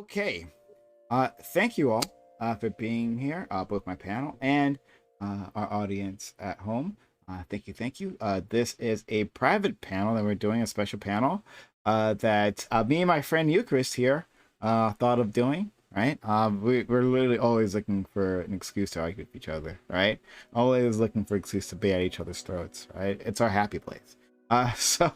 Okay. Thank you all for being here, both my panel and our audience at home. Thank you, thank you. This is a private panel that we're doing, a special panel that me and my friend Eucharist here thought of doing. Right? We're literally always looking for an excuse to argue with each other. Right? Always looking for an excuse to be at each other's throats. Right? It's our happy place. So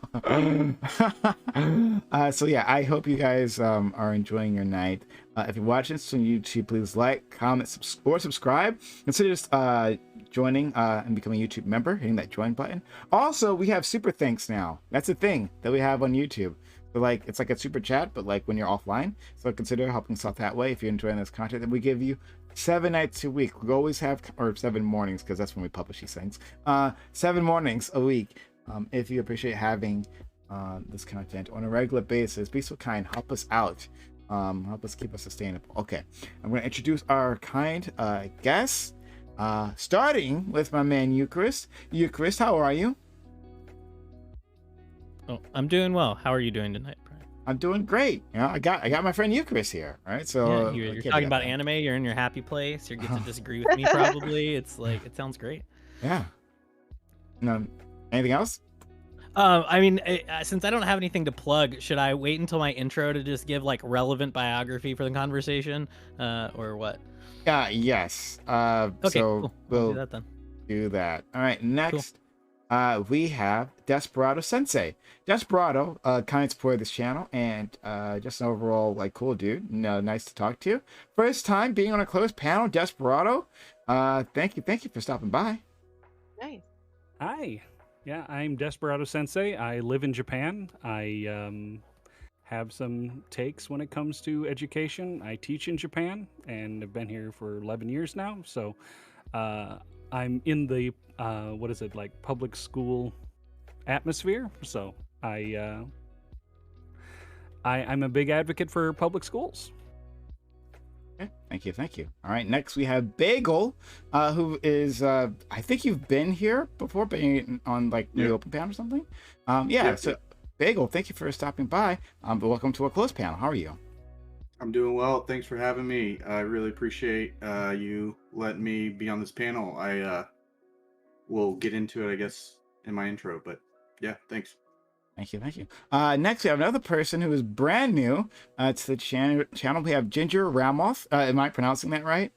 yeah, I hope you guys are enjoying your night. If you're watching this on YouTube, please like, comment, or subscribe. Consider just joining and becoming a YouTube member, hitting that join button. Also, we have super thanks now. That's a thing that we have on YouTube. So like, it's like a super chat, but like when you're offline. So consider helping us out that way if you're enjoying this content. And we give you 7 nights a week. We always have, or 7 mornings, because that's when we publish these things. 7 mornings a week. If you appreciate having this content on a regular basis, be so kind, help us out, help us keep us sustainable. Okay, I'm going to introduce our kind guests, starting with my man Eucharist. Eucharist, how are you? Oh, I'm doing well. How are you doing tonight, Brian? I'm doing great. You know, I got my friend Eucharist here. All right, so yeah, you're talking about anime. You're in your happy place. You get to disagree with me, probably. It's like, it sounds great. Yeah. No. Anything else? I mean, since I don't have anything to plug, should I wait until my intro to just give like relevant biography for the conversation, or what? Yes. Okay, so cool. we'll do that then. do that. All right. Next, we have Desperado Sensei. Desperado kind of supported this channel and just an overall like cool dude. Nice to talk to you. First time being on a closed panel, Desperado. Thank you for stopping by. Nice. Hi. Yeah, I'm Desperado Sensei. I live in Japan. I have some takes when it comes to education. I teach in Japan and have been here for 11 years now. So I'm in the, like public school atmosphere. So I'm a big advocate for public schools. Okay, thank you. All right, next we have Bagel, who is, I think you've been here before, being on like the open panel or something. So Bagel, thank you for stopping by. Welcome to our closed panel. How are you? I'm doing well. Thanks for having me. I really appreciate you letting me be on this panel. I will get into it, I guess, in my intro, but yeah, thanks. Thank you. Next, we have another person who is brand new to the channel. We have Ginger Ramoth. Am I pronouncing that right?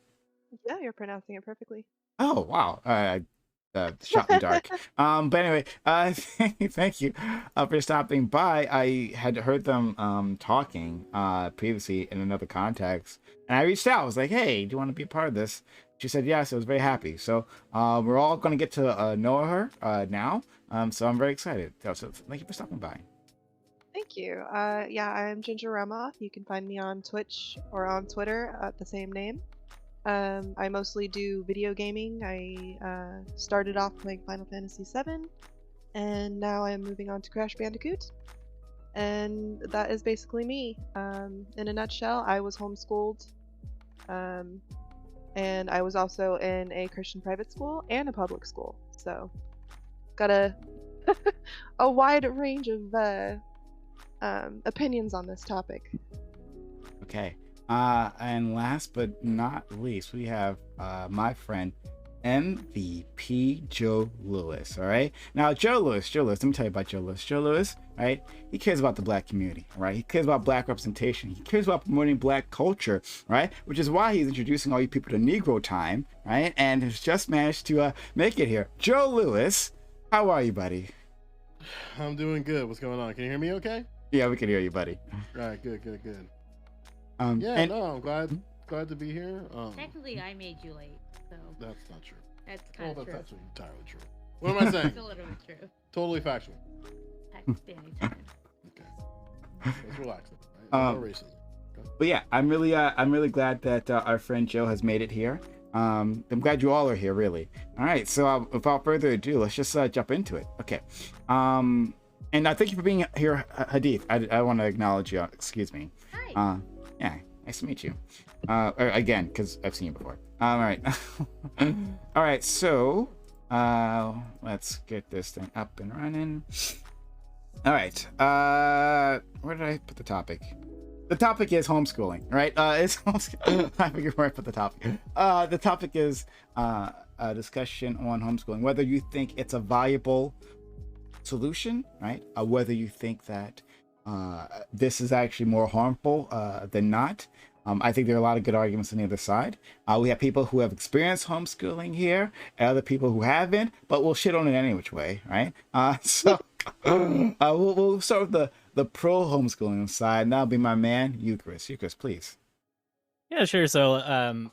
Yeah, you're pronouncing it perfectly. Oh, wow. Shot in the dark. But anyway, thank you for stopping by. I had heard them talking previously in another context, and I reached out. I was like, hey, do you want to be a part of this? She said yes. I was very happy. So we're all going to get to know her now. So I'm very excited. So thank you for stopping by. Thank you. I'm Ginger Ramoth. You can find me on Twitch or on Twitter at the same name. I mostly do video gaming. I started off playing Final Fantasy VII, and now I'm moving on to Crash Bandicoot. And that is basically me. In a nutshell, I was homeschooled. And I was also in a Christian private school and a public school. So got a a wide range of opinions on this topic. Okay. And last but not least, we have my friend MVP Joe Lewis. All right. Now, Joe Lewis, let me tell you about Joe Lewis. Joe Lewis, right? He cares about the black community, right? He cares about black representation. He cares about promoting black culture, right? Which is why he's introducing all you people to Negro Time, right? And has just managed to make it here. Joe Lewis, how are you, buddy? I'm doing good. What's going on? Can you hear me okay? Yeah, we can hear you, buddy. Right, good. I'm glad to be here. Technically, I made you late, so that's not true. That's kind of true. That's entirely true. What am I saying? It's a little bit true. Totally factual. Pakistani time. Okay. Let's relax. Right? No racism. Okay. But yeah, I'm really glad that our friend Joe has made it here. I'm glad you all are here, really. All right, so without further ado, let's just jump into it. Okay. And thank you for being here, Hadith. I want to acknowledge you. Excuse me. Hi. Yeah. Nice to meet you. Again, because I've seen you before. All right. All right. So, let's get this thing up and running. All right. Where did I put the topic? The topic is homeschooling, right? It's homeschooling. I forget where I put the topic. The topic is a discussion on homeschooling, whether you think it's a valuable solution, right? Whether you think that this is actually more harmful than not. I think there are a lot of good arguments on the other side. We have people who have experienced homeschooling here, and other people who haven't, but we'll shit on it any which way, right? So we'll start with the pro homeschooling side, and that'll be my man, Eucharist. Eucharist, please. Yeah, sure. So,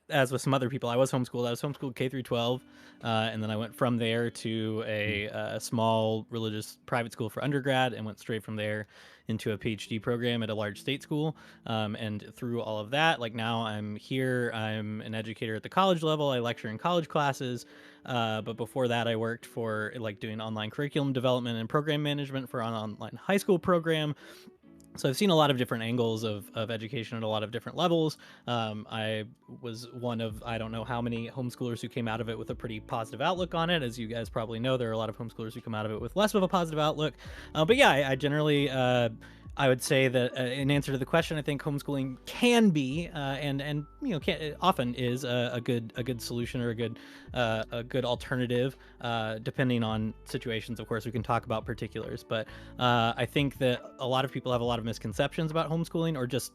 as with some other people, I was homeschooled. I was homeschooled K through 12, and then I went from there to a small religious private school for undergrad, and went straight from there into a PhD program at a large state school. And through all of that, like now I'm here. I'm an educator at the college level. I lecture in college classes. But before that, I worked for like doing online curriculum development and program management for an online high school program. So I've seen a lot of different angles of education at a lot of different levels. I was one of, I don't know how many homeschoolers who came out of it with a pretty positive outlook on it. As you guys probably know, there are a lot of homeschoolers who come out of it with less of a positive outlook. But yeah, I generally, I would say that in answer to the question, I think homeschooling can be and you know often is a good solution or a good alternative, depending on situations. Of course, we can talk about particulars, but I think that a lot of people have a lot of misconceptions about homeschooling or just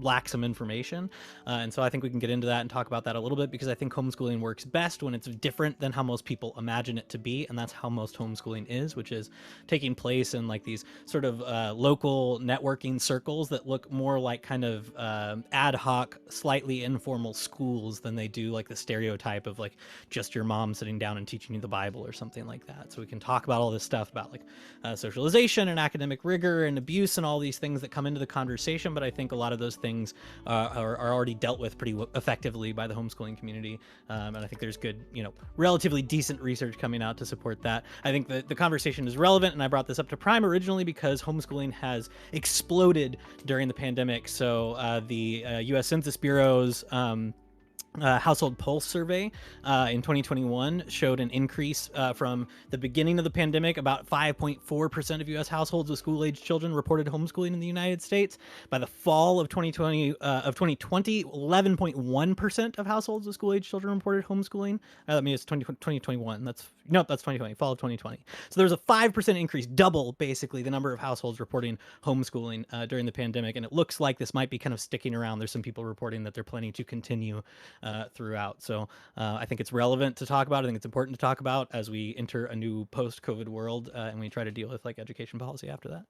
lack some information, and so I think we can get into that and talk about that a little bit, because I think homeschooling works best when it's different than how most people imagine it to be, and that's how most homeschooling is, which is taking place in like these sort of local networking circles that look more like kind of ad hoc, slightly informal schools than they do like the stereotype of like just your mom sitting down and teaching you the Bible or something like that. So we can talk about all this stuff about like socialization and academic rigor and abuse and all these things that come into the conversation. But I think a lot of those things are already dealt with pretty effectively by the homeschooling community. And I think there's good, you know, relatively decent research coming out to support that. I think that the conversation is relevant, and I brought this up to Prime originally because homeschooling has exploded during the pandemic. So the U.S. Census Bureau's household pulse survey in 2021 showed an increase from the beginning of the pandemic. About 5.4% of U.S. households with school-aged children reported homeschooling in the United States. By the fall of 2020, 11.1% of households with school-aged children reported homeschooling. That means it's 2021. That's 2020. Fall of 2020. So there's a 5% increase, double basically the number of households reporting homeschooling during the pandemic, and it looks like this might be kind of sticking around. There's some people reporting that they're planning to continue throughout. So I think it's relevant to talk about. I think it's important to talk about as we enter a new post-COVID world, and we try to deal with like education policy after that.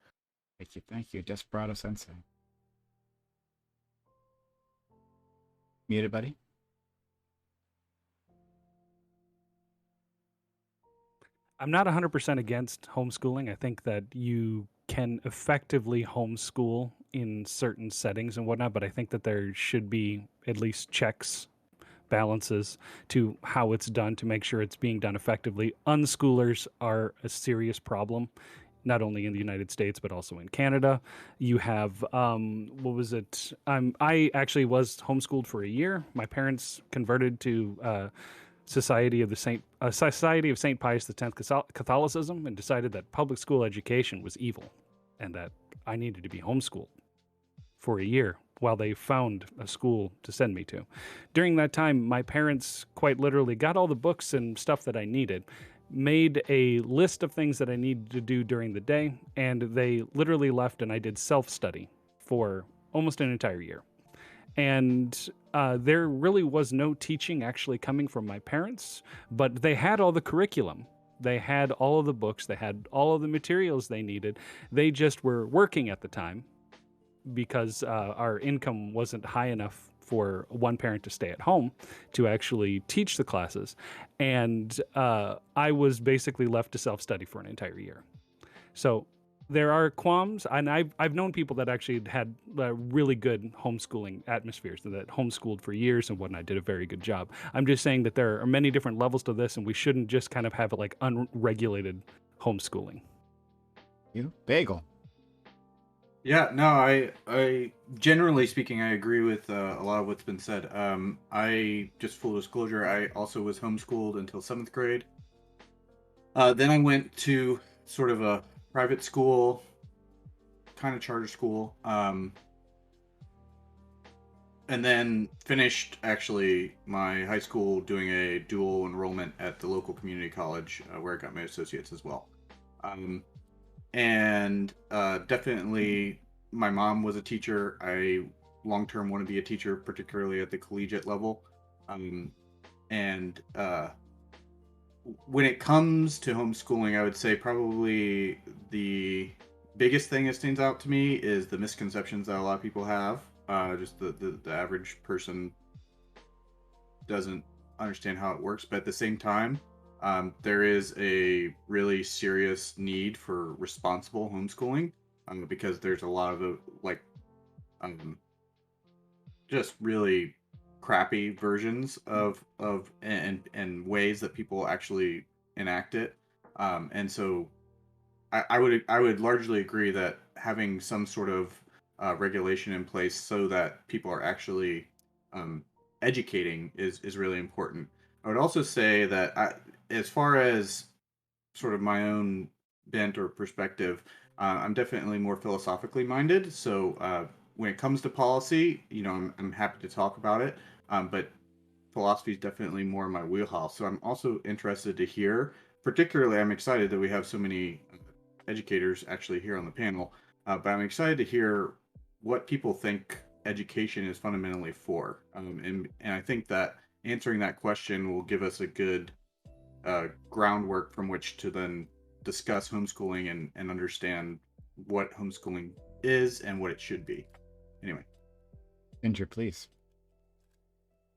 Thank you. Desperado Sensei. Muted, buddy. I'm not 100% against homeschooling. I think that you can effectively homeschool in certain settings and whatnot, but I think that there should be at least checks, balances to how it's done to make sure it's being done effectively. Unschoolers are a serious problem, not only in the United States, but also in Canada. You have, what was it? I actually was homeschooled for a year. My parents converted to Society of St. Pius X Catholicism, and decided that public school education was evil and that I needed to be homeschooled for a year while they found a school to send me to. During that time, my parents quite literally got all the books and stuff that I needed, made a list of things that I needed to do during the day, and they literally left, and I did self-study for almost an entire year. And there really was no teaching actually coming from my parents, but they had all the curriculum. They had all of the books. They had all of the materials they needed. They just were working at the time because our income wasn't high enough for one parent to stay at home to actually teach the classes. And I was basically left to self-study for an entire year. So there are qualms, and I've known people that actually had really good homeschooling atmospheres, that homeschooled for years and whatnot, did a very good job. I'm just saying that there are many different levels to this, and we shouldn't just kind of have it like unregulated homeschooling. You bagel. Yeah, no, I generally speaking, I agree with a lot of what's been said. I just full disclosure, I also was homeschooled until 7th grade. Then I went to sort of a private school, kind of charter school, and then finished actually my high school doing a dual enrollment at the local community college where I got my associates as well. Um, and definitely my mom was a teacher. I long term want to be a teacher, particularly at the collegiate level. Um, and when it comes to homeschooling, I would say probably the biggest thing that stands out to me is the misconceptions that a lot of people have. Just the average person doesn't understand how it works, but at the same time, there is a really serious need for responsible homeschooling, because there's a lot of like um, just really crappy versions of and ways that people actually enact it, and so I would largely agree that having some sort of regulation in place so that people are actually um, educating is really important. I would also say that as far as sort of my own bent or perspective, I'm definitely more philosophically minded. So when it comes to policy, I'm happy to talk about it. But philosophy is definitely more in my wheelhouse. So I'm also interested to hear. Particularly, I'm excited that we have so many educators actually here on the panel. But I'm excited to hear what people think education is fundamentally for. And I think that answering that question will give us a good groundwork from which to then discuss homeschooling and understand what homeschooling is and what it should be. Anyway. Ginger, please.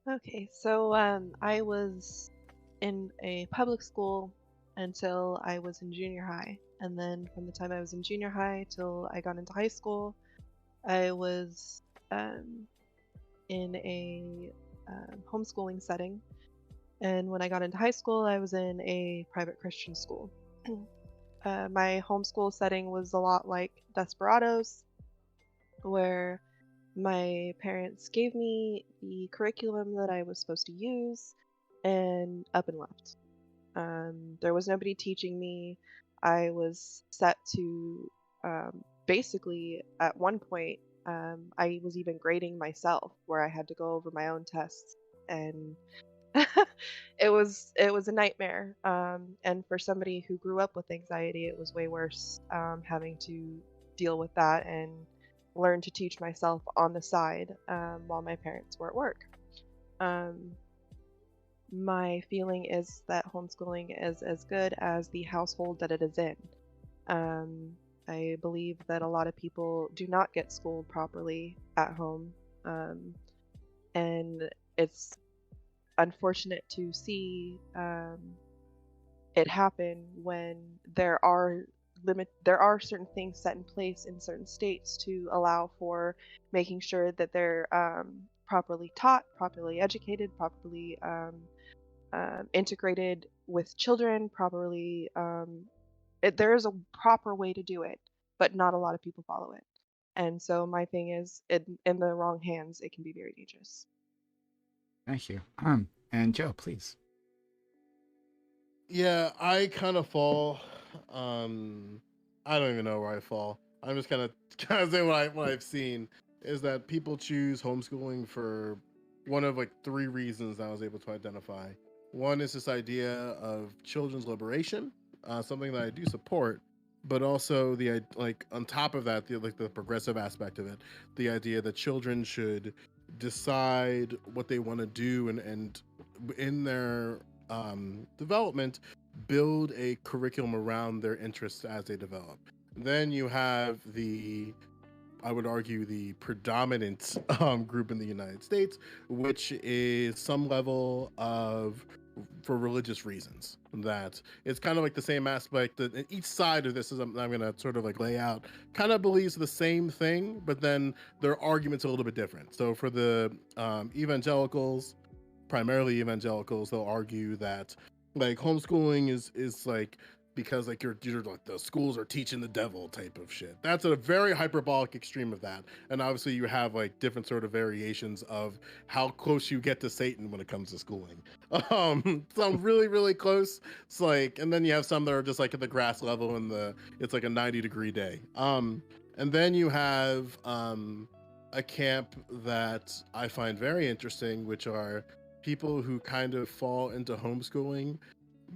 Okay, so I was in a public school until I was in junior high. And then from the time I was in junior high till I got into high school, I was um, in a homeschooling setting. And when I got into high school, I was in a private Christian school. My homeschool setting was a lot like Desperados, where my parents gave me the curriculum that I was supposed to use and up and left. There was nobody teaching me. I was set to basically, at one point, I was even grading myself, where I had to go over my own tests, and it was a nightmare. And for somebody who grew up with anxiety, it was way worse, having to deal with that and learn to teach myself on the side while my parents were at work. Um, my feeling is that homeschooling is as good as the household that it is in. Um, I believe that a lot of people do not get schooled properly at home, um, and it's unfortunate to see it happen when there are certain things set in place in certain states to allow for making sure that they're properly taught, properly educated, properly integrated with children, properly. There is a proper way to do it, but not a lot of people follow it. And so my thing is, in the wrong hands, it can be very dangerous. Thank you. And Joe, please. Yeah, I kind of fall. I don't even know where I fall. I'm just kind of saying what I've seen is that people choose homeschooling for one of like three reasons I was able to identify. One is this idea of children's liberation, something that I do support, but also like on top of that, the progressive aspect of it, the idea that children should decide what they want to do and in their development, build a curriculum around their interests as they develop. Then you have I would argue, the predominant group in the United States, which is some level of for religious reasons. That it's kind of like the same aspect that each side of this is I'm going to sort of like lay out kind of believes the same thing, but then their arguments are a little bit different. So for the evangelicals, primarily evangelicals, they'll argue that like homeschooling is like because like you're like the schools are teaching the devil type of shit. That's a very hyperbolic extreme of that. And obviously you have like different sort of variations of how close you get to Satan when it comes to schooling. Some really, really close. It's like, and then you have some that are just like at the grass level and it's like a 90-degree day. And then you have a camp that I find very interesting, which are people who kind of fall into homeschooling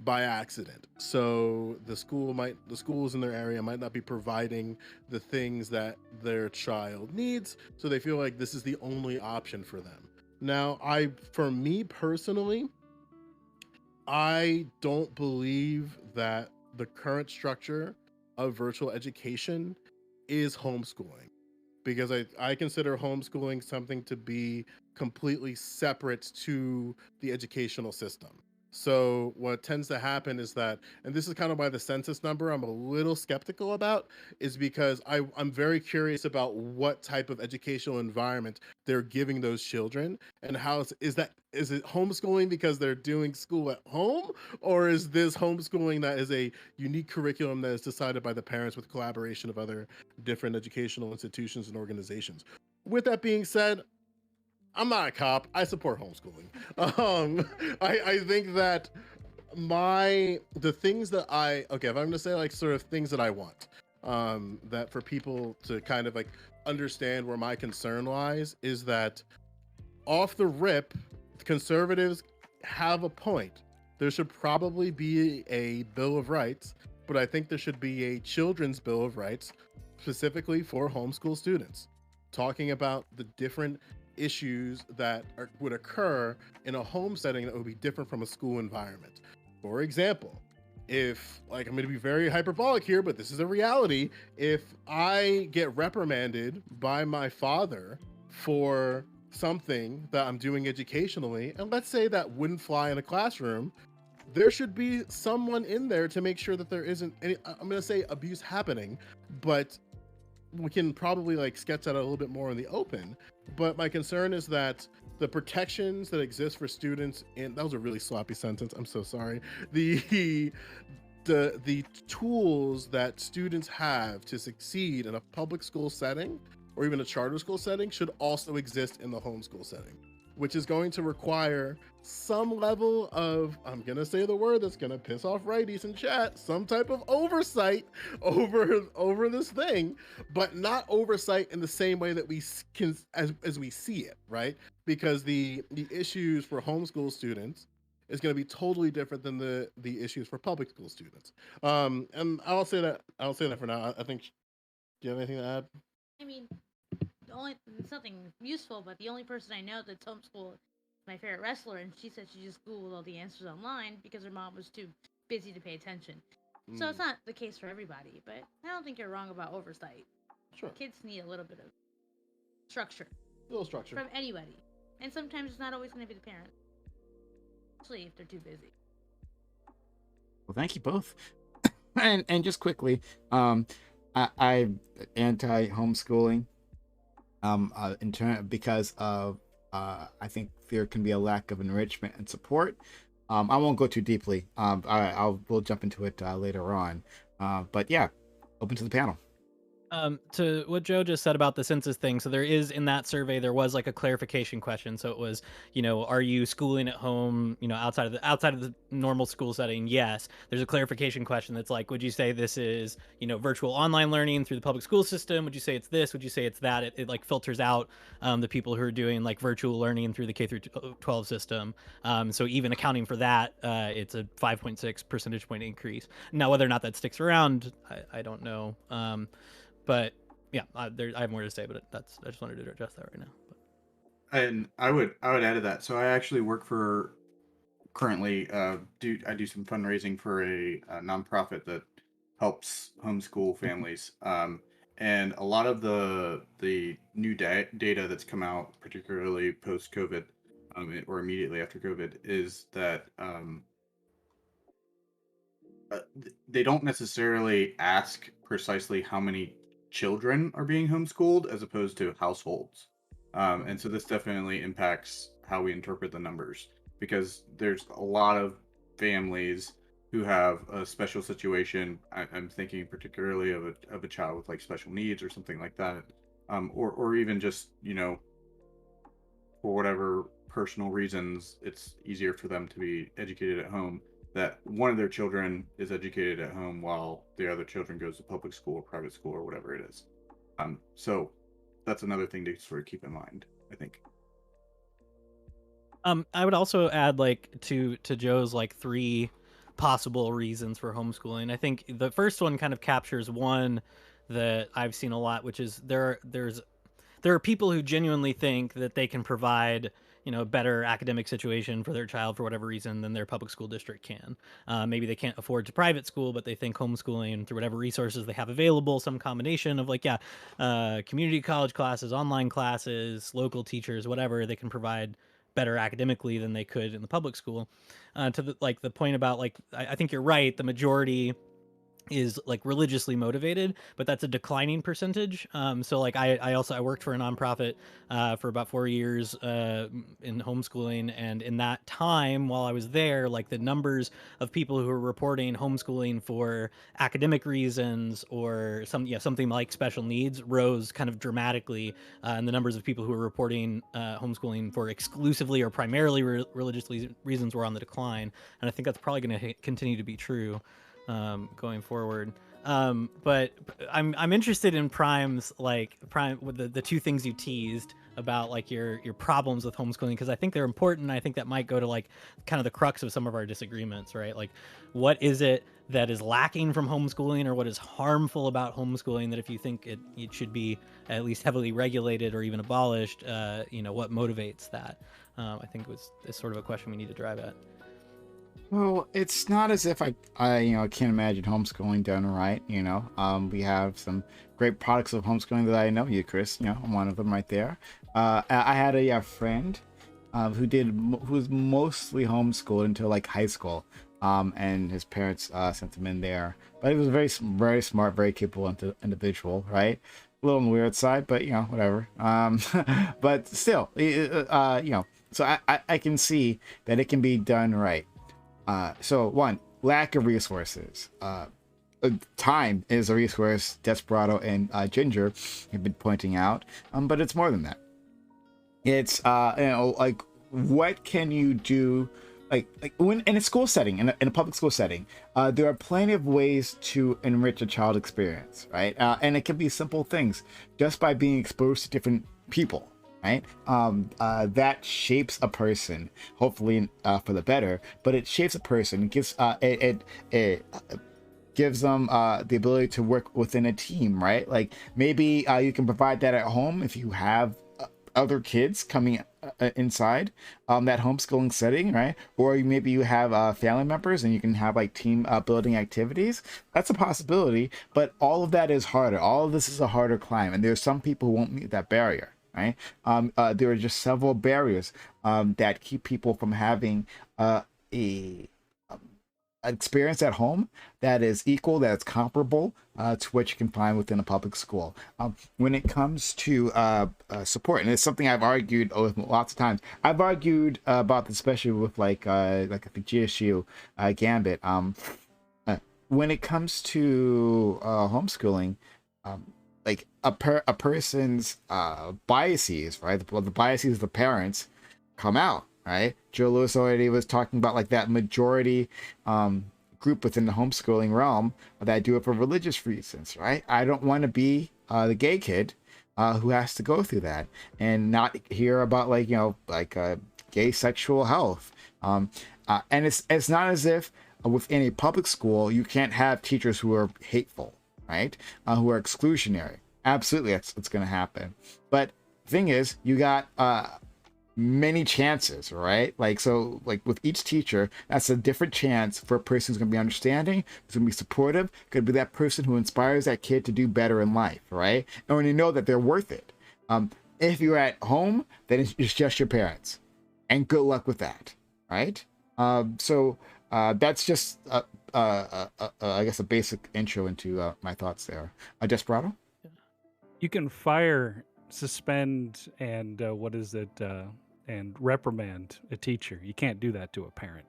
by accident. So the schools in their area might not be providing the things that their child needs, so they feel like this is the only option for them. Now, for me personally, I don't believe that the current structure of virtual education is homeschooling, because I consider homeschooling something to be completely separate to the educational system. So what tends to happen is that, and this is kind of why the census number I'm a little skeptical about, is because I'm very curious about what type of educational environment they're giving those children, and is it homeschooling because they're doing school at home, or is this homeschooling that is a unique curriculum that is decided by the parents with collaboration of other different educational institutions and organizations? With that being said, I'm not a cop. I support homeschooling. I think that the things that if I'm gonna say like sort of things that I want, that for people to kind of like understand where my concern lies, is that off the rip, conservatives have a point. There should probably be a Bill of Rights, but I think there should be a Children's Bill of Rights specifically for homeschool students, talking about the different issues that would occur in a home setting that would be different from a school environment. For example, if, like, I'm going to be very hyperbolic here, but this is a reality, if I get reprimanded by my father for something that I'm doing educationally, and let's say that wouldn't fly in a classroom, there should be someone in there to make sure that there isn't any, I'm going to say abuse happening, but we can probably like sketch that a little bit more in the open. But my concern is that the protections that exist for students that was a really sloppy sentence, I'm so sorry. The tools that students have to succeed in a public school setting or even a charter school setting should also exist in the homeschool setting, which is going to require some level of, I'm going to say the word that's going to piss off righties in chat, some type of oversight over this thing, but not oversight in the same way that we can, as we see it, right? Because the issues for homeschool students is going to be totally different than the issues for public school students. And I'll say that for now. I think, do you have anything to add? I mean, it's nothing useful, but the only person I know that's homeschooled is my favorite wrestler, and she said she just Googled all the answers online because her mom was too busy to pay attention. So it's not the case for everybody, but I don't think you're wrong about oversight. Sure. Kids need a little bit of structure. A little structure. From anybody. And sometimes it's not always going to be the parent. Especially if they're too busy. Well, thank you both. and just quickly, I'm anti-homeschooling. Because of I think there can be a lack of enrichment and support. I won't go too deeply. We'll jump into it later on. But yeah, open to the panel. To what Joe just said about the census thing, so there is, in that survey, there was like a clarification question. So it was, are you schooling at home, outside of the normal school setting? Yes. There's a clarification question that's like, would you say this is, virtual online learning through the public school system? Would you say it's this? Would you say it's that? It like filters out the people who are doing like virtual learning through the K through 12 system. So even accounting for that, it's a 5.6 percentage point increase. Now, whether or not that sticks around, I don't know. But yeah, I have more to say, but I just wanted to address that right now. And I would add to that. So I actually work currently I do some fundraising for a nonprofit that helps homeschool families. And a lot of the new data that's come out, particularly post COVID, or immediately after COVID, is that they don't necessarily ask precisely how many children are being homeschooled as opposed to households. And so this definitely impacts how we interpret the numbers, because there's a lot of families who have a special situation. I'm thinking particularly of a child with like special needs or something like that, or even just for whatever personal reasons, it's easier for them to be educated at home. That one of their children is educated at home while the other children goes to public school or private school or whatever it is. So that's another thing to sort of keep in mind, I think. I would also add like to Joe's like 3 possible reasons for homeschooling. I think the first one kind of captures one that I've seen a lot, which is there are people who genuinely think that they can provide a better academic situation for their child for whatever reason than their public school district can. Maybe they can't afford to private school, but they think homeschooling through whatever resources they have available, some combination of like community college classes, online classes, local teachers, whatever, they can provide better academically than they could in the public school. To the point about like I think you're right, the majority is like religiously motivated, but that's a declining percentage. So like I worked for a nonprofit for about 4 years in homeschooling, and in that time while I was there, like the numbers of people who were reporting homeschooling for academic reasons or something like special needs rose kind of dramatically, and the numbers of people who were reporting homeschooling for exclusively or primarily religious reasons were on the decline, and I think that's probably going to continue to be true going forward. But I'm interested in Prime's with the 2 things you teased about like your problems with homeschooling, because I think they're important. I think that might go to like kind of the crux of some of our disagreements, right? Like, what is it that is lacking from homeschooling, or what is harmful about homeschooling that if you think it should be at least heavily regulated or even abolished, what motivates that? I think it's sort of a question we need to drive at. Well, it's not as if I can't imagine homeschooling done right. We have some great products of homeschooling that I know. You, Chris, one of them right there. I had a friend who was mostly homeschooled until like high school, and his parents sent him in there. But he was a very smart, very capable individual, right? A little on the weird side, but whatever. But still, so I can see that it can be done right. So one, lack of resources. Time is a resource Desperado and Ginger have been pointing out, but it's more than that. It's like what can you do? Like when in a school setting, in a public school setting, there are plenty of ways to enrich a child experience, right? And it can be simple things, just by being exposed to different people. Right? That shapes a person, hopefully for the better, but it shapes a person. It gives them the ability to work within a team, right? Like maybe you can provide that at home if you have other kids coming inside that homeschooling setting, right? Or maybe you have family members and you can have like team building activities. That's a possibility, but all of that is harder. All of this is a harder climb, and there's some people who won't meet that barrier. Right? There are just several barriers that keep people from having a experience at home that is equal, that's comparable to what you can find within a public school. When it comes to support, and it's something I've argued with lots of times. I've argued about this, especially with like the GSU Gambit. When it comes to homeschooling. Like a person's biases, right? The biases of the parents come out, right? Joe Lewis already was talking about like that majority group within the homeschooling realm that do it for religious reasons, right? I don't want to be the gay kid who has to go through that and not hear about gay sexual health. And it's not as if within a public school you can't have teachers who are hateful, right? Who are exclusionary. Absolutely, that's going to happen. But the thing is, you got many chances, right? Like with each teacher, that's a different chance for a person who's going to be understanding, who's going to be supportive, could be that person who inspires that kid to do better in life, right? And when you know that they're worth it. If you're at home, then it's just your parents, and good luck with that, right? So that's just I guess a basic intro into my thoughts there. Desperado? You can fire, suspend, and and reprimand a teacher. You can't do that to a parent.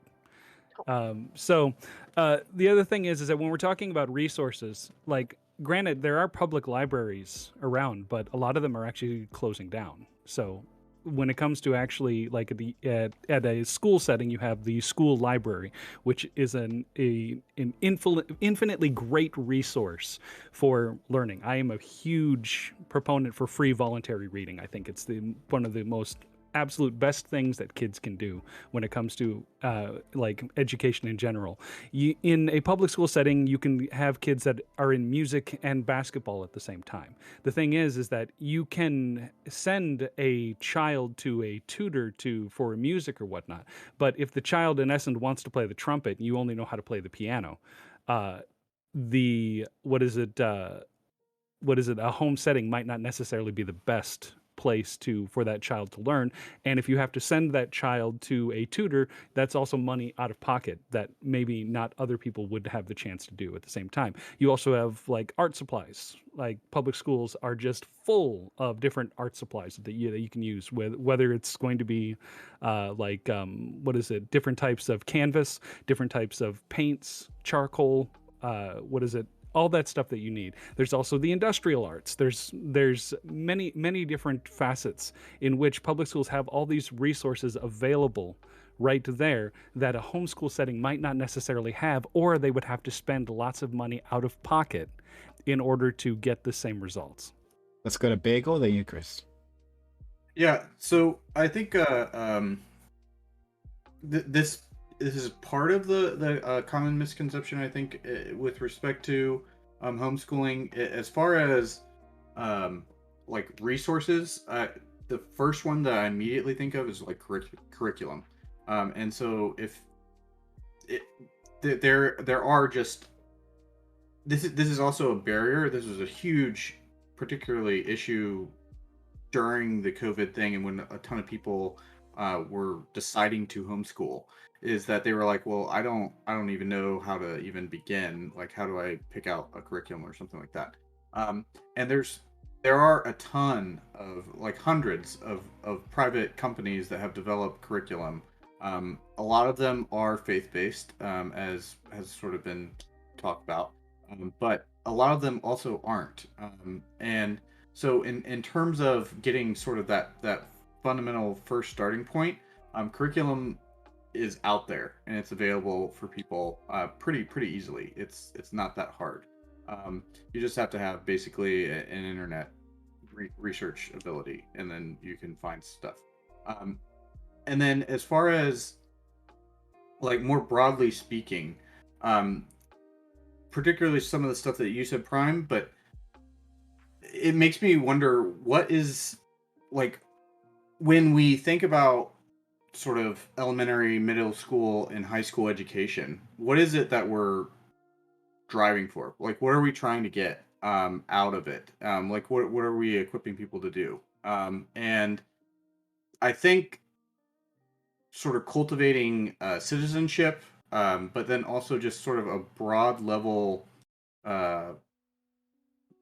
The other thing is that when we're talking about resources, like granted, there are public libraries around, but a lot of them are actually closing down. So when it comes to actually like at a school setting, you have the school library, which is an infinitely great resource for learning. I am a huge proponent for free voluntary reading. I think it's one of the most absolute best things that kids can do when it comes to like education in general. In a public school setting, you can have kids that are in music and basketball at the same time. The thing is that you can send a child to a tutor for music or whatnot, but if the child in essence wants to play the trumpet and you only know how to play the piano, the what is it, a home setting might not necessarily be the best place for that child to learn. And if you have to send that child to a tutor, that's also money out of pocket that maybe not other people would have the chance to do at the same time. You also have like art supplies. Like public schools are just full of different art supplies that you can use, whether it's going to be different types of canvas, different types of paints, charcoal, all that stuff that you need. There's also the industrial arts. There's many different facets in which public schools have all these resources available right there that a homeschool setting might not necessarily have, or they would have to spend lots of money out of pocket in order to get the same results. Let's go to Bagel, then you, Chris. Yeah, so I think this is part of the common misconception, I think, with respect to homeschooling. As far as like resources, the first one that I immediately think of is like curriculum. And so if there are just this is also a barrier. This was a huge, particularly issue during the COVID thing, and when a ton of people were deciding to homeschool, is that they were like, well, I don't even know how to even begin. Like, how do I pick out a curriculum or something like that? And there are a ton of, like, hundreds of private companies that have developed curriculum. A lot of them are faith-based, as has sort of been talked about, but a lot of them also aren't. And so in terms of getting sort of that fundamental first starting point, curriculum is out there and it's available for people pretty easily. It's not that hard. You just have to have basically an internet research ability, and then you can find stuff. And then as far as like more broadly speaking, particularly some of the stuff that you said, Prime, but it makes me wonder what is, like, when we think about sort of elementary, middle school, and high school education, what is it that we're driving for? Like, what are we trying to get out of it? Like, what are we equipping people to do? And I think sort of cultivating citizenship, but then also just sort of a broad level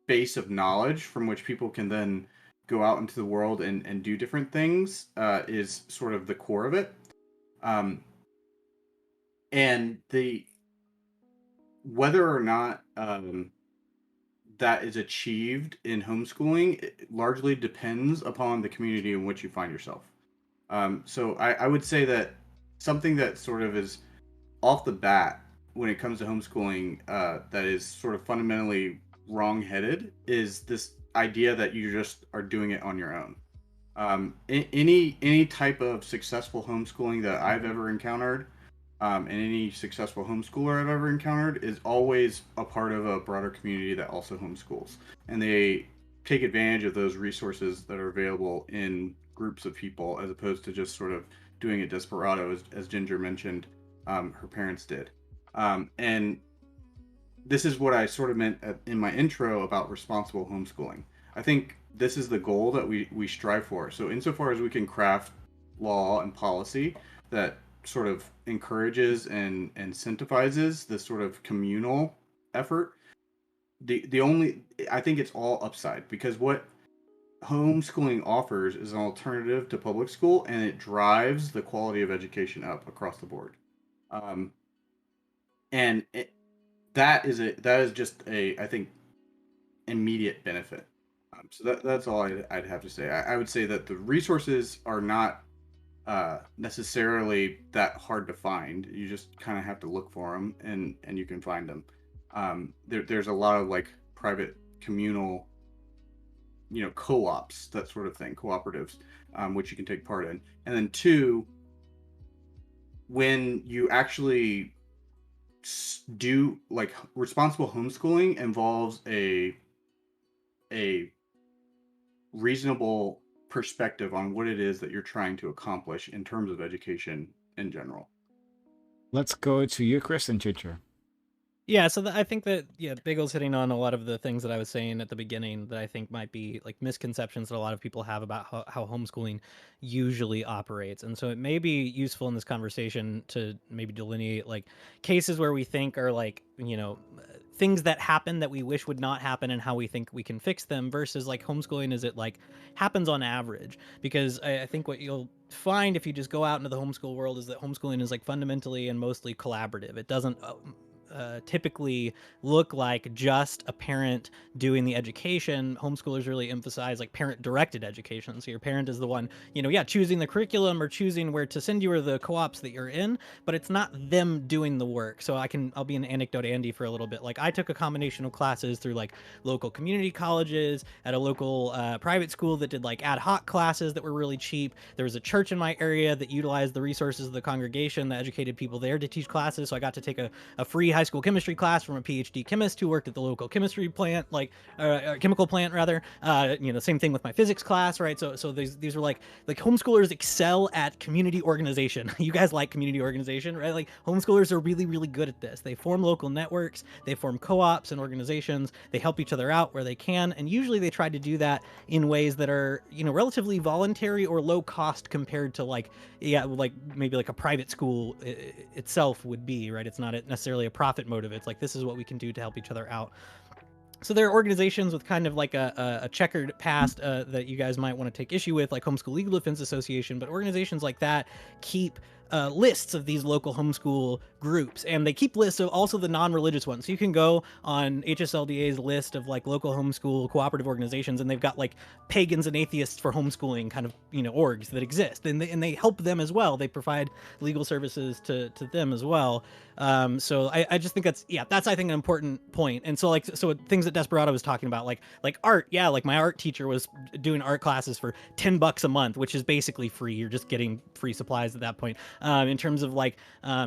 base of knowledge from which people can then go out into the world and do different things is sort of the core of it. And whether or not that is achieved in homeschooling, it largely depends upon the community in which you find yourself. So I would say that something that sort of is off the bat when it comes to homeschooling that is sort of fundamentally wrong-headed is this idea that you just are doing it on your own. Any type of successful homeschooling that I've ever encountered, and any successful homeschooler I've ever encountered, is always a part of a broader community that also homeschools, and they take advantage of those resources that are available in groups of people, as opposed to just sort of doing it desperado, as Ginger mentioned, her parents did. And this is what I sort of meant in my intro about responsible homeschooling. I think this is the goal that we strive for. So insofar as we can craft law and policy that sort of encourages and incentivizes this sort of communal effort, the only, I think it's all upside, because what homeschooling offers is an alternative to public school, and it drives the quality of education up across the board. and that is just a, I think, immediate benefit. So that's all I'd have to say. I would say that the resources are not necessarily that hard to find. You just kind of have to look for them, and you can find them. There's a lot of like private communal, co-ops, that sort of thing, cooperatives, which you can take part in. And then two, when you actually do, like, responsible homeschooling involves a reasonable perspective on what it is that you're trying to accomplish in terms of education in general. Let's go to you, Chris, and Ginger. Yeah, so I think that Biggle's hitting on a lot of the things that I was saying at the beginning that I think might be like misconceptions that a lot of people have about how homeschooling usually operates. And so it may be useful in this conversation to maybe delineate like cases where we think are like, things that happen that we wish would not happen and how we think we can fix them versus like homeschooling is it like happens on average. Because I think what you'll find if you just go out into the homeschool world is that homeschooling is like fundamentally and mostly collaborative. It doesn't typically look like just a parent doing the education. Homeschoolers really emphasize like parent-directed education. So your parent is the one, choosing the curriculum or choosing where to send you or the co-ops that you're in, but it's not them doing the work. So I'll be an anecdote Andy for a little bit. Like I took a combination of classes through like local community colleges, at a local private school that did like ad hoc classes that were really cheap. There was a church in my area that utilized the resources of the congregation that educated people there to teach classes. So I got to take a free high school chemistry class from a PhD chemist who worked at the local chemistry plant, chemical plant rather. Same thing with my physics class, right? So these were like homeschoolers excel at community organization. You guys like community organization, right? Like homeschoolers are really, really good at this. They form local networks, they form co-ops and organizations, they help each other out where they can, and usually they try to do that in ways that are, relatively voluntary or low cost compared to maybe like a private school itself would be, right? It's not necessarily a profit motive. It's like, this is what we can do to help each other out. So there are organizations with kind of like a checkered past that you guys might want to take issue with, like Homeschool Legal Defense Association, but organizations like that keep lists of these local homeschool groups, and they keep lists of also the non-religious ones. So you can go on HSLDA's list of like local homeschool cooperative organizations, and they've got like pagans and atheists for homeschooling kind of orgs that exist, and they help them as well. They provide legal services to them as well. So I just think that's I think an important point. And so things that Desperado was talking about, like art, like my art teacher was doing art classes for $10 a month, which is basically free. You're just getting free supplies at that point. In terms of like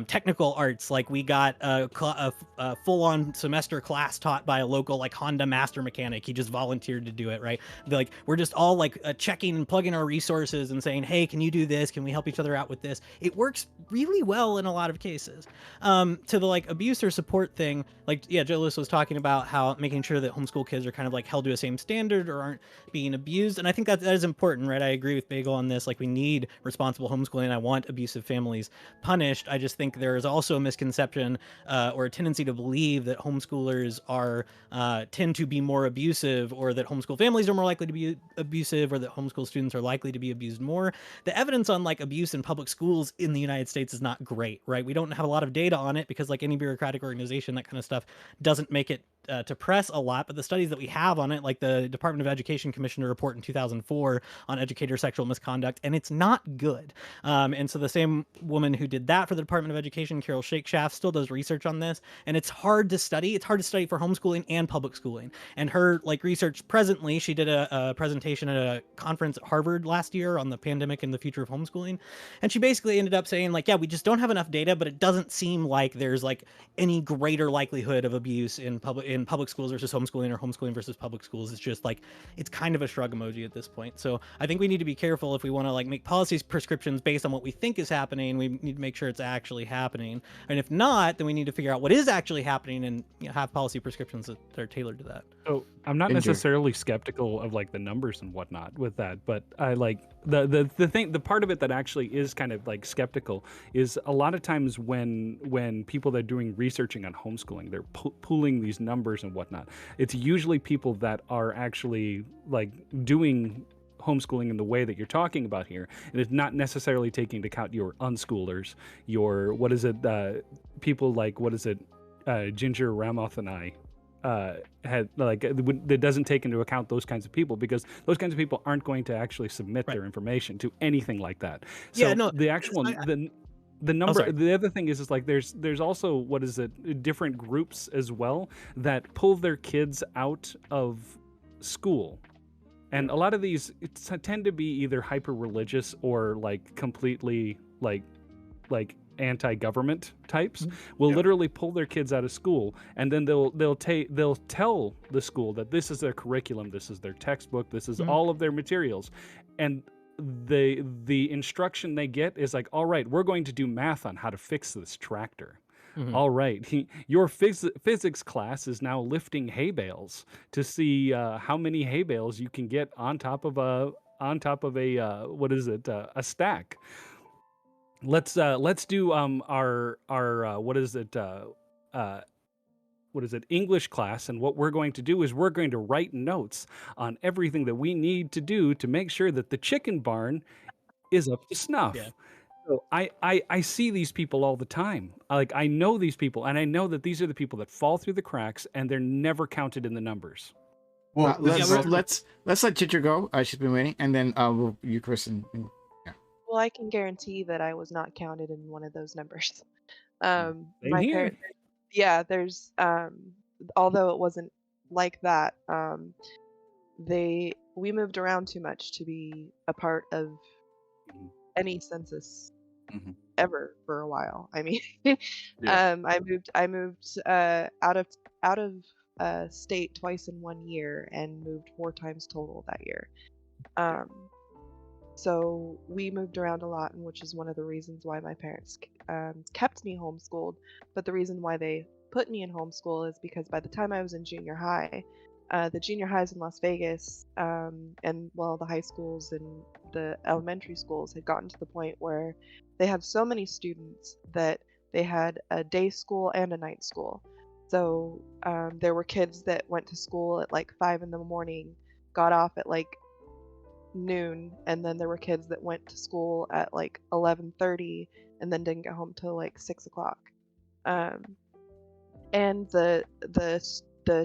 technical arts, like we got a full-on semester class taught by a local like Honda master mechanic. He just volunteered to do it, right? Like we're just all like checking and plugging our resources and saying, hey, can you do this? Can we help each other out with this? It works really well in a lot of cases. To the like abuse or support thing, like Joe Lewis was talking about how making sure that homeschool kids are kind of like held to a same standard or aren't being abused, and I think that is important, right? I agree with Bagel on this. Like we need responsible homeschooling. I want abusive families punished. I just think there is also a misconception or a tendency to believe that homeschoolers tend to be more abusive, or that homeschool families are more likely to be abusive, or that homeschool students are likely to be abused more. The evidence on like abuse in public schools in the United States is not great, right? We don't have a lot of data on it because like any bureaucratic organization, that kind of stuff doesn't make it to press a lot. But the studies that we have on it, like the Department of Education Commissioner report in 2004 on educator sexual misconduct, and it's not good. And so the same woman who did that for the Department of Education, Carol Shakeshaft, still does research on this, and it's hard to study. It's hard to study for homeschooling and public schooling. And her like research presently, she did a presentation at a conference at Harvard last year on the pandemic and the future of homeschooling, and she basically ended up saying like, we just don't have enough data, but it doesn't seem like there's like any greater likelihood of abuse in public schools versus homeschooling, or homeschooling versus public schools. It's just like, it's kind of a shrug emoji at this point. So I think we need to be careful if we want to like make policies prescriptions based on what we think is happening. We need to make sure it's actually happening, and if not, then we need to figure out what is actually happening and have policy prescriptions that are tailored to that. So I'm not necessarily skeptical of like the numbers and whatnot with that, but I like the part of it that actually is kind of like skeptical is a lot of times when people that are doing researching on homeschooling, they're pulling these numbers and whatnot. It's usually people that are actually like doing homeschooling in the way that you're talking about here, and it's not necessarily taking into account your unschoolers, your people like Ginger Ramoth and I had like that doesn't take into account those kinds of people, because those kinds of people aren't going to actually submit Right. their information to anything like that. Yeah, So no, the actual the number, sorry. the other thing is like there's also different groups as well that pull their kids out of school. And a lot of these tend to be either hyper religious or like completely like anti-government types. Will literally pull their kids out of school, and then they'll tell the school that this is their curriculum, this is their textbook, this is all of their materials, and the instruction they get is like, all right, we're going to do math on how to fix this tractor. All right, your physics class is now lifting hay bales to see how many hay bales you can get on top of a a stack. Let's do our English class, and what we're going to do is we're going to write notes on everything that we need to do to make sure that the chicken barn is up to snuff. Yeah. So I see these people all the time. Like, I know these people, and I know that these are the people that fall through the cracks, and they're never counted in the numbers. Well, let's let Ginger go. She's been waiting, and then you, Chris, and Well, I can guarantee that I was not counted in one of those numbers. Same My here. parents, yeah, there's although it wasn't like that, we moved around too much to be a part of any census Mhm. ever for a while. I mean, Yeah. I moved out of state twice in 1 year and moved 4 times total that year. So we moved around a lot, and which is one of the reasons why my parents kept me homeschooled. But the reason why they put me in homeschool is because by the time I was in junior high, the junior highs in Las Vegas, and well, the high schools and the elementary schools had gotten to the point where they had so many students that they had a day school and a night school. So there were kids that went to school at like 5 in the morning, got off at like noon, and then there were kids that went to school at like 11:30 and then didn't get home till like 6 o'clock. And the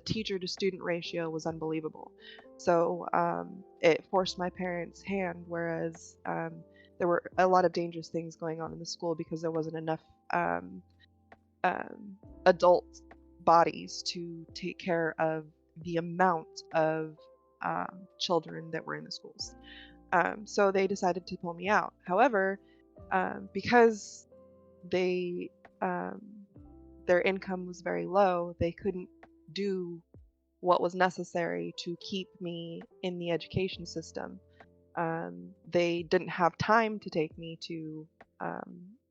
teacher to student ratio was unbelievable. So it forced my parents' hand, whereas there were a lot of dangerous things going on in the school because there wasn't enough adult bodies to take care of the amount of children that were in the schools. So they decided to pull me out. However, because they their income was very low, they couldn't do what was necessary to keep me in the education system. They didn't have time to take me to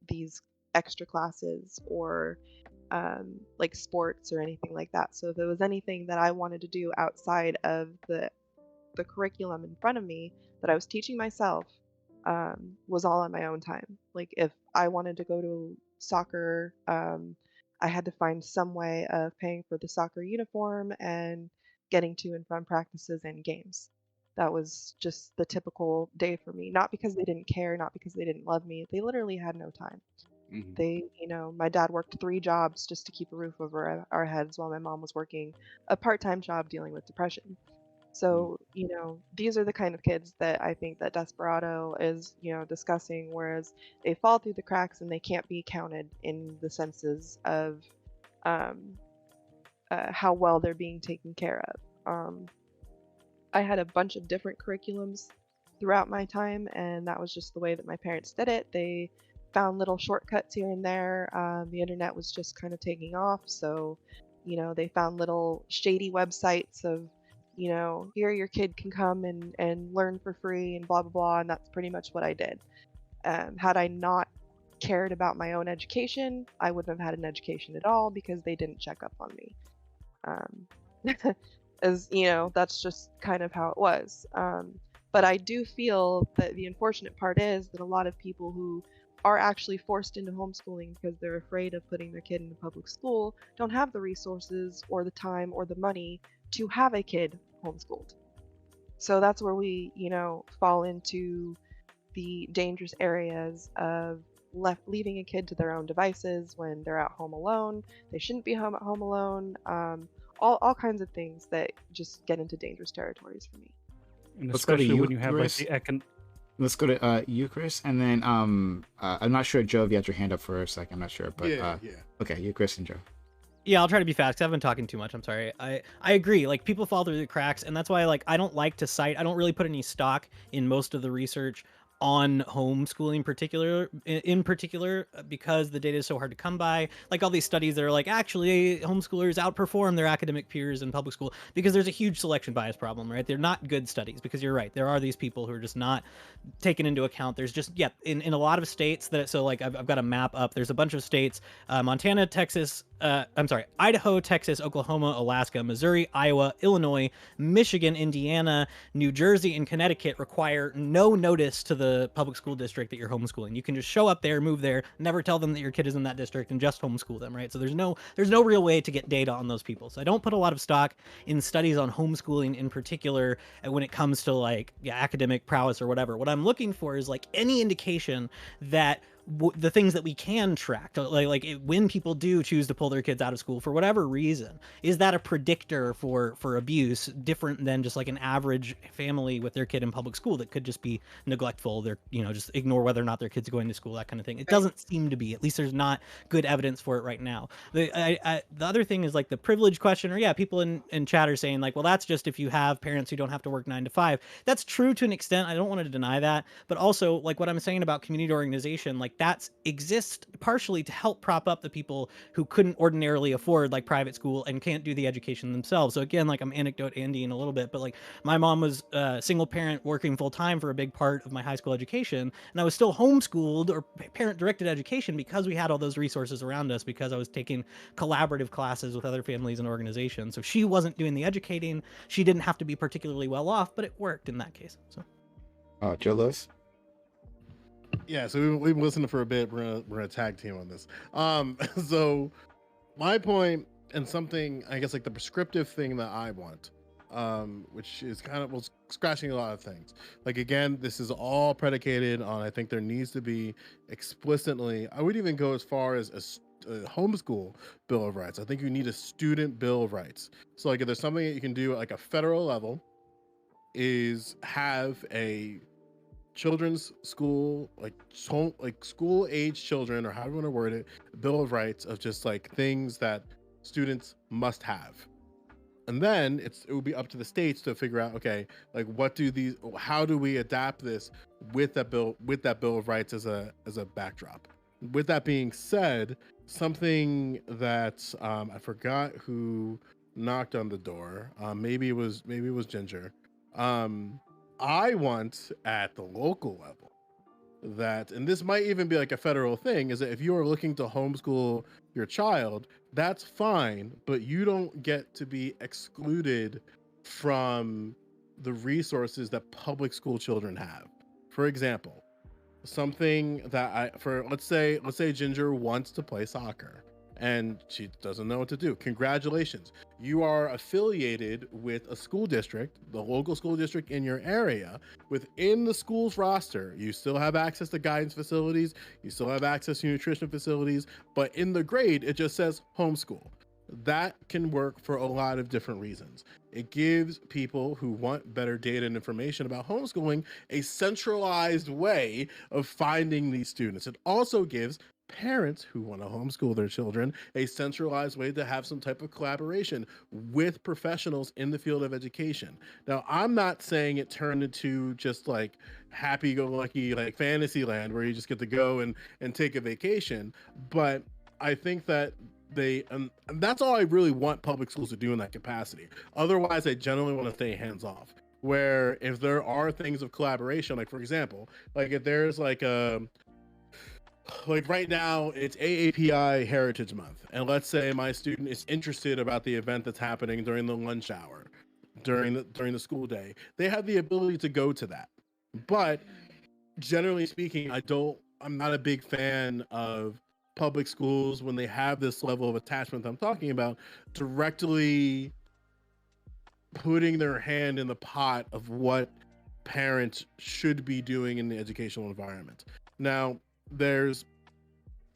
these extra classes or like sports or anything like that. So if there was anything that I wanted to do outside of the curriculum in front of me that I was teaching myself, was all on my own time. Like if I wanted to go to soccer, I had to find some way of paying for the soccer uniform and getting to and from practices and games. That was just the typical day for me. Not because they didn't care, not because they didn't love me. They literally had no time. They, my dad worked 3 jobs just to keep a roof over our heads while my mom was working a part-time job dealing with depression. So, these are the kind of kids that I think that Desperado is, discussing, whereas they fall through the cracks and they can't be counted in the senses of how well they're being taken care of. I had a bunch of different curriculums throughout my time, and that was just the way that my parents did it. They found little shortcuts here and there. The internet was just kind of taking off, so they found little shady websites of here your kid can come and learn for free and blah blah blah, and that's pretty much what I did. Had I not cared about my own education, I wouldn't have had an education at all because they didn't check up on me. As that's just kind of how it was. But I do feel that the unfortunate part is that a lot of people who are actually forced into homeschooling because they're afraid of putting their kid into public school don't have the resources or the time or the money to have a kid homeschooled. So that's where we, fall into the dangerous areas of leaving a kid to their own devices when they're at home alone. They shouldn't be home at home alone. All kinds of things that just get into dangerous territories for me. And Let's go to especially you, when you have like Chris. the Let's go to you, Chris, and then I'm not sure, Joe, if you had your hand up for a second. I'm not sure, but yeah. okay, you, Chris, and Joe. Yeah, I'll try to be fast 'cause I've been talking too much. I'm sorry. I agree. Like people fall through the cracks, and that's why like I don't like to cite. I don't really put any stock in most of the research on homeschooling in particular because the data is so hard to come by. Like all these studies that are like actually homeschoolers outperform their academic peers in public school because there's a huge selection bias problem, right? They're not good studies because you're right. There are these people who are just not taken into account. There's just in a lot of states that so like I've got a map up. There's a bunch of states: Montana, Texas. I'm sorry, Idaho, Texas, Oklahoma, Alaska, Missouri, Iowa, Illinois, Michigan, Indiana, New Jersey, and Connecticut require no notice to the public school district that you're homeschooling. You can just show up there, move there, never tell them that your kid is in that district, and just homeschool them, right? So there's no real way to get data on those people. So I don't put a lot of stock in studies on homeschooling in particular when it comes to like academic prowess or whatever. What I'm looking for is like any indication that the things that we can track, when people do choose to pull their kids out of school for whatever reason, is that a predictor for abuse different than just like an average family with their kid in public school that could just be neglectful? They're just ignore whether or not their kid's going to school, that kind of thing. It doesn't seem to be. At least there's not good evidence for it right now. The other thing is like the privilege question, or people in chat are saying like, well, that's just if you have parents who don't have to work 9 to 5. That's true to an extent. I don't want to deny that, but also like what I'm saying about community organization, like that exists partially to help prop up the people who couldn't ordinarily afford like private school and can't do the education themselves. So again, like I'm anecdote Andy in a little bit, but like my mom was a single parent working full time for a big part of my high school education, and I was still homeschooled or parent directed education because we had all those resources around us, because I was taking collaborative classes with other families and organizations. So she wasn't doing the educating. She didn't have to be particularly well off, but it worked in that case. So Joe Lewis. Yeah, so we've been listening for a bit. We're gonna tag team on this. So my point, and something I guess like the prescriptive thing that I want, which is kind of scratching a lot of things. Like again, this is all predicated on I think there needs to be explicitly. I would even go as far as a homeschool bill of rights. I think you need a student bill of rights. So like if there's something that you can do at like a federal level, is have a children's school, like school age children, or however you want to word it, bill of rights of just like things that students must have. And then it would be up to the states to figure out, okay, like how do we adapt this with that bill of rights as a backdrop. With that being said, something that I forgot who knocked on the door. Maybe it was Ginger. I want at the local level that, and this might even be like a federal thing, is that if you are looking to homeschool your child, that's fine, but you don't get to be excluded from the resources that public school children have. For example, something that let's say Ginger wants to play soccer and she doesn't know what to do. Congratulations. You are affiliated with a school district, the local school district in your area. Within the school's roster, you still have access to guidance facilities, you still have access to nutrition facilities, but in the grade, it just says homeschool. That can work for a lot of different reasons. It gives people who want better data and information about homeschooling a centralized way of finding these students. It also gives parents who want to homeschool their children a centralized way to have some type of collaboration with professionals in the field of education. Now, I'm not saying it turned into just like happy-go-lucky like fantasy land where you just get to go and take a vacation, but I think that and that's all I really want public schools to do in that capacity. Otherwise, I generally want to stay hands off. Where if there are things of collaboration, like for example, like if there's like right now it's AAPI Heritage Month, and let's say my student is interested about the event that's happening during the lunch hour, during the school day, they have the ability to go to that. But generally speaking, I'm not a big fan of public schools when they have this level of attachment that I'm talking about directly putting their hand in the pot of what parents should be doing in the educational environment. Now, there's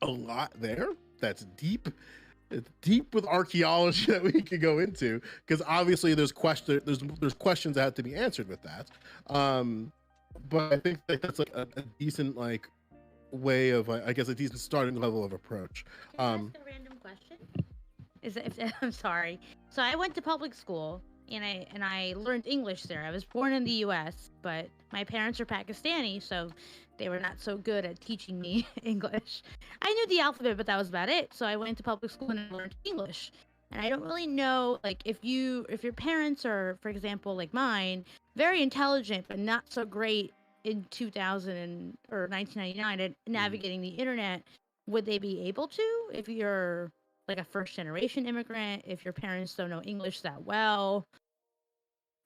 a lot there that's deep. It's deep with archaeology that we could go into, because obviously there's questions that have to be answered with that. But I think that's like a decent like way of I guess a decent starting level of approach. Can I ask a random question? I'm sorry. So I went to public school and I learned English there. I was born in the U.S., but my parents are Pakistani, so they were not so good at teaching me English. I knew the alphabet, but that was about it. So I went to public school and I learned English. And I don't really know, like, if your parents are, for example, like mine, very intelligent but not so great in 2000 or 1999 at navigating the internet, would they be able to if you're like a first generation immigrant, if your parents don't know English that well?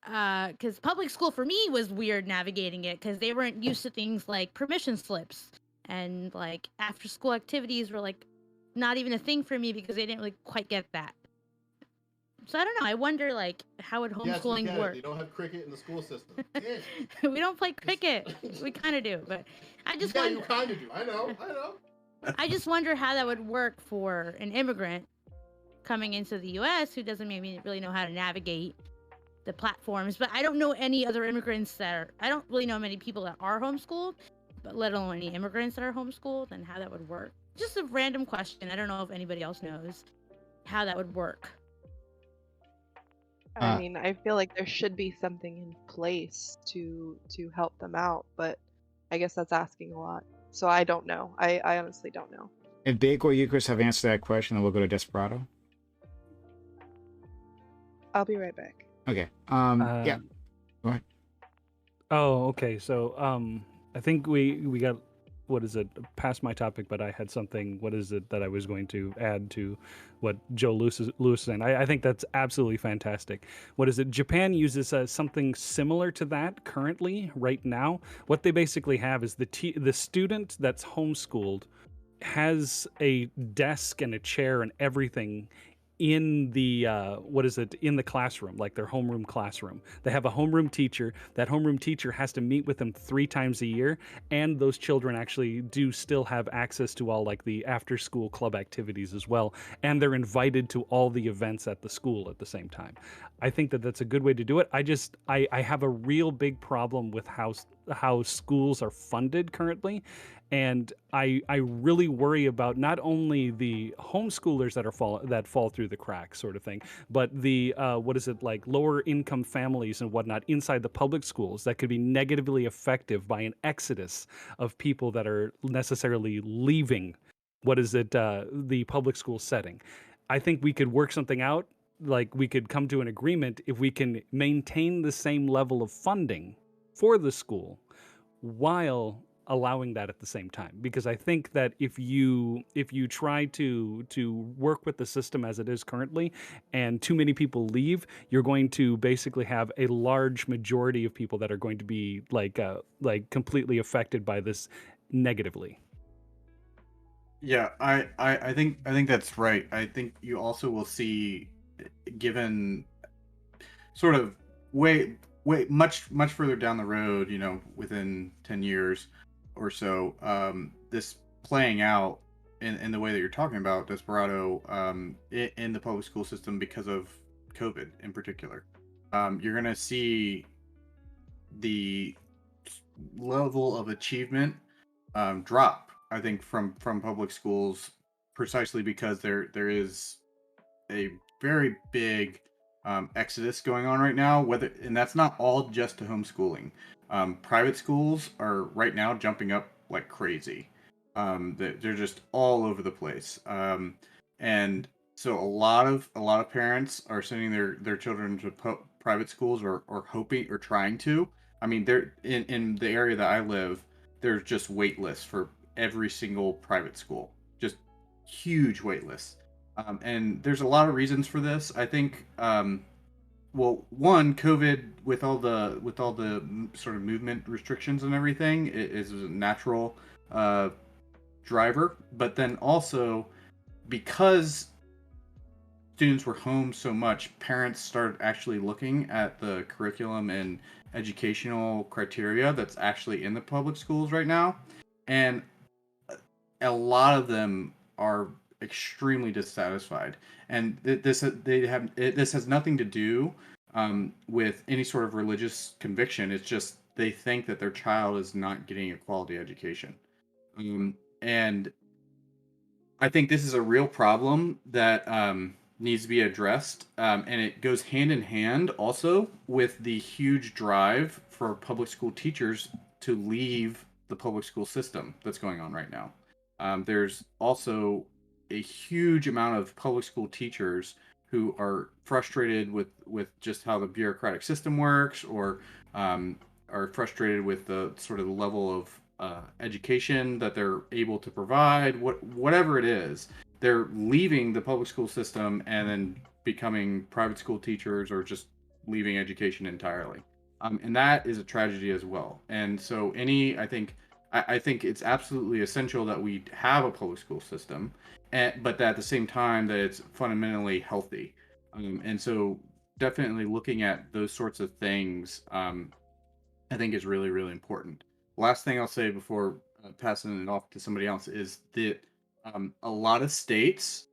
Because public school for me was weird navigating it because they weren't used to things like permission slips, and like after school activities were like not even a thing for me because they didn't really quite get that. So I don't know. I wonder like how would homeschooling work? They don't have cricket in the school system. We don't play cricket. We kind of do, but I just yeah, wonder. you kind of do. I know. I just wonder how that would work for an immigrant coming into the U.S. who doesn't maybe really know how to navigate the platforms. But I don't know any other immigrants I don't really know many people that are homeschooled, but let alone any immigrants that are homeschooled and how that would work. Just a random question. I don't know if anybody else knows how that would work. I mean, I feel like there should be something in place to help them out, but I guess that's asking a lot. So I don't know. I honestly don't know. If Big or Eucharist have answered that question, then we'll go to Desperado. I'll be right back. Okay. Yeah. Go ahead. Oh, okay. So I think we got, what is it, past my topic, but I had something, what is it that I was going to add to what Joe Lewis is saying. I think that's absolutely fantastic. What is it? Japan uses something similar to that currently, right now. What they basically have is the student that's homeschooled has a desk and a chair and everything in the in the classroom, like their homeroom classroom. They have a homeroom teacher. That homeroom teacher has to meet with them 3 times a year, and those children actually do still have access to all like the after school club activities as well, and they're invited to all the events at the school at the same time. I think that that's a good way to do it. I have a real big problem with how schools are funded currently. And I really worry about not only the homeschoolers that fall through the cracks, sort of thing, but the like lower income families and whatnot inside the public schools that could be negatively affected by an exodus of people that are necessarily leaving the public school setting. I think we could work something out. Like we could come to an agreement if we can maintain the same level of funding for the school while allowing that at the same time, because I think that if you try to work with the system as it is currently and too many people leave, you're going to basically have a large majority of people that are going to be like completely affected by this negatively. Yeah, I think that's right. I think you also will see, given sort of way much further down the road, within 10 years or so, this playing out in the way that you're talking about, Desperado, in the public school system because of COVID in particular. You're going to see the level of achievement drop, I think, from public schools, precisely because there is a very big exodus going on right now, and that's not all just to homeschooling. Private schools are right now jumping up like crazy. They're just all over the place, and so a lot of parents are sending their children to private schools, or hoping or trying to. I mean, they're in the area that I live. There's just wait lists for every single private school, just huge wait lists. And there's a lot of reasons for this. I think, well, one, COVID with all the sort of movement restrictions and everything is a natural driver. But then also, because students were home so much, parents started actually looking at the curriculum and educational criteria that's actually in the public schools right now, and a lot of them are extremely dissatisfied. And this has nothing to do with any sort of religious conviction. It's just they think that their child is not getting a quality education, and I think this is a real problem that needs to be addressed, and it goes hand in hand also with the huge drive for public school teachers to leave the public school system that's going on right now. There's also a huge amount of public school teachers who are frustrated with just how the bureaucratic system works, or are frustrated with the sort of the level of education that they're able to provide, whatever it is. They're leaving the public school system and then becoming private school teachers, or just leaving education entirely. And that is a tragedy as well. And so I think it's absolutely essential that we have a public school system, but that at the same time that it's fundamentally healthy. And so definitely looking at those sorts of things, I think is really, really important. Last thing I'll say before passing it off to somebody else is that a lot of states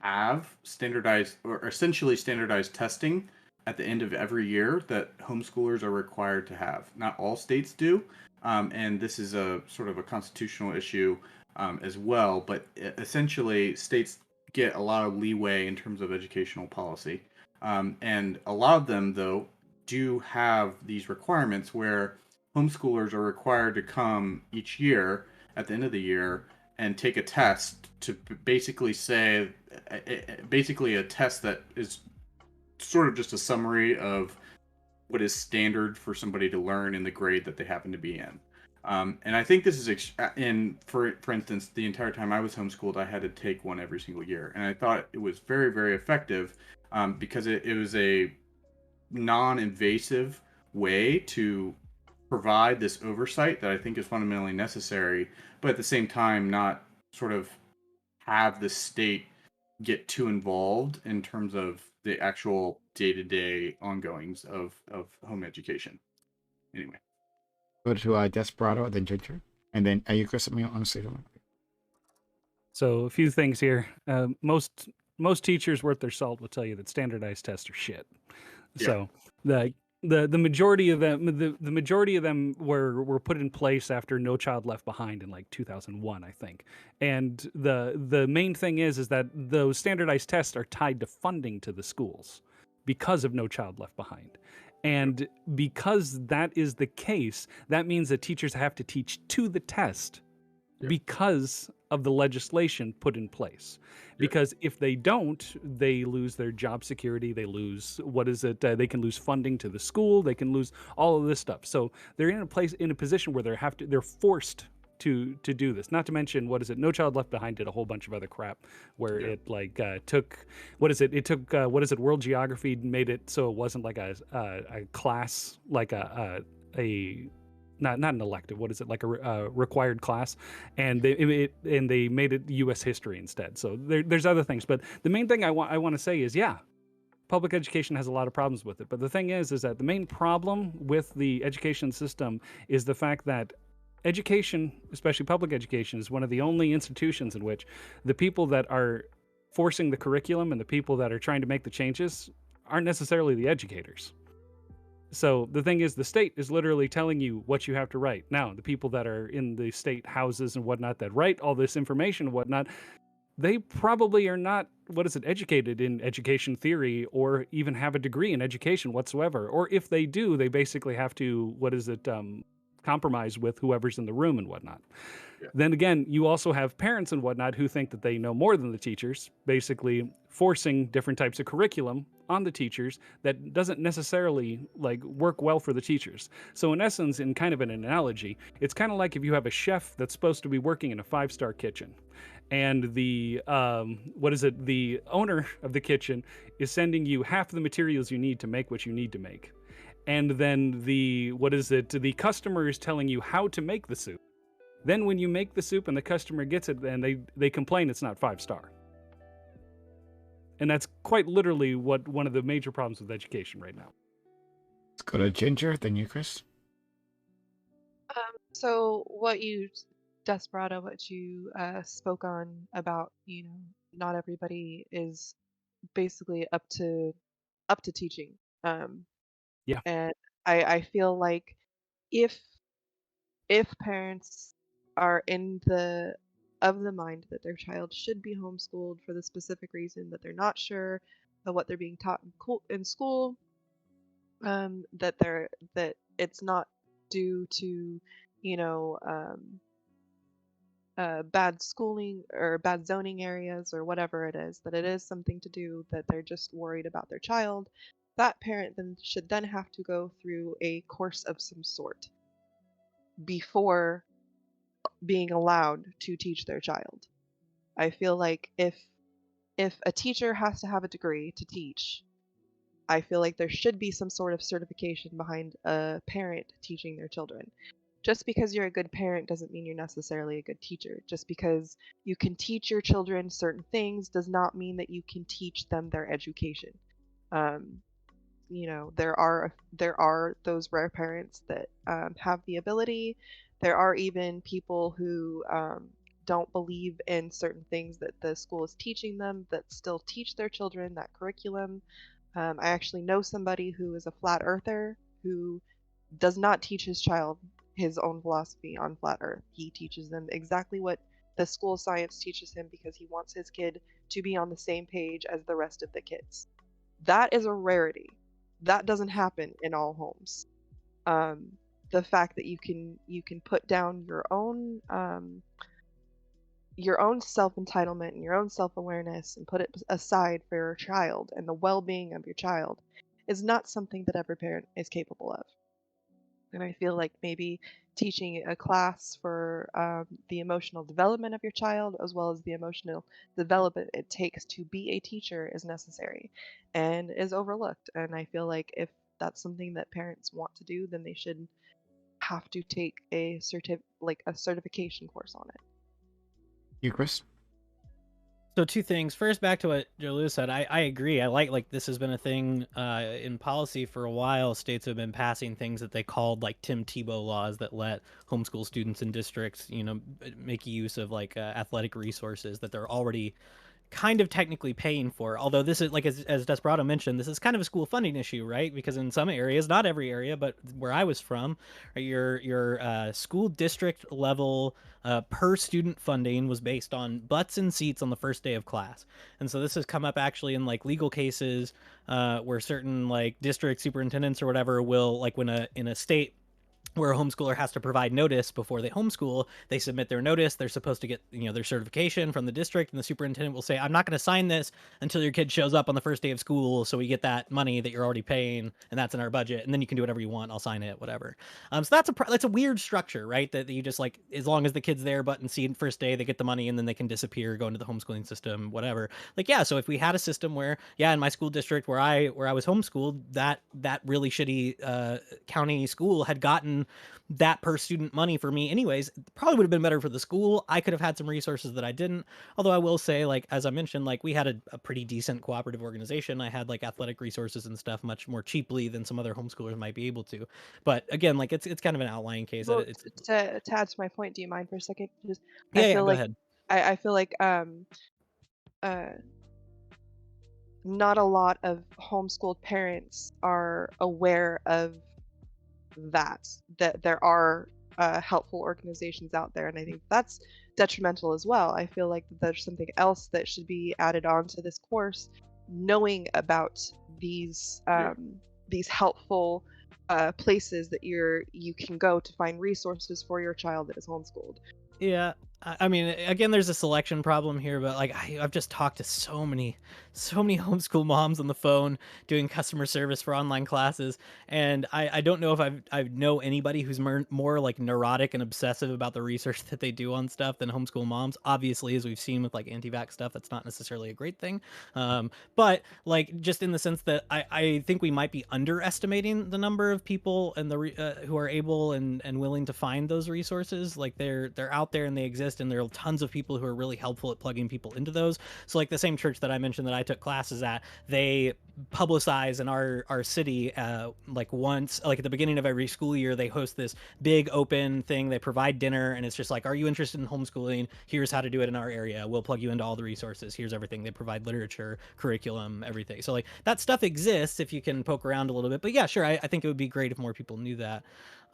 have standardized, or essentially standardized, testing at the end of every year that homeschoolers are required to have. Not all states do, and this is a sort of a constitutional issue as well. But essentially, states get a lot of leeway in terms of educational policy, and a lot of them, though, do have these requirements where homeschoolers are required to come each year at the end of the year and take a test to basically say, basically a test that is sort of just a summary of what is standard for somebody to learn in the grade that they happen to be in. And I think this is for instance, the entire time I was homeschooled, I had to take one every single year, and I thought it was very, very effective because it was a non-invasive way to provide this oversight that I think is fundamentally necessary, but at the same time not sort of have the state get too involved in terms of the actual day-to-day ongoings of home education. Anyway. Go to Desperado, then Ginger, and then you got something on the stage. So a few things here. Most teachers worth their salt will tell you that standardized tests are shit. Yeah. So the majority of them, the majority of them were put in place after No Child Left Behind in like 2001, I think. And the main thing is that those standardized tests are tied to funding to the schools because of No Child Left Behind. And because that is the case, that means that teachers have to teach to the test because of the legislation put in place. Because if they don't, they lose their job security. They lose, they can lose funding to the school. They can lose all of this stuff. So they're in a position where they're forced to do this. Not to mention, No Child Left Behind did a whole bunch of other crap where it took World Geography, made it so it wasn't like a class, like a not an elective, like a required class, and they made it U.S. history instead. So there's other things, but the main thing I want to say is, public education has a lot of problems with it. But the thing is that the main problem with the education system is the fact that education, especially public education, is one of the only institutions in which the people that are forcing the curriculum and the people that are trying to make the changes aren't necessarily the educators. So the thing is, the state is literally telling you what you have to write. Now, the people that are in the state houses and whatnot that write all this information and whatnot, they probably are not, educated in education theory or even have a degree in education whatsoever. Or if they do, they basically have to, compromise with whoever's in the room and whatnot. Yeah. Then again, you also have parents and whatnot who think that they know more than the teachers, basically forcing different types of curriculum on the teachers that doesn't necessarily work well for the teachers. So in essence, in kind of an analogy, it's kind of like if you have a chef that's supposed to be working in a 5-star kitchen, and the the owner of the kitchen is sending you half the materials you need to make what you need to make. And then the customer is telling you how to make the soup. Then when you make the soup and the customer gets it, then they complain it's not 5-star. And that's quite literally what one of the major problems with education right now. Let's go to Ginger, then you, Chris. So what you, Desperado, what you spoke on about, not everybody is basically up to teaching. Um, Yeah. and I feel like if parents are of the mind that their child should be homeschooled for the specific reason that they're not sure of what they're being taught in school, that it's not due to, you know, bad schooling or bad zoning areas or whatever it is, that it is something to do that they're just worried about their child, that parent then should then have to go through a course of some sort before being allowed to teach their child. I feel like if a teacher has to have a degree to teach, I feel like there should be some sort of certification behind a parent teaching their children. Just because you're a good parent doesn't mean you're necessarily a good teacher. Just because you can teach your children certain things does not mean that you can teach them their education. Um, there are those rare parents that have the ability. There are even people who don't believe in certain things that the school is teaching them that still teach their children that curriculum. I actually know somebody who is a flat earther who does not teach his child his own philosophy on flat earth. He teaches them exactly what the school of science teaches him because he wants his kid to be on the same page as the rest of the kids. That is a rarity. That doesn't happen in all homes. Um, the fact that you can put down your own self entitlement and your own self awareness and put it aside for your child and the well being of your child is not something that every parent is capable of. And I feel like maybe teaching a class for the emotional development of your child, as well as the emotional development it takes to be a teacher, is necessary and is overlooked. And I feel like if that's something that parents want to do, then they should have to take a certification course on it. You, Chris. So two things. First, back to what Joe Lewis said. I agree. I like this has been a thing in policy for a while. States have been passing things that they called like Tim Tebow laws that let homeschool students in districts, make use of like athletic resources that they're already kind of technically paying for. Although this is like as Desperado mentioned, this is kind of a school funding issue, right? Because in some areas, not every area, but where I was from, your school district level per student funding was based on butts and seats on the first day of class. And so this has come up actually in like legal cases where certain like district superintendents or whatever will, like when in a state where a homeschooler has to provide notice before they homeschool, they submit their notice. They're supposed to get, their certification from the district, and the superintendent will say, "I'm not going to sign this until your kid shows up on the first day of school, so we get that money that you're already paying, and that's in our budget, and then you can do whatever you want. I'll sign it, whatever." So that's a weird structure, right? That you just like, as long as the kid's there, button seat first day, they get the money, and then they can disappear, go into the homeschooling system, whatever. Like, yeah. So if we had a system where, yeah, in my school district where I was homeschooled, that really shitty county school had gotten that per student money for me anyways, probably would have been better for the school. I could have had some resources that I didn't. Although I will say, like, as I mentioned, like we had a pretty decent cooperative organization. I had like athletic resources and stuff much more cheaply than some other homeschoolers might be able to. But again, like it's kind of an outlying case. Well, It's to add to my point, do you mind for a second? Just yeah, go ahead. I feel like uh, not a lot of homeschooled parents are aware of that there are helpful organizations out there, and I think that's detrimental as well. I feel like there's something else that should be added on to this course, knowing about these helpful places that you can go to find resources for your child that is homeschooled. Yeah, I mean, again, there's a selection problem here, but like I've just talked to so many homeschool moms on the phone doing customer service for online classes, and I don't know if I know anybody who's more like neurotic and obsessive about the research that they do on stuff than homeschool moms. Obviously, as we've seen with like anti-vax stuff, that's not necessarily a great thing, but like just in the sense that I think we might be underestimating the number of people and who are able and willing to find those resources. Like they're out there and they exist. exist, and there are tons of people who are really helpful at plugging people into those. So like the same church that I mentioned that I took classes at, they publicize in our city like once, like at the beginning of every school year, they host this big open thing. They provide dinner, and it's just like, are you interested in homeschooling? Here's how to do it in our area. We'll plug you into all the resources. Here's everything. They provide literature, curriculum, everything. So like that stuff exists if you can poke around a little bit. But yeah, sure, I think it would be great if more people knew that.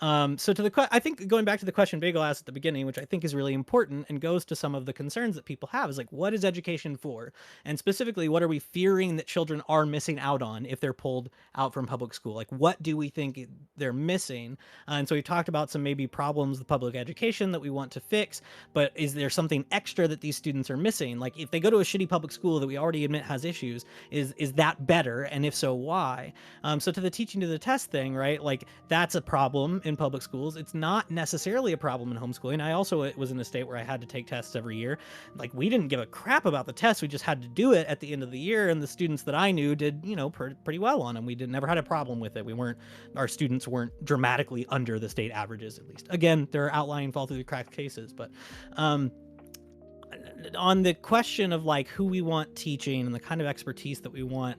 So to the I think going back to the question Bagel asked at the beginning, which I think is really important and goes to some of the concerns that people have, is like, what is education for? And specifically, what are we fearing that children are missing out on if they're pulled out from public school? Like, what do we think they're missing? And so we talked about some maybe problems with public education that we want to fix, but is there something extra that these students are missing? Like, if they go to a shitty public school that we already admit has issues, is that better? And if so, why? So to the teaching to the test thing, right? Like, that's a problem in public schools. It's not necessarily a problem in homeschooling. I also was in a state where I had to take tests every year. Like, we didn't give a crap about the tests. We just had to do it at the end of the year. And the students that I knew did, you know, pretty well on them. We never had a problem with it. Our students weren't dramatically under the state averages, at least. Again, there are outlying fall through the cracks cases, but, on the question of like who we want teaching and the kind of expertise that we want,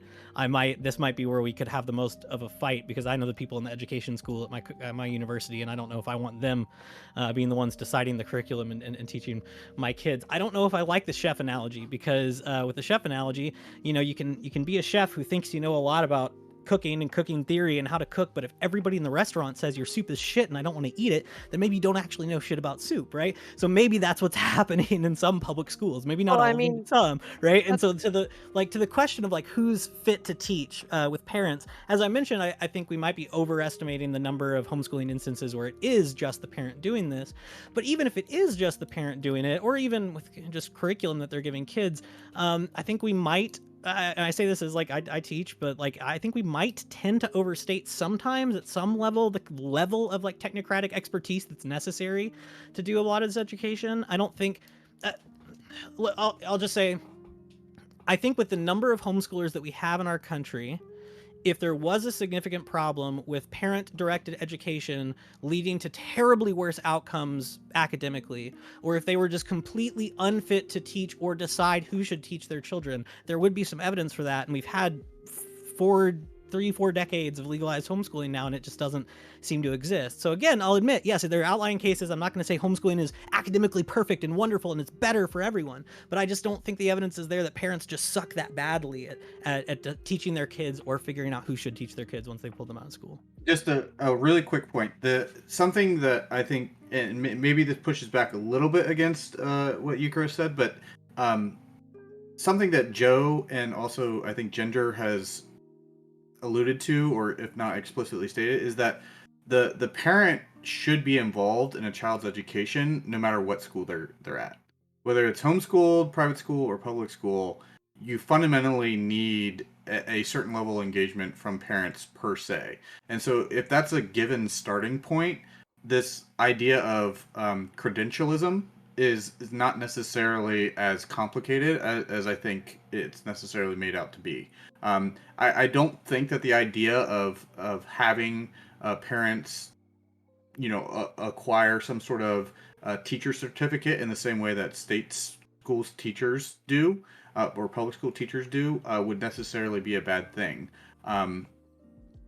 this might be where we could have the most of a fight, because I know the people in the education school at my university, and I don't know if I want them being the ones deciding the curriculum and teaching my kids. I don't know if I like the chef analogy, because with the chef analogy, you know, you can be a chef who thinks you know a lot about cooking and cooking theory and how to cook, but if everybody in the restaurant says your soup is shit and I don't want to eat it, then maybe you don't actually know shit about soup, right? So maybe that's what's happening in some public schools. Maybe not all, some, right? And so to the question of like who's fit to teach with parents, as I mentioned, I think we might be overestimating the number of homeschooling instances where it is just the parent doing this. But even if it is just the parent doing it, or even with just curriculum that they're giving kids, I think we might, and I say this as like I teach, but like I think we might tend to overstate sometimes at some level the level of like technocratic expertise that's necessary to do a lot of this education. I don't think. I'll just say, I think with the number of homeschoolers that we have in our country, if there was a significant problem with parent-directed education leading to terribly worse outcomes academically, or if they were just completely unfit to teach or decide who should teach their children, there would be some evidence for that. And we've had 3-4 decades of legalized homeschooling now, and it just doesn't seem to exist. So again, I'll admit, yes, there are outlying cases. I'm not going to say homeschooling is academically perfect and wonderful and it's better for everyone, but I just don't think the evidence is there that parents just suck that badly at teaching their kids or figuring out who should teach their kids once they pull them out of school. Just a really quick point. Something that I think, and maybe this pushes back a little bit against what Eucharist said, but something that Joe and also I think Ginger has alluded to, or if not explicitly stated, is that the parent should be involved in a child's education no matter what school they're at. Whether it's homeschooled, private school, or public school, you fundamentally need a certain level of engagement from parents per se. And so if that's a given starting point, this idea of credentialism is not necessarily as complicated as I think it's necessarily made out to be. I don't think that the idea of having parents, you know, acquire some sort of teacher certificate in the same way that state schools teachers do, or public school teachers do, would necessarily be a bad thing.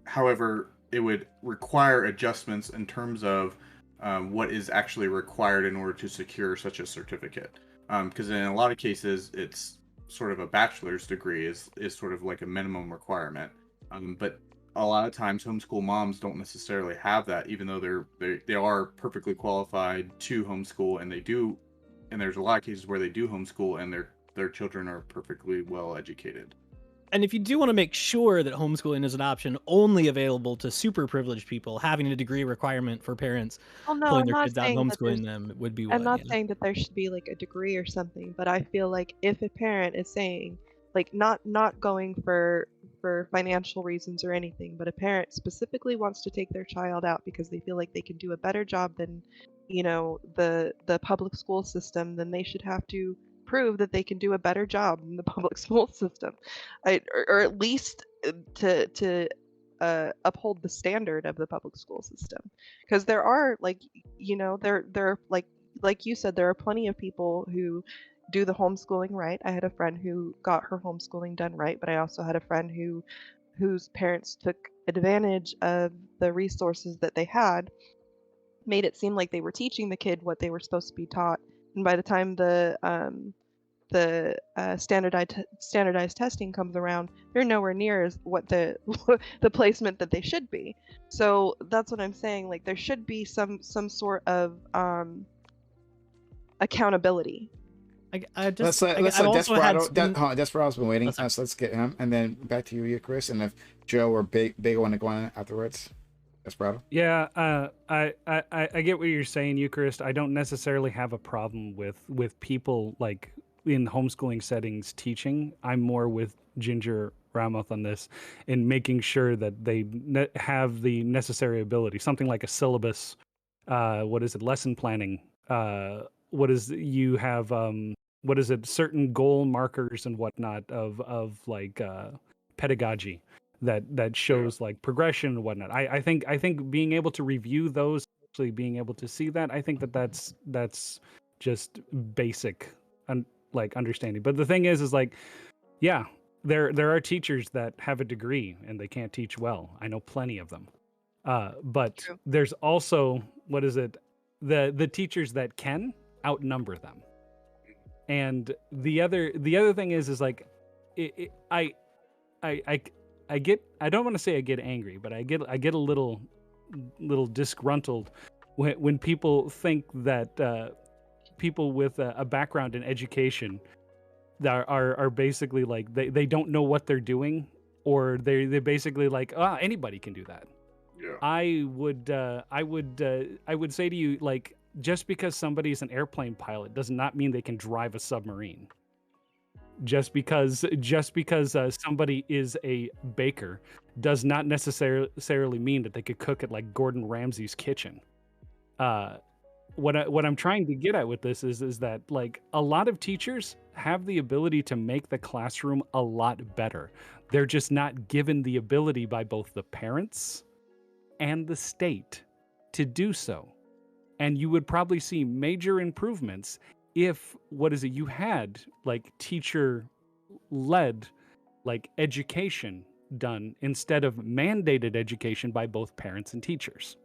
However, it would require adjustments in terms of what is actually required in order to secure such a certificate. Because in a lot of cases, it's sort of a bachelor's degree is sort of like a minimum requirement. But a lot of times homeschool moms don't necessarily have that, even though they are perfectly qualified to homeschool, and they do, and there's a lot of cases where they do homeschool and their children are perfectly well educated. And if you do want to make sure that homeschooling is an option only available to super privileged people, having a degree requirement for parents pulling their kids out and homeschooling them would be one. I'm not saying that there should be like a degree or something, but I feel like if a parent is saying, like, not going for financial reasons or anything, but a parent specifically wants to take their child out because they feel like they can do a better job than, you know, the public school system, then they should have to prove that they can do a better job in the public school system, or at least to uphold the standard of the public school system. Because there are, like, you know, there are like like you said, there are plenty of people who do the homeschooling right. I had a friend who got her homeschooling done right, but I also had a friend whose parents took advantage of the resources that they had, made it seem like they were teaching the kid what they were supposed to be taught, and by the time the standardized testing comes around, they're nowhere near as what the the placement that they should be. So that's what I'm saying. Like there should be some sort of accountability. I Let's just let I've also had Desperado. students. Desperado's been waiting. Oh, So let's get him, and then back to you, Chris, and if Joe or Big want to go on afterwards. Desperado. Yeah, I get what you're saying, Eucharist. I don't necessarily have a problem with people like in homeschooling settings teaching. I'm more with Ginger Ramoth on this, in making sure that they have the necessary ability. Something like a syllabus. What is it? Lesson planning. What is you have? What is it? Certain goal markers and whatnot of like pedagogy that shows like progression and whatnot. I think being able to review those, actually being able to see that, I think that's just basic like understanding. But the thing is like, yeah, there are teachers that have a degree and they can't teach well. I know plenty of them. But True. there's also, what is it? The teachers that can outnumber them. And the other thing is like, I get, I don't want to say I get angry, but I get a little disgruntled when people think that people with a background in education that are basically like they don't know what they're doing, or they're basically like, anybody can do that. Yeah. I would say to you, like, just because somebody's an airplane pilot does not mean they can drive a submarine. Just because somebody is a baker does not necessarily mean that they could cook at like Gordon Ramsay's kitchen. What I'm trying to get at with this is that like a lot of teachers have the ability to make the classroom a lot better. They're just not given the ability by both the parents and the state to do so. And you would probably see major improvements if you had like teacher led like education done instead of mandated education by both parents and teachers.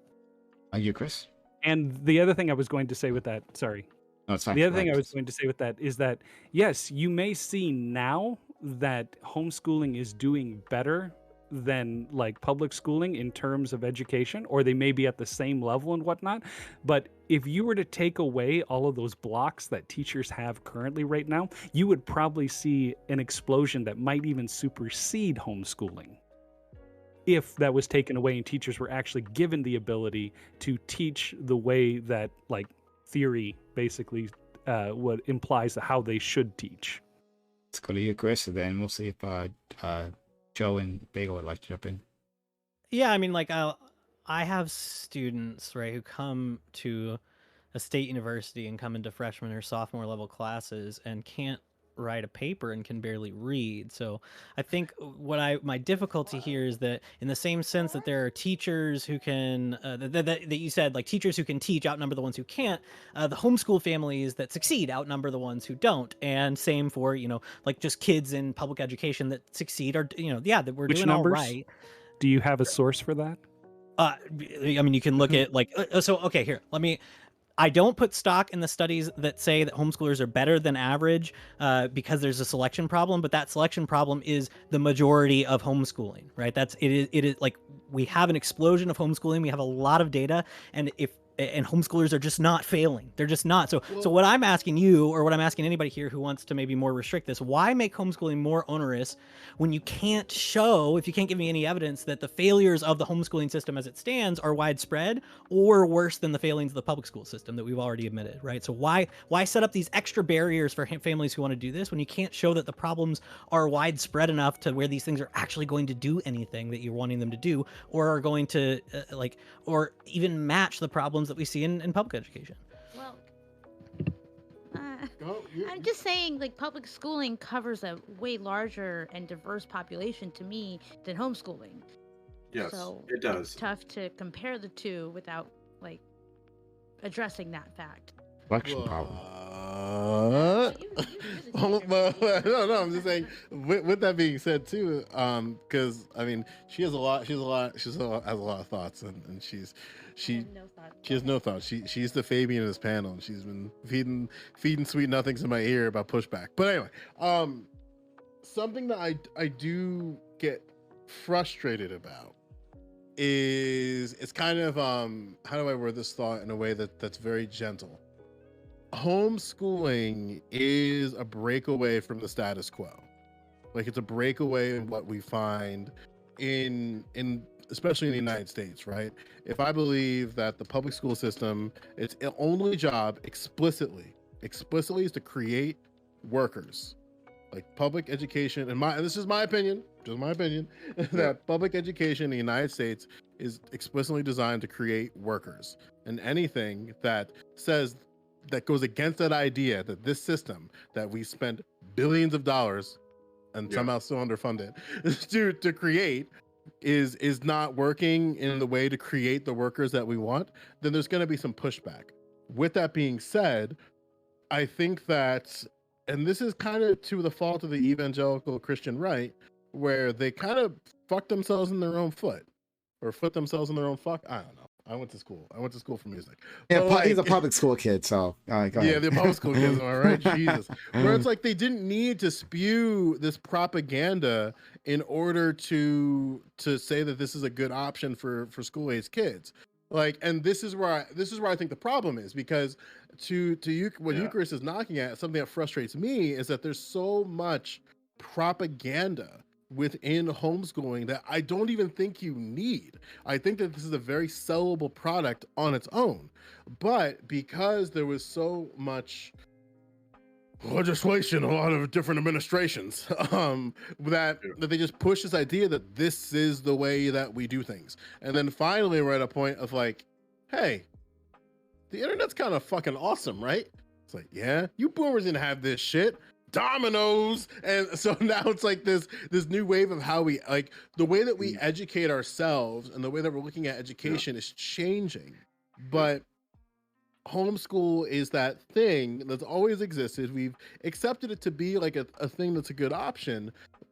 Are you, Chris? And the other thing I was going to say with that, sorry. No, it's fine. The other thing I was going to say with that is that, yes, you may see now that homeschooling is doing better than like public schooling in terms of education, or they may be at the same level and whatnot. But if you were to take away all of those blocks that teachers have currently right now, you would probably see an explosion that might even supersede homeschooling. If that was taken away and teachers were actually given the ability to teach the way that like theory basically what implies how they should teach. Let's go to you, Chris, and then we'll see if Joe and Bagel would like to jump in. Yeah, I mean, like I have students, right, who come to a state university and come into freshman or sophomore level classes and can't write a paper and can barely read. So I think my difficulty here is that in the same sense that there are teachers who can that you said, like, teachers who can teach outnumber the ones who can't, the homeschool families that succeed outnumber the ones who don't. And same for, like, just kids in public education that succeed are, that we're Which doing numbers? all right. Do you have a source for that? I mean, you can look at like, so, okay, here, I don't put stock in the studies that say that homeschoolers are better than average because there's a selection problem, but that selection problem is the majority of homeschooling, right? It is like, we have an explosion of homeschooling. We have a lot of data, and homeschoolers are just not failing. They're just not. So what I'm asking you, or what I'm asking anybody here who wants to maybe more restrict this, why make homeschooling more onerous when you can't show, if you can't give me any evidence that the failures of the homeschooling system as it stands are widespread or worse than the failings of the public school system that we've already admitted, right? So why set up these extra barriers for families who want to do this when you can't show that the problems are widespread enough to where these things are actually going to do anything that you're wanting them to do, or are going to or even match the problems that we see in public education? Well, I'm just saying, like, public schooling covers a way larger and diverse population to me than homeschooling. Yes, So it does. it's tough to compare the two without, like, addressing that fact. Election problem. What? You you're the Oh, teacher. no, I'm just saying. With that being said, too, because I mean, she has a lot has a lot of thoughts, and I she have no thoughts. she has no thoughts. She's the Fabian of this panel, and she's been feeding sweet nothings in my ear about pushback. But anyway, something that I do get frustrated about is it's kind of how do I word this thought in a way that's very gentle. Homeschooling is a breakaway from the status quo. Like it's a breakaway in what we find in especially in the United States, right? If I believe that the public school system, its only job explicitly is to create workers. Like public education, and this is my opinion, just my opinion, that public education in the United States is explicitly designed to create workers. And anything that goes against that idea that this system that we spent billions of dollars and somehow still underfunded to create is not working in the way to create the workers that we want, then there's going to be some pushback. With that being said, I think that, and this is kind of to the fault of the evangelical Christian right, where they kind of fuck themselves in their own foot, or foot themselves in their own fuck. I don't know. I went to school for music. Yeah, But, he's a like, public school kid, so go yeah, ahead. the public school kids, am I right? Jesus. Where it's like they didn't need to spew this propaganda in order to say that this is a good option for school age kids. Like, and this is where I think the problem is, because what Eucharist is knocking at, something that frustrates me is that there's so much propaganda within homeschooling that I don't even think you need. I think that this is a very sellable product on its own. But because there was so much legislation, a lot of different administrations, that they just push this idea that this is the way that we do things. And then finally we're at a point of like, hey, the internet's kind of fucking awesome, right? It's like, yeah, you boomers didn't have this shit. Dominoes. And so now it's like this new wave of how we, like, the way that we educate ourselves and the way that we're looking at education is changing. But homeschool is that thing that's always existed. We've accepted it to be like a thing that's a good option.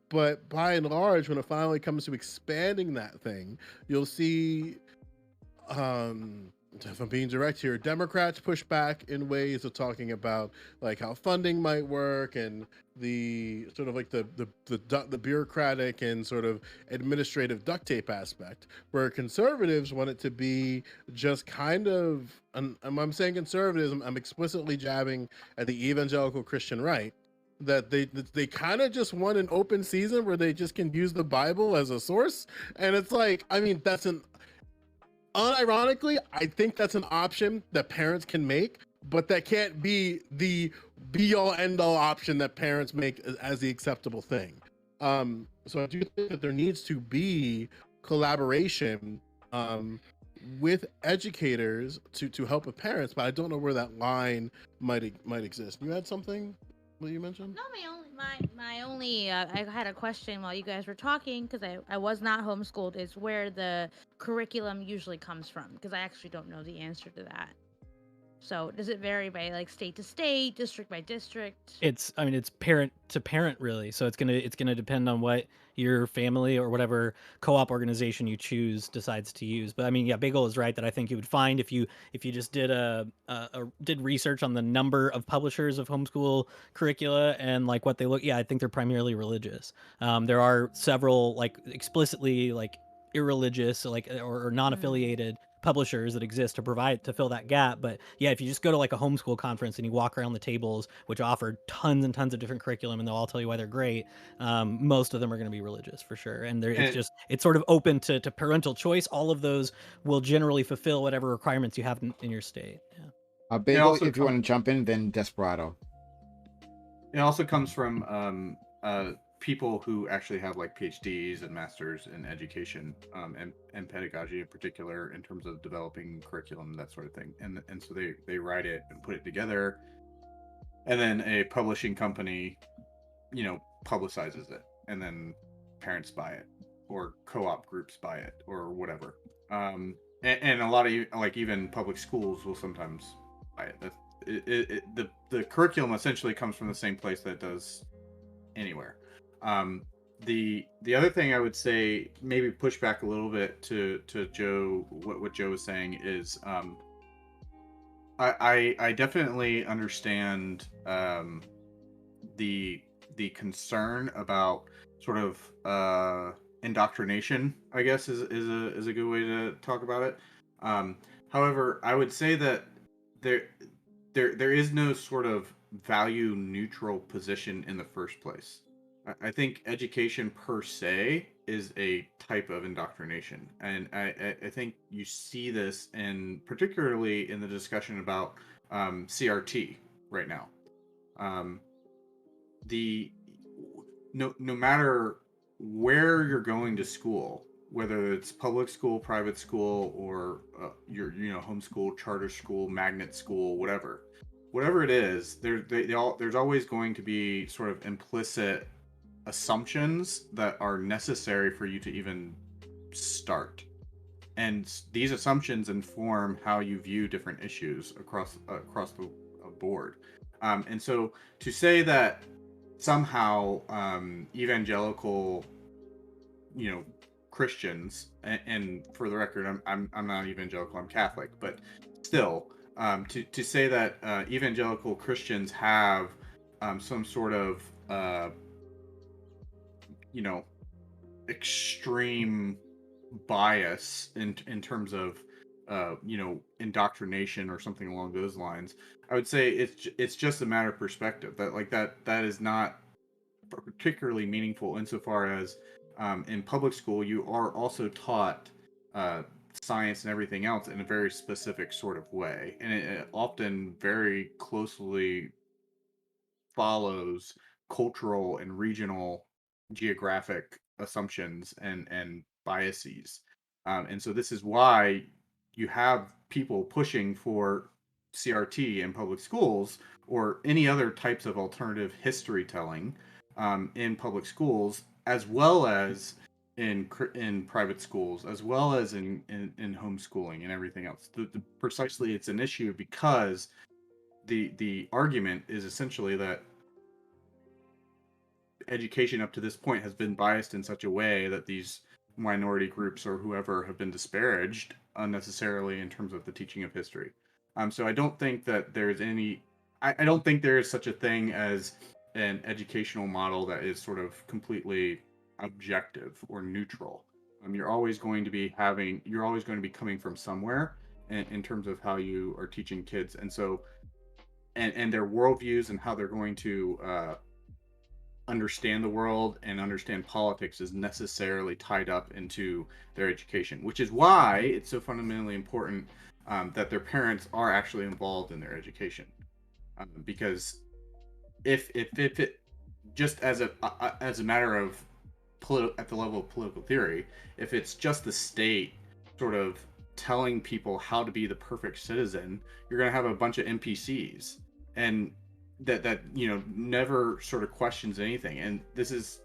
But by and large, when it finally comes to expanding that thing, you'll see, if I'm being direct here, Democrats push back in ways of talking about like how funding might work and the sort of like the bureaucratic and sort of administrative duct tape aspect, where conservatives want it to be just kind of, and I'm saying conservatives, I'm explicitly jabbing at the evangelical Christian right, that they kind of just want an open season where they just can use the Bible as a source. And it's like, I mean, unironically, I think that's an option that parents can make, but that can't be the be-all end-all option that parents make as the acceptable thing. So I do think that there needs to be collaboration with educators to help with parents, but I don't know where that line might exist. You had something that you mentioned? No, my only I had a question while you guys were talking, because I was not homeschooled, is where the curriculum usually comes from, because I actually don't know the answer to that. So does it vary by like state to state, district by district? It's parent to parent, really. So it's gonna depend on what your family or whatever co-op organization you choose decides to use. But I mean, yeah, Bagel is right that I think you would find if you just did did research on the number of publishers of homeschool curricula and like what they look. Yeah, I think they're primarily religious. There are several like explicitly like irreligious, like or non-affiliated publishers that exist to fill that gap. But yeah, if you just go to like a homeschool conference and you walk around the tables, which offer tons and tons of different curriculum, and they'll all tell you why they're great, most of them are going to be religious for sure. And it's sort of open to parental choice. All of those will generally fulfill whatever requirements you have in your state. Yeah. Bagel, if you want to jump in, then Desperado. It also comes from people who actually have like PhDs and masters in education and pedagogy in particular, in terms of developing curriculum, that sort of thing. And so they write it and put it together, and then a publishing company, publicizes it, and then parents buy it, or co-op groups buy it, or whatever. And a lot of like even public schools will sometimes buy it. the curriculum essentially comes from the same place that it does anywhere. The other thing I would say, maybe push back a little bit to Joe, what Joe was saying is, I definitely understand the concern about sort of indoctrination, I guess is a good way to talk about it. However, I would say that there there is no sort of value neutral position in the first place. I think education per se is a type of indoctrination, and I think you see this in particularly in the discussion about CRT right now. Um, the no matter where you're going to school, whether it's public school, private school, or your homeschool, charter school, magnet school, whatever it is, there's always going to be sort of implicit assumptions that are necessary for you to even start. And these assumptions inform how you view different issues across the board. And so to say that somehow evangelical, Christians, and for the record, I'm not evangelical, I'm Catholic, but still, to say that evangelical Christians have some sort of you know extreme bias in terms of indoctrination or something along those lines, I would say it's just a matter of perspective. That is not particularly meaningful insofar as in public school you are also taught science and everything else in a very specific sort of way, and it often very closely follows cultural and regional geographic assumptions and biases. And so this is why you have people pushing for CRT in public schools or any other types of alternative history telling in public schools, as well as in private schools, as well as in homeschooling and everything else. Precisely, it's an issue because the argument is essentially that education up to this point has been biased in such a way that these minority groups or whoever have been disparaged unnecessarily in terms of the teaching of history. So I don't think that there's any. I don't think there is such a thing as an educational model that is sort of completely objective or neutral. You're always going to be having. You're always going to be coming from somewhere in terms of how you are teaching kids, and so and their worldviews and how they're going to understand the world and understand politics is necessarily tied up into their education, which is why it's so fundamentally important that their parents are actually involved in their education. Because if it just as a matter of at the level of political theory, if it's just the state sort of telling people how to be the perfect citizen, you're going to have a bunch of NPCs, and that never sort of questions anything. And this is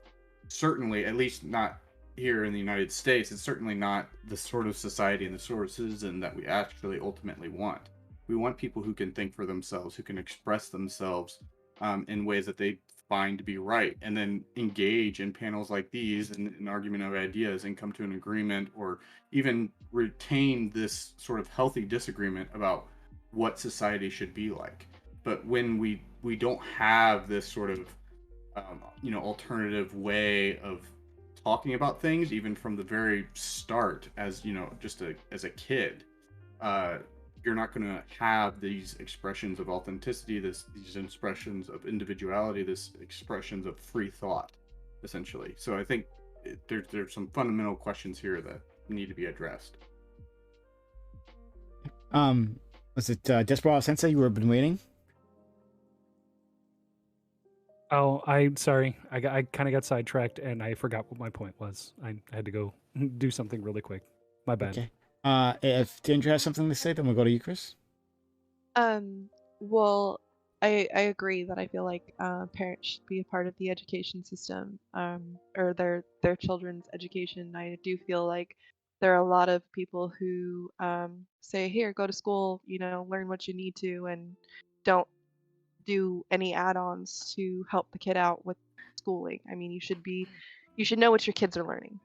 certainly, at least not here in the United States, it's certainly not the sort of society and the sort of citizen that we actually ultimately want. We want people who can think for themselves, who can express themselves in ways that they find to be right, and then engage in panels like these and an argument of ideas and come to an agreement, or even retain this sort of healthy disagreement about what society should be like. But when we don't have this sort of alternative way of talking about things, even from the very start, as as a kid, uh, you're not going to have these expressions of authenticity, these expressions of individuality, this expressions of free thought, essentially. So I think there's some fundamental questions here that need to be addressed. Was it Desperado Sensei? You were been waiting. Oh, I'm sorry. I kind of got sidetracked and I forgot what my point was. I had to go do something really quick. My bad. Okay. If Deirdre has something to say, then we'll go to you, Chris. Well, I agree that I feel like parents should be a part of the education system, or their children's education. I do feel like there are a lot of people who say, "Here, go to school, learn what you need to," and don't do any add-ons to help the kid out with schooling. I mean, you should know what your kids are learning.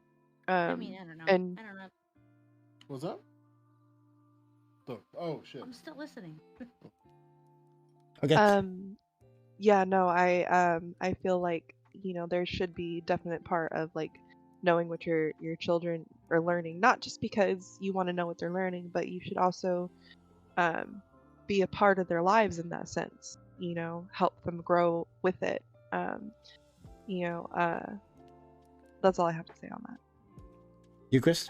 I mean, I don't know. And I don't know. What's up? Oh shit. I'm still listening. Okay. yeah, no, I feel like, there should be definite part of like knowing what your children are learning, not just because you want to know what they're learning, but you should also be a part of their lives in that sense, help them grow with it. You know, that's all I have to say on that. You, Chris?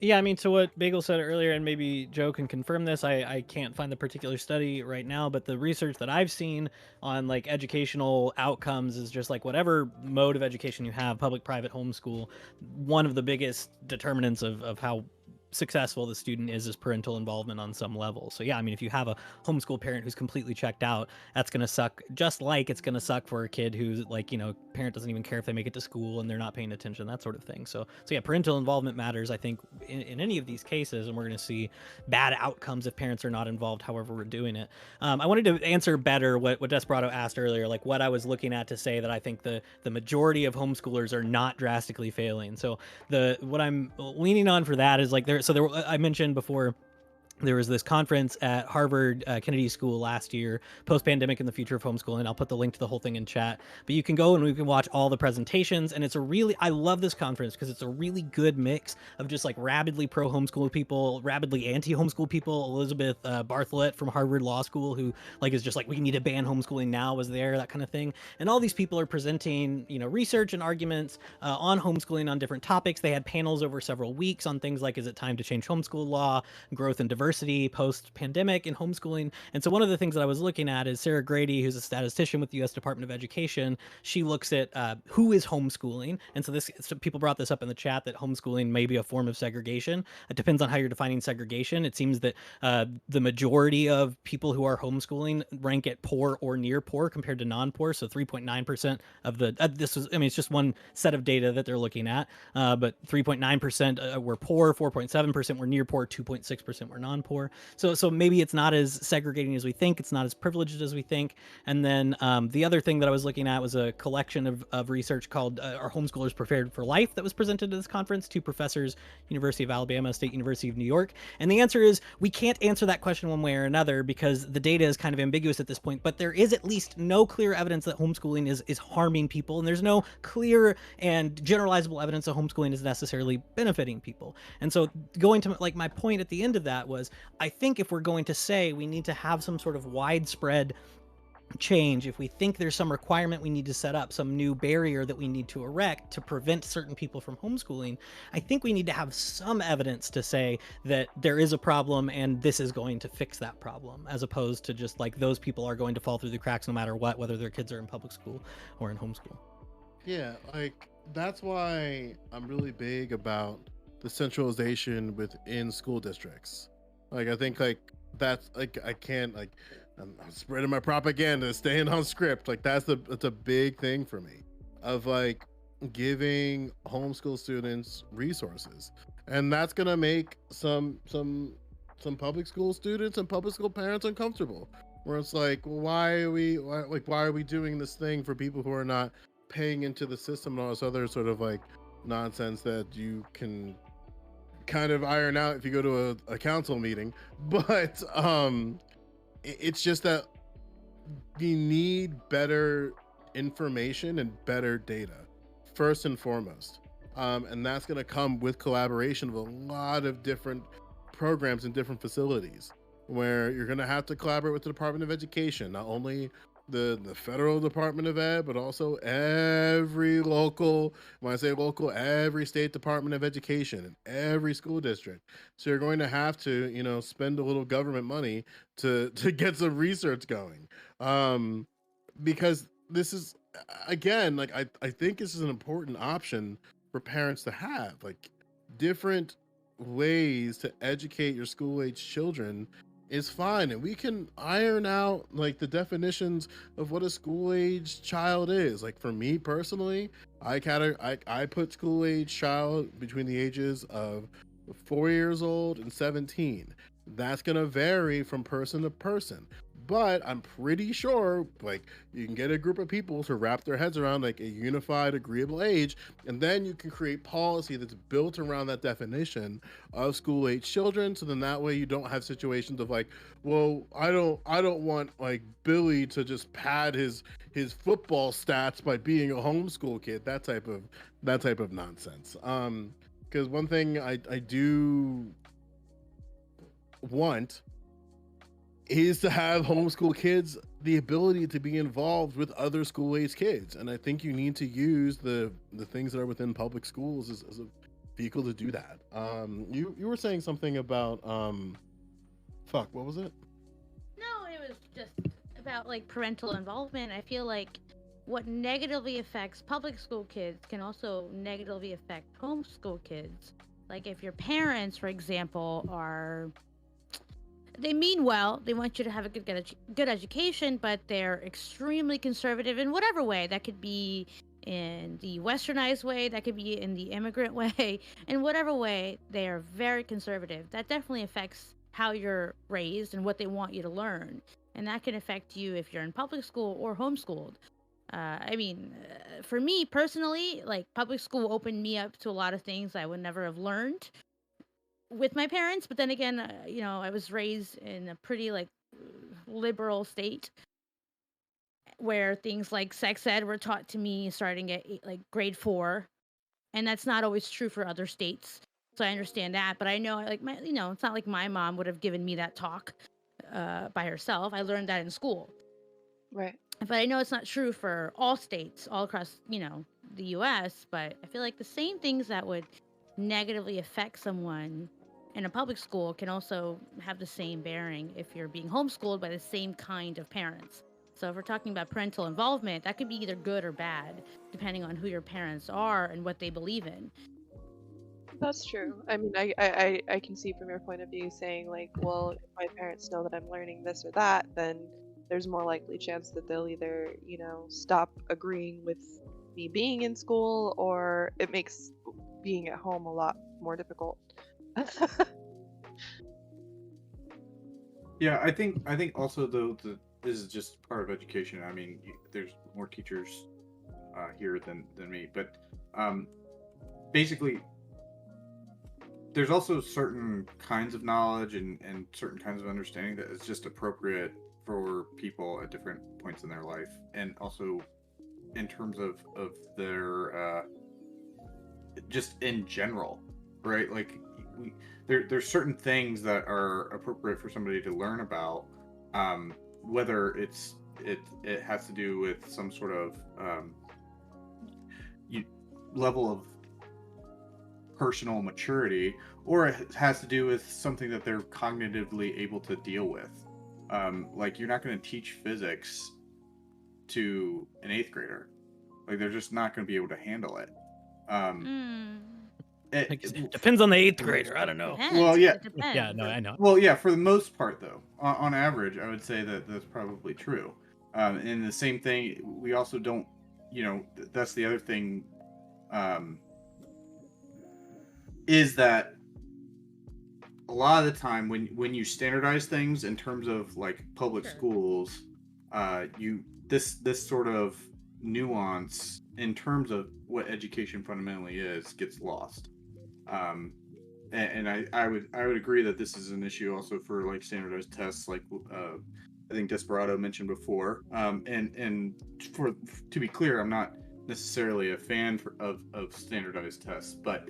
Yeah, I mean, to what Bagel said earlier, and maybe Joe can confirm this, I can't find the particular study right now, but the research that I've seen on like educational outcomes is just like whatever mode of education you have, public, private, homeschool, one of the biggest determinants of how successful the student is parental involvement on some level. So yeah, I mean, if you have a homeschool parent who's completely checked out, that's going to suck, just like it's going to suck for a kid who's like, parent doesn't even care if they make it to school and they're not paying attention, that sort of thing. So yeah, parental involvement matters, I think, in any of these cases, and we're going to see bad outcomes if parents are not involved, however we're doing it. I wanted to answer better what Desperado asked earlier, like what I was looking at to say that I think the majority of homeschoolers are not drastically failing. So what I'm leaning on for that is like I mentioned before, there was this conference at Harvard Kennedy School last year, post-pandemic and the future of homeschooling. I'll put the link to the whole thing in chat, but you can go and we can watch all the presentations. And I love this conference because it's a really good mix of just like rabidly pro-homeschool people, rabidly anti-homeschool people. Elizabeth Bartholet from Harvard Law School, who like is just like, we need to ban homeschooling now, was there, that kind of thing. And all these people are presenting, research and arguments on homeschooling on different topics. They had panels over several weeks on things like, is it time to change homeschool law, growth and diversity post-pandemic in homeschooling. And so one of the things that I was looking at is Sarah Grady, who's a statistician with the U.S. Department of Education. She looks at who is homeschooling. And so people brought this up in the chat that homeschooling may be a form of segregation. It depends on how you're defining segregation. It seems that the majority of people who are homeschooling rank at poor or near poor compared to non-poor. So 3.9% of the, it's just one set of data that they're looking at, but 3.9% were poor, 4.7% were near poor, 2.6% were non-poor. So maybe it's not as segregating as we think. It's not as privileged as we think. And then the other thing that I was looking at was a collection of research called Are Homeschoolers Prepared for Life, that was presented at this conference. Two professors, University of Alabama, State University of New York. And the answer is we can't answer that question one way or another because the data is kind of ambiguous at this point, but there is at least no clear evidence that homeschooling is harming people. And there's no clear and generalizable evidence that homeschooling is necessarily benefiting people. And so going to like my point at the end of that was, I think if we're going to say we need to have some sort of widespread change, if we think there's some requirement we need to set up, some new barrier that we need to erect to prevent certain people from homeschooling, I think we need to have some evidence to say that there is a problem and this is going to fix that problem, as opposed to just like those people are going to fall through the cracks no matter what, whether their kids are in public school or in homeschool. Yeah, like that's why I'm really big about the centralization within school districts. Like I think like that's like I can't like I'm spreading my propaganda, staying on script. Like that's a big thing for me, of like giving homeschool students resources, and that's gonna make some public school students and public school parents uncomfortable. Where it's like, why are we doing this thing for people who are not paying into the system and all this other sort of like nonsense that you can kind of iron out if you go to a council meeting. But it's just that we need better information and better data first and foremost, and that's going to come with collaboration of a lot of different programs and different facilities, where you're going to have to collaborate with the Department of Education, not only the federal Department of Ed, but also every local, when I say local, every state Department of Education and every school district. So you're going to have to, spend a little government money to get some research going. Because this is, again, like I think this is an important option for parents to have, like different ways to educate your school age children is fine, and we can iron out like the definitions of what a school age child is. Like for me personally, I put school age child between the ages of 4 years old and 17. That's gonna vary from person to person. But I'm pretty sure, like, you can get a group of people to wrap their heads around like a unified, agreeable age, and then you can create policy that's built around that definition of school age children. So then that way you don't have situations of like, well, I don't want like Billy to just pad his football stats by being a homeschool kid. That type of nonsense. Because one thing I do want is to have homeschool kids the ability to be involved with other school-age kids, and I think you need to use the things that are within public schools as a vehicle to do that. You were saying something about fuck, what was it? No, it was just about like parental involvement. I feel like what negatively affects public school kids can also negatively affect homeschool kids. Like if your parents, for example, they mean well, they want you to have a good education, but they're extremely conservative in whatever way. That could be in the westernized way, that could be in the immigrant way, in whatever way they are very conservative. That definitely affects how you're raised and what they want you to learn. And that can affect you if you're in public school or homeschooled. For me personally, like public school opened me up to a lot of things I would never have learned with my parents. But then again, I was raised in a pretty like liberal state where things like sex ed were taught to me starting at like grade 4, and that's not always true for other states. So I understand that, but I know like it's not like my mom would have given me that talk by herself. I learned that in school. Right. But I know it's not true for all states all across, the US, but I feel like the same things that would negatively affect someone in a public school can also have the same bearing if you're being homeschooled by the same kind of parents. So if we're talking about parental involvement, that could be either good or bad, depending on who your parents are and what they believe in. That's true. I mean, I can see from your point of view saying like, well, if my parents know that I'm learning this or that, then there's more likely chance that they'll either, stop agreeing with me being in school, or it makes being at home a lot more difficult. Yeah, I think also though this is just part of education. I mean, there's more teachers here than me, but basically, there's also certain kinds of knowledge and certain kinds of understanding that is just appropriate for people at different points in their life, and also in terms of their just in general, right? Like there's certain things that are appropriate for somebody to learn about, whether it has to do with some sort of level of personal maturity, or it has to do with something that they're cognitively able to deal with. Like you're not going to teach physics to an 8th grader. Like they're just not going to be able to handle it. It depends on the 8th grader. I don't know. Depends. Well, yeah. It depends. Yeah, no, I know. Well, yeah, for the most part, though, on average, I would say that that's probably true. And the same thing, we also don't, that's the other thing, is that a lot of the time when you standardize things in terms of like public schools, this sort of nuance in terms of what education fundamentally is gets lost. And I would agree that this is an issue also for like standardized tests, like I think Desperado mentioned before. And to be clear, I'm not necessarily a fan of standardized tests, but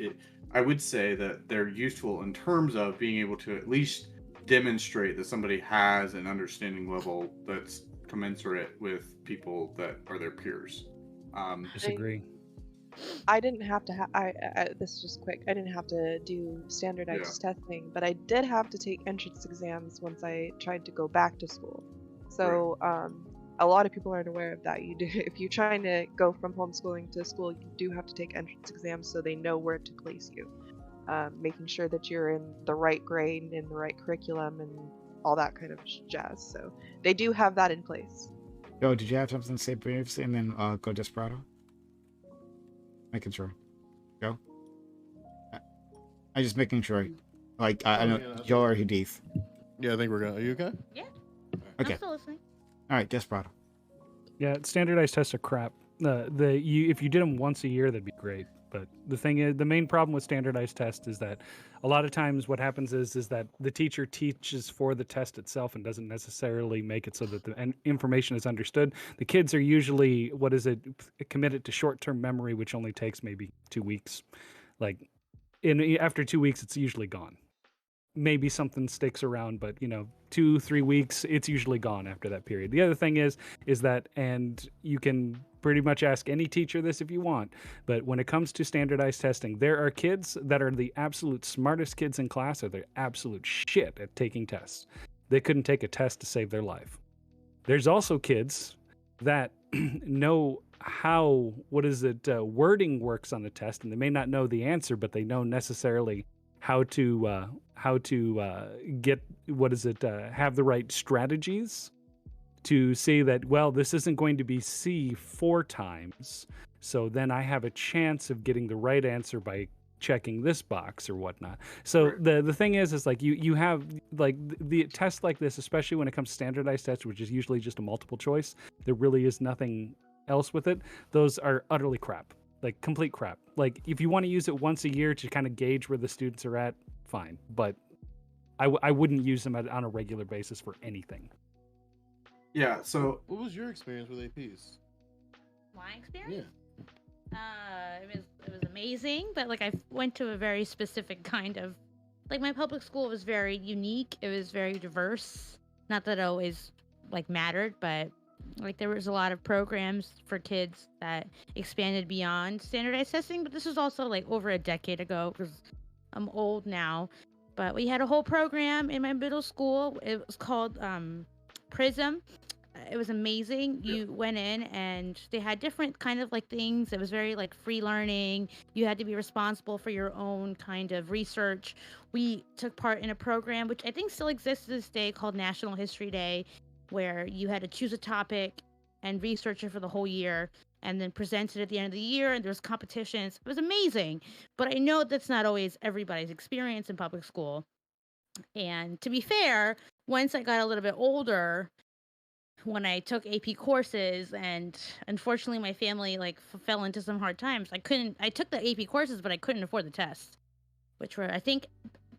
I would say that they're useful in terms of being able to at least demonstrate that somebody has an understanding level that's commensurate with people that are their peers. Disagree. I didn't have to this is just quick. I didn't have to do standardized testing, but I did have to take entrance exams once I tried to go back to school. So a lot of people aren't aware of that. You do, if you're trying to go from homeschooling to school, you do have to take entrance exams so they know where to place you, making sure that you're in the right grade and the right curriculum and all that kind of jazz. So they do have that in place. Yo, did you have something to say previously, and then go Desperado? Making sure. Go. I'm just making sure. Like I know Joe or Hadith. Yeah, I think we're good. Are you okay? Yeah. All right. Okay. I'm still listening. All right, Desperado. Yeah, standardized tests are crap. If you did them once a year, that'd be great. But the thing is, the main problem with standardized tests is that a lot of times what happens is that the teacher teaches for the test itself and doesn't necessarily make it so that the information is understood. The kids are usually committed to short-term memory, which only takes maybe 2 weeks. Like after 2 weeks, it's usually gone. Maybe something sticks around, but 2-3 weeks, it's usually gone after that period. The other thing is that, and you can pretty much ask any teacher this if you want, but when it comes to standardized testing, there are kids that are the absolute smartest kids in class, or they're absolute shit at taking tests. They couldn't take a test to save their life. There's also kids that know how wording works on the test, and they may not know the answer, but they know necessarily how to get have the right strategies to say that, well, this isn't going to be C 4 times, so then I have a chance of getting the right answer by checking this box or whatnot. So the thing is like you have like the tests like this, especially when it comes to standardized tests, which is usually just a multiple choice, there really is nothing else with it. Those are utterly crap. Like complete crap. Like if you want to use it once a year to kind of gauge where the students are at, fine. But I wouldn't use them on a regular basis for anything. Yeah. So What was your experience with APs? My experience? It was amazing, but like I went to a very specific kind of, like, my public school was very unique. It was very diverse. Not that it always like mattered, but like there was a lot of programs for kids that expanded beyond standardized testing. But this was also like over a decade ago because I'm old now. But we had a whole program in my middle school. It was called Prism. It was amazing. You went in and they had different kind of like things. It was very like free learning. You had to be responsible for your own kind of research. We took part in a program which I think still exists to this day called National History Day, where you had to choose a topic and research it for the whole year and then present it at the end of the year, and there was competitions. It was amazing. But I know that's not always everybody's experience in public school. And to be fair, once I got a little bit older, when I took AP courses, and unfortunately my family like fell into some hard times, I took the AP courses, but I couldn't afford the tests, which were, I think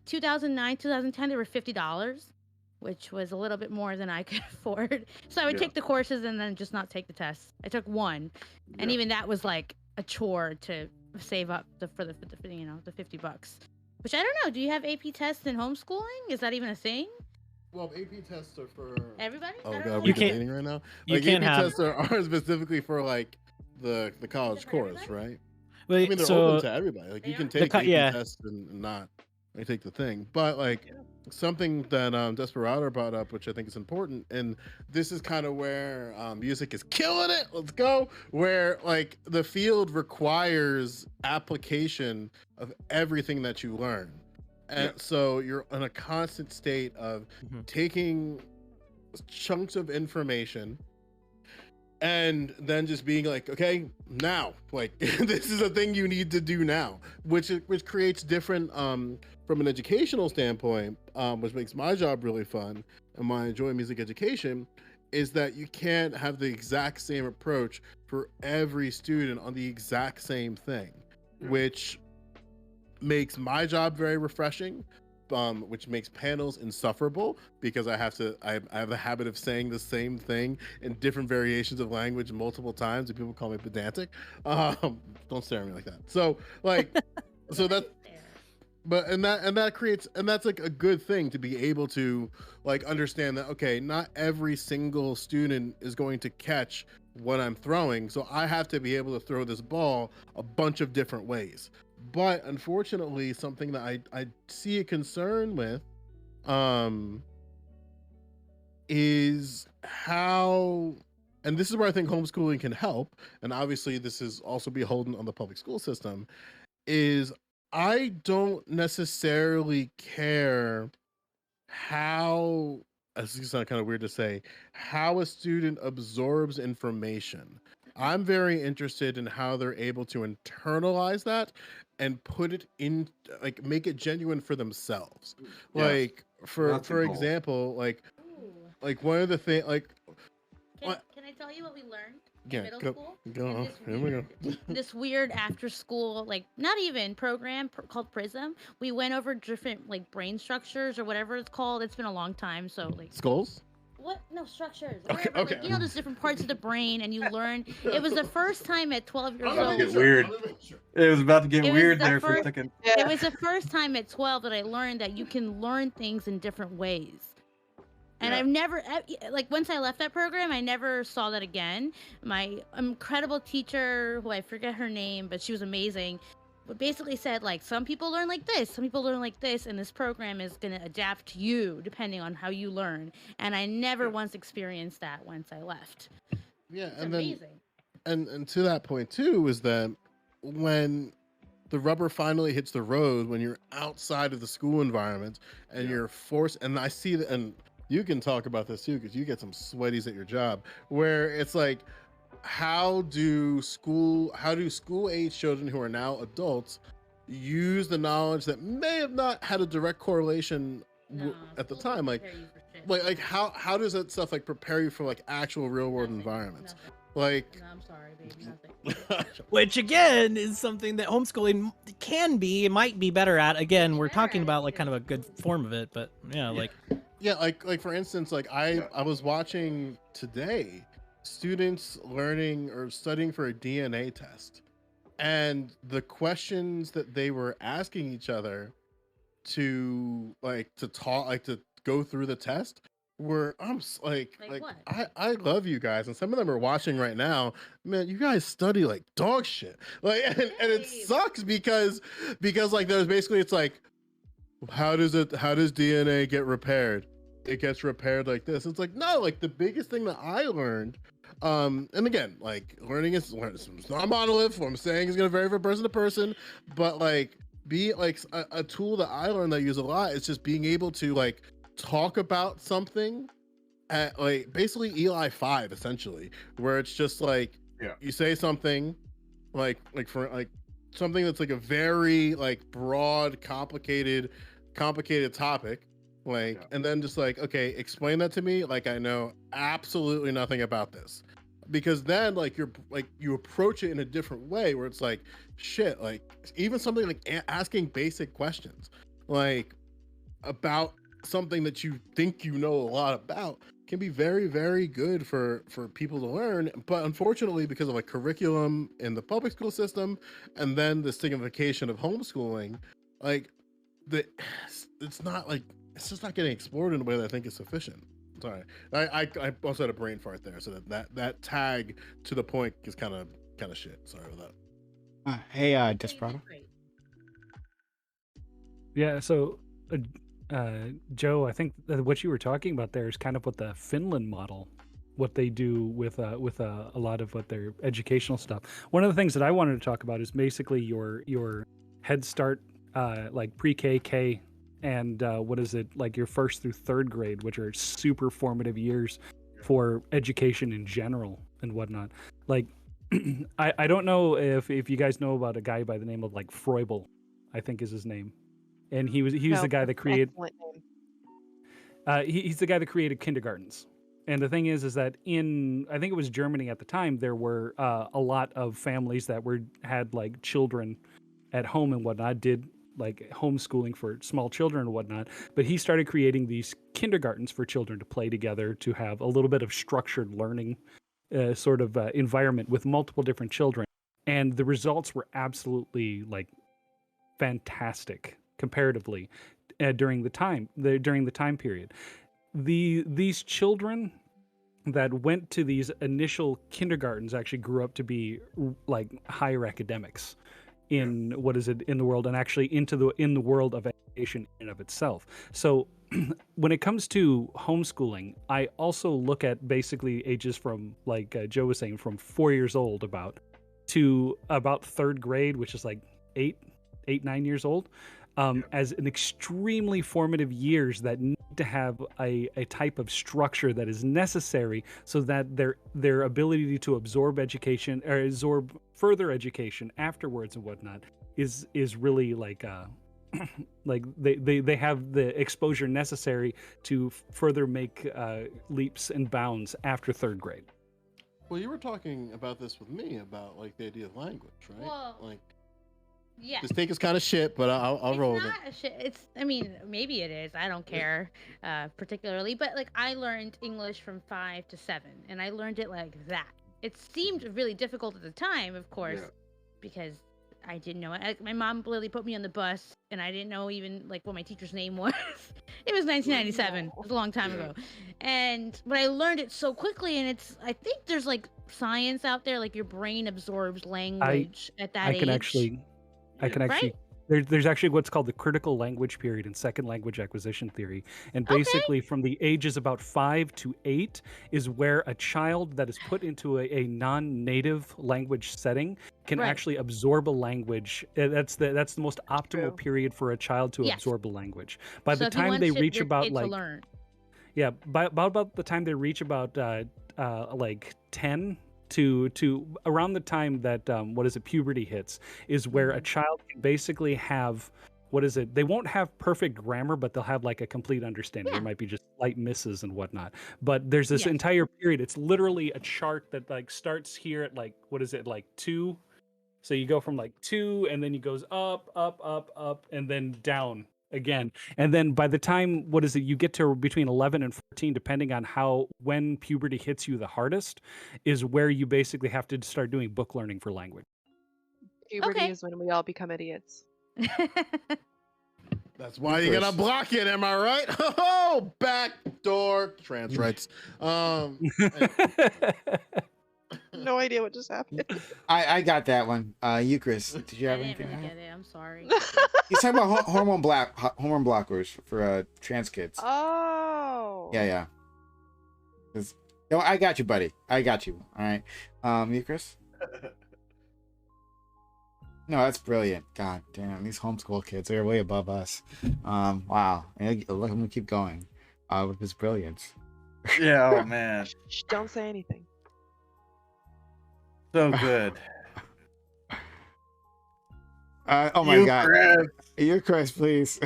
2009, 2010, they were $50, which was a little bit more than I could afford. So I would take the courses and then just not take the tests. I took one, and even that was like a chore to save up for the $50, which I don't know. Do you have AP tests in homeschooling? Is that even a thing? Well, AP tests are for Everybody? Oh I don't god, know. we're You can't- debating right now. you Like can't AP have- tests are specifically for like the college for course, everybody? right? Well, I mean, they're so open to everybody. Like They you can are? take AP yeah. tests and not take the thing. But like something that Desperado brought up, which I think is important, and this is kind of where music is killing it. Let's go. Where like the field requires application of everything that you learn. And so you're in a constant state of taking chunks of information and then just being like, okay, now, like this is a thing you need to do now, which creates different from an educational standpoint, which makes my job really fun and why I enjoy music education, is that you can't have the exact same approach for every student on the exact same thing, which makes my job very refreshing, which makes panels insufferable because I have the habit of saying the same thing in different variations of language multiple times, and people call me pedantic. Don't stare at me like that. So like, so that, but and that creates, and that's like a good thing to be able to like understand that, okay, not every single student is going to catch what I'm throwing, so I have to be able to throw this ball a bunch of different ways. But unfortunately, something that I see a concern with is how, and this is where I think homeschooling can help, and obviously this is also beholden on the public school system, is I don't necessarily care how, this is kind of weird to say, how a student absorbs information. I'm very interested in how they're able to internalize that and put it in, like, make it genuine for themselves. Yes. Like That's the for goal. example, like like one of the things, like, Can I tell you what we learned in yeah, middle go, school? go And on. Here we go. This weird after school, like not even program called Prism. We went over different like brain structures or whatever it's called. It's been a long time, so like Skulls? what? No structures. Okay, Whatever. okay. Like, you know, there's different parts of the brain, and you learn. It was the first time at 12 years about to get old. weird. It was about to get It was weird the there for a first- second. Yeah. It was the first time at 12 that I learned that you can learn things in different ways. And Yeah. I've never, like, once I left that program, I never saw that again. My incredible teacher, who I forget her name, but she was amazing, basically said, like, some people learn like this, some people learn like this, and this program is going to adapt to you depending on how you learn. And I never once experienced that once I left. Yeah, It's and amazing. then and to that point too is that when the rubber finally hits the road, when you're outside of the school environment and you're forced, and I see that, and you can talk about this too because you get some sweaties at your job, where it's like, how do school age children who are now adults use the knowledge that may have not had a direct correlation Nah, at the school time, doesn't like prepare you for shit. like how does that stuff like prepare you for like actual real world Nothing, environments? nothing. Like, No, I'm sorry, baby, nothing. Which again is something that homeschooling can be, it might be better at. Again, Be we're better talking at it about like too. kind of a good form of it, but yeah, like yeah, like for instance, like I was watching today students learning or studying for a DNA test, and the questions that they were asking each other to go through the test were Like what? I love you guys, and some of them are watching right now. Man, you guys study like dog shit, like, and it Same. sucks because like there's basically, it's like, how does DNA get repaired? It gets repaired like this. It's like, no, like the biggest thing that I learned, and again, like learning is it's not a monolith. What I'm saying is gonna vary from person to person, but like be like a tool that I learned that I use a lot is just being able to like talk about something at like basically Eli 5 essentially, where it's just like, Yeah. you say something like for like something that's like a very like broad, complicated topic, like, Yeah. and then just like, okay, explain that to me like I know absolutely nothing about this, because then like you approach it in a different way where it's like, shit, like even something like asking basic questions like about something that you think you know a lot about can be very, very good for people to learn. But unfortunately, because of like curriculum in the public school system and then the stigmatization of homeschooling, like it's not like, it's just not getting explored in a way that I think is sufficient. Sorry, I also had a brain fart there, so that tag to the point is kind of shit. Sorry about that. Hey, Hey, Desperado. great. Yeah, so Joe, I think that what you were talking about there is kind of what the Finland model, what they do with a lot of what their educational stuff. One of the things that I wanted to talk about is basically your Head Start, like pre-K, K, and what is it, like your first through third grade, which are super formative years for education in general and whatnot. Like, I don't know if you guys know about a guy by the name of like Froebel, I think is his name, and he was No, the guy that created. excellent name. He's the guy that created kindergartens. And the thing is that in, I think it was Germany at the time, there were a lot of families that had like children at home and whatnot, did like homeschooling for small children and whatnot. But he started creating these kindergartens for children to play together, to have a little bit of structured learning sort of environment with multiple different children. And the results were absolutely like fantastic comparatively during the time period. These children that went to these initial kindergartens actually grew up to be like higher academics in in the world, and actually in the world of education in and of itself. So when it comes to homeschooling, I also look at basically ages from, like Joe was saying, from 4 years old to about third grade, which is like 9 years old, as an extremely formative years that need to have a type of structure that is necessary so that their ability to absorb education or absorb further education afterwards and whatnot is really like like they have the exposure necessary to further make leaps and bounds after 3rd grade. Well, you were talking about this with me about like the idea of language, right? Well, Like yeah. this take is kind of shit, but I'll It's roll with it. not a shit. It's, I mean, maybe it is. I don't care, particularly. But like, I learned English from 5 to 7, and I learned it like that. It seemed really difficult at the time, of course, Yeah. because I didn't know it. My mom literally put me on the bus, and I didn't know even like what my teacher's name was. It was 1997. It was a long time Yeah. ago, but I learned it so quickly, and I think there's like science out there, like your brain absorbs language at that I age. can actually Right? there's actually what's called the critical language period in second language acquisition theory, and Okay. basically from the ages about 5 to 8 is where a child that is put into a non-native language setting can Right. actually absorb a language. That's the most optimal True. period for a child to Yes. absorb a language. By So the if you time want they your reach about kid to like learn. yeah, by about the time they reach about like 10 to around the time that puberty hits is where a child can basically have they won't have perfect grammar, but they'll have like a complete understanding. Yeah. There might be just slight misses and whatnot, but there's this Yes. entire period. It's literally a chart that like starts here at like like 2. So you go from like 2 and then it goes up, up, up, up, and then down again. And then by the time you get to between 11 and 14, depending on when puberty hits you the hardest, is where you basically have to start doing book learning for language. Puberty Okay. is when we all become idiots. That's why you gotta Chris. block it, am I right? Oh, backdoor trans rights. No idea what just happened. I got that one. You, Chris, did you I have didn't anything? really to add? get it. I'm sorry. He's talking about hormone blockers for trans kids. Oh. Yeah. No, I got you, buddy. I got you. All right. You, Chris? No, that's brilliant. God damn, these homeschool kids, they're way above us. Wow. And let him keep going with his brilliance. Yeah, oh man, Shh, don't say anything. so good. Oh my You, God. Chris. You, Chris, please.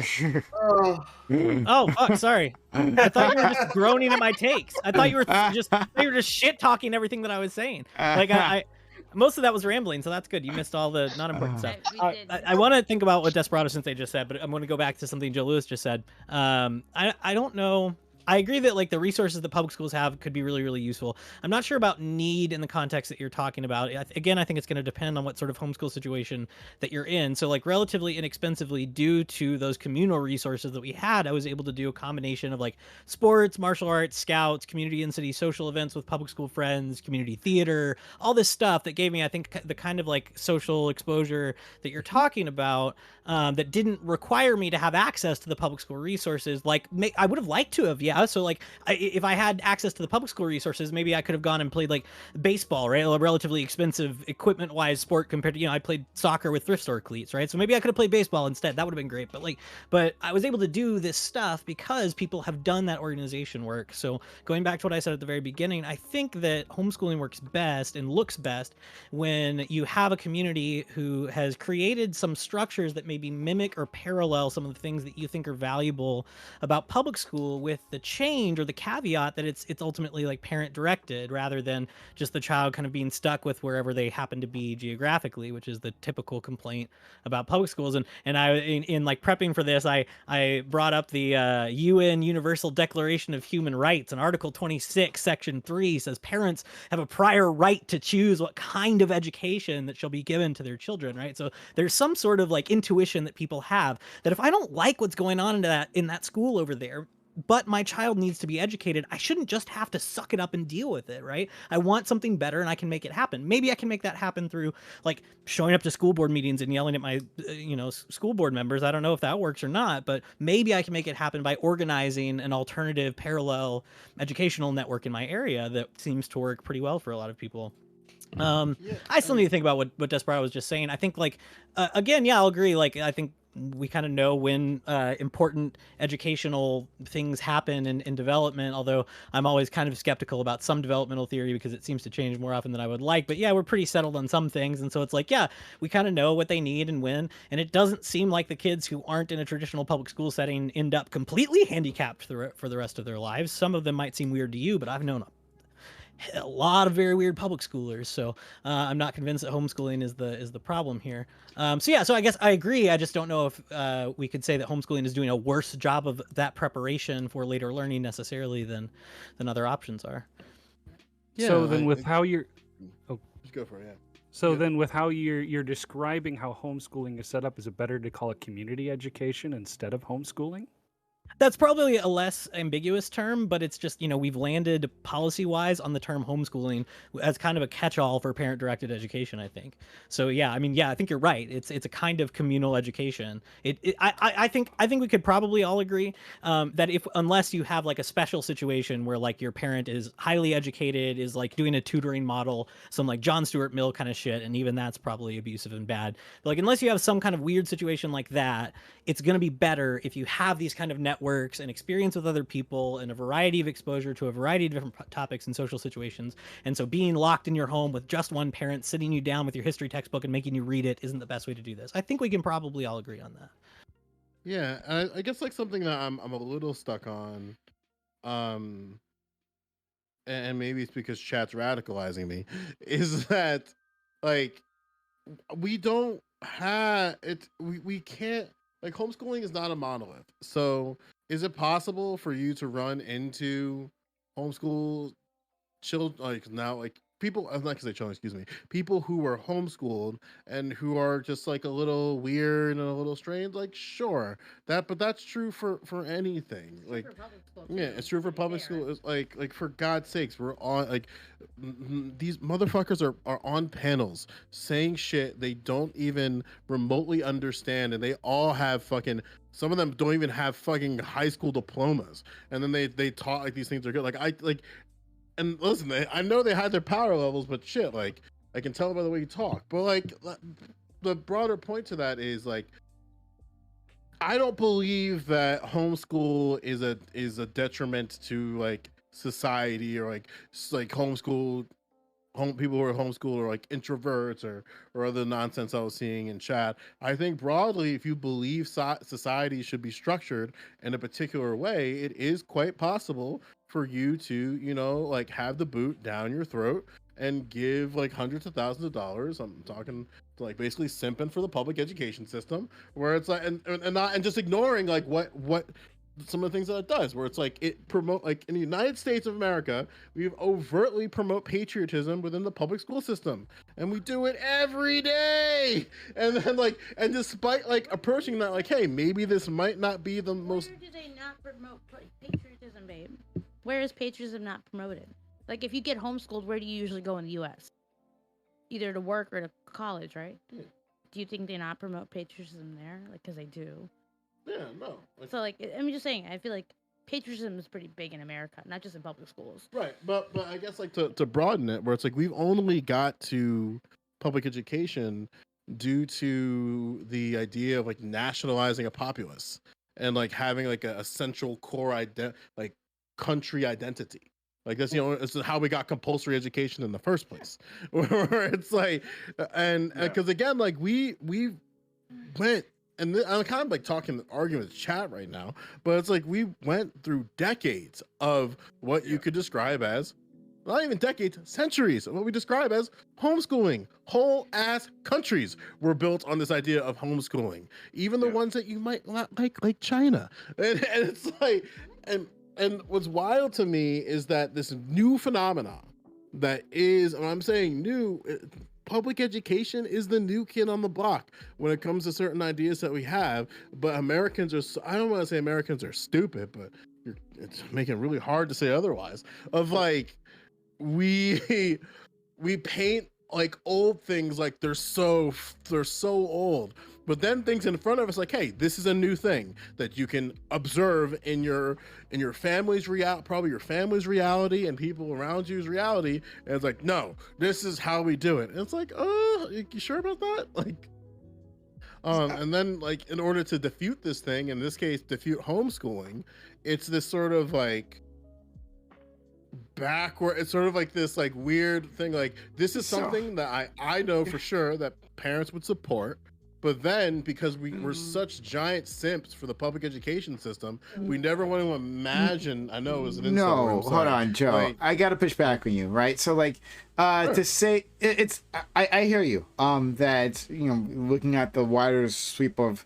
Oh. Oh fuck! Sorry, I thought you were just groaning at my takes. I thought you were just shit talking everything that I was saying. Like I most of that was rambling, so that's good. You missed all the not important stuff. We did. I want to think about what Desperado Sensei just said, but I'm going to go back to something Joe Lewis just said. I don't know. I agree that like the resources that public schools have could be really, really useful. I'm not sure about need in the context that you're talking about. Again, I think it's going to depend on what sort of homeschool situation that you're in. So like relatively inexpensively due to those communal resources that we had, I was able to do a combination of like sports, martial arts, scouts, community and city social events with public school friends, community theater, all this stuff that gave me, I think, the kind of like social exposure that you're talking about that didn't require me to have access to the public school resources. Like I would have liked to have, yeah. So like if I had access to the public school resources, maybe I could have gone and played like baseball, right? A relatively expensive equipment wise sport compared to, I played soccer with thrift store cleats, right? So maybe I could have played baseball instead. That would have been great. But I was able to do this stuff because people have done that organization work. So going back to what I said at the very beginning, I think that homeschooling works best and looks best when you have a community who has created some structures that maybe mimic or parallel some of the things that you think are valuable about public school, with the change or the caveat that it's ultimately like parent directed rather than just the child kind of being stuck with wherever they happen to be geographically, which is the typical complaint about public schools. And I in like prepping for this, I brought up the UN Universal Declaration of Human Rights, and Article 26 Section 3 says parents have a prior right to choose what kind of education that shall be given to their children, right? So there's some sort of like intuition that people have that if I don't like what's going on in that school over there, but my child needs to be educated, I shouldn't just have to suck it up and deal with it, right? I want something better and I can make it happen. Maybe I can make that happen through like showing up to school board meetings and yelling at my, school board members. I don't know if that works or not, but maybe I can make it happen by organizing an alternative parallel educational network in my area that seems to work pretty well for a lot of people. I still need to think about what Desperado was just saying. I think like, again, yeah, I'll agree. Like, I think we kind of know when important educational things happen in development, although I'm always kind of skeptical about some developmental theory because it seems to change more often than I would like. But yeah, we're pretty settled on some things. And so it's like, yeah, we kind of know what they need and when. And it doesn't seem like the kids who aren't in a traditional public school setting end up completely handicapped for the rest of their lives. Some of them might seem weird to you, but I've known a lot of very weird public schoolers, so I'm not convinced that homeschooling is the problem here. So I guess I agree. I just don't know if we could say that homeschooling is doing a worse job of that preparation for later learning necessarily than other options are. So then, with how you're, Just go for it. Yeah. so then with how you're describing how homeschooling is set up, is it better to call it community education instead of homeschooling? That's probably a less ambiguous term, but it's just, we've landed policy-wise on the term homeschooling as kind of a catch-all for parent-directed education, I think. So yeah, I think you're right. It's a kind of communal education. I think we could probably all agree that unless you have like a special situation where like your parent is highly educated, is like doing a tutoring model, some like John Stuart Mill kind of shit, and even that's probably abusive and bad. But like unless you have some kind of weird situation like that, it's going to be better if you have these kind of networks and experience with other people and a variety of exposure to a variety of different topics and social situations. And so being locked in your home with just one parent sitting you down with your history textbook and making you read it isn't the best way to do this. I think we can probably all agree on that. Yeah, I guess like something that I'm a little stuck on, and maybe it's because chat's radicalizing me, is that like we don't have it. We can't, like, homeschooling is not a monolith. So is it possible for you to run into homeschool children, like, now, like, people, I'm not gonna say children, excuse me, people who were homeschooled and who are just like a little weird and a little strange, like, sure, but that's true for anything. Like, yeah, it's true for public school. It's like for God's sakes, we're on, like, these motherfuckers are on panels saying shit they don't even remotely understand, and they all have fucking, some of them don't even have fucking high school diplomas, and then they taught like these things are good. And listen, I know they had their power levels, but shit, like, I can tell by the way you talk. But like, the broader point to that is like, I don't believe that homeschool is a detriment to like society, or like homeschool people who are homeschooled or like introverts or other nonsense I was seeing in chat. I think broadly, if you believe society should be structured in a particular way, it is quite possible for you to, like, have the boot down your throat and give like hundreds of thousands of dollars. I'm talking to, like, basically simping for the public education system, where it's like, and just ignoring like what some of the things that it does, where it's like it promote, like, in the United States of America, we overtly promote patriotism within the public school system, and we do it every day. And then like, and despite like approaching that, like, hey, maybe this might not be the most. Where do they not promote patriotism, babe? Where is patriotism not promoted? Like, if you get homeschooled, where do you usually go in the U.S.? Either to work or to college, right? Yeah. Do you think they not promote patriotism there? Like, because they do. Yeah, no. So, like, I'm just saying, I feel like patriotism is pretty big in America, not just in public schools. Right, but I guess, like, to broaden it, where it's like we've only got to public education due to the idea of like nationalizing a populace and like having like a central core like country identity. Like, that's, it's how we got compulsory education in the first place. Where it's like, and because again, like we went. And I'm kind of like arguing with chat right now, but it's like we went through decades of what you could describe as, not even decades, centuries of what we describe as homeschooling. Whole ass countries were built on this idea of homeschooling, even the ones that you might not like China. And it's like, and what's wild to me is that this new phenomenon that is, and I'm saying new, public education is the new kid on the block when it comes to certain ideas that we have. But Americans are, I don't want to say Americans are stupid, but it's making it really hard to say otherwise. Of like, we paint like old things like they're so old, but then things in front of us, like, hey, this is a new thing that you can observe in your family's probably your family's reality and people around you's reality. And it's like, no, this is how we do it. And it's like, oh, you sure about that? And then like in order to defute this thing, in this case, defute homeschooling, it's this sort of like backward. It's sort of like this like weird thing. Like this is So- something that I know for sure that parents would support. But then, because we're such giant simps for the public education system, we never want to imagine. I know it was an insult. No, I'm hold sorry. on, Joe. Like, I gotta push back on you, right? So, like, to say it's, I hear you. That looking at the wider sweep of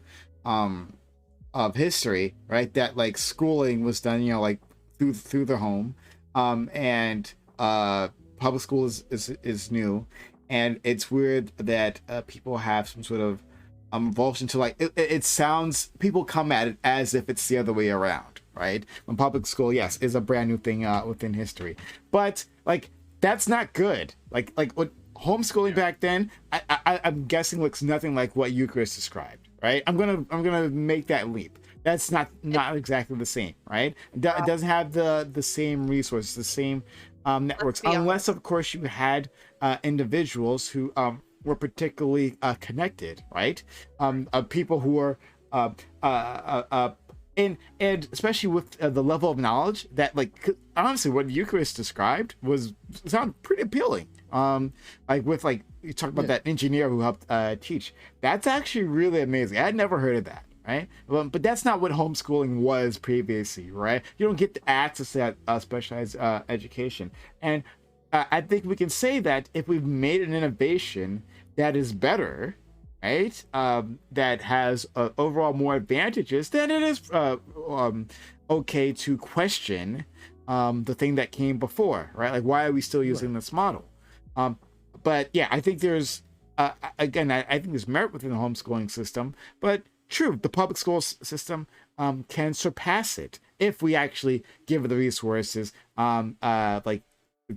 history, right? That like schooling was done, like through the home, and public school is new, and it's weird that people have some sort of revulsion to like it sounds people come at it as if it's the other way around, right? When public school, yes, is a brand new thing within history, but like that's not good. Like what homeschooling back then, I'm guessing looks nothing like what Eucharist described, right? I'm gonna make that leap. That's not exactly the same, right? It doesn't have the same resources, the same networks, be honest. unless of course you had individuals who were particularly connected, right? People who were and especially with the level of knowledge that, like, honestly, what Eucharist described sounded pretty appealing. Like with like you talk about that engineer who helped teach. That's actually really amazing. I had never heard of that. Right, but that's not what homeschooling was previously, right? You don't get the access to that specialized education, and I think we can say that if we've made an innovation that is better, right, that has overall more advantages, then it is okay to question the thing that came before, right? Like, why are we still using this model? But yeah, I think there's again, I think there's merit within the homeschooling system, but true, the public school system can surpass it if we actually give it the resources. Like,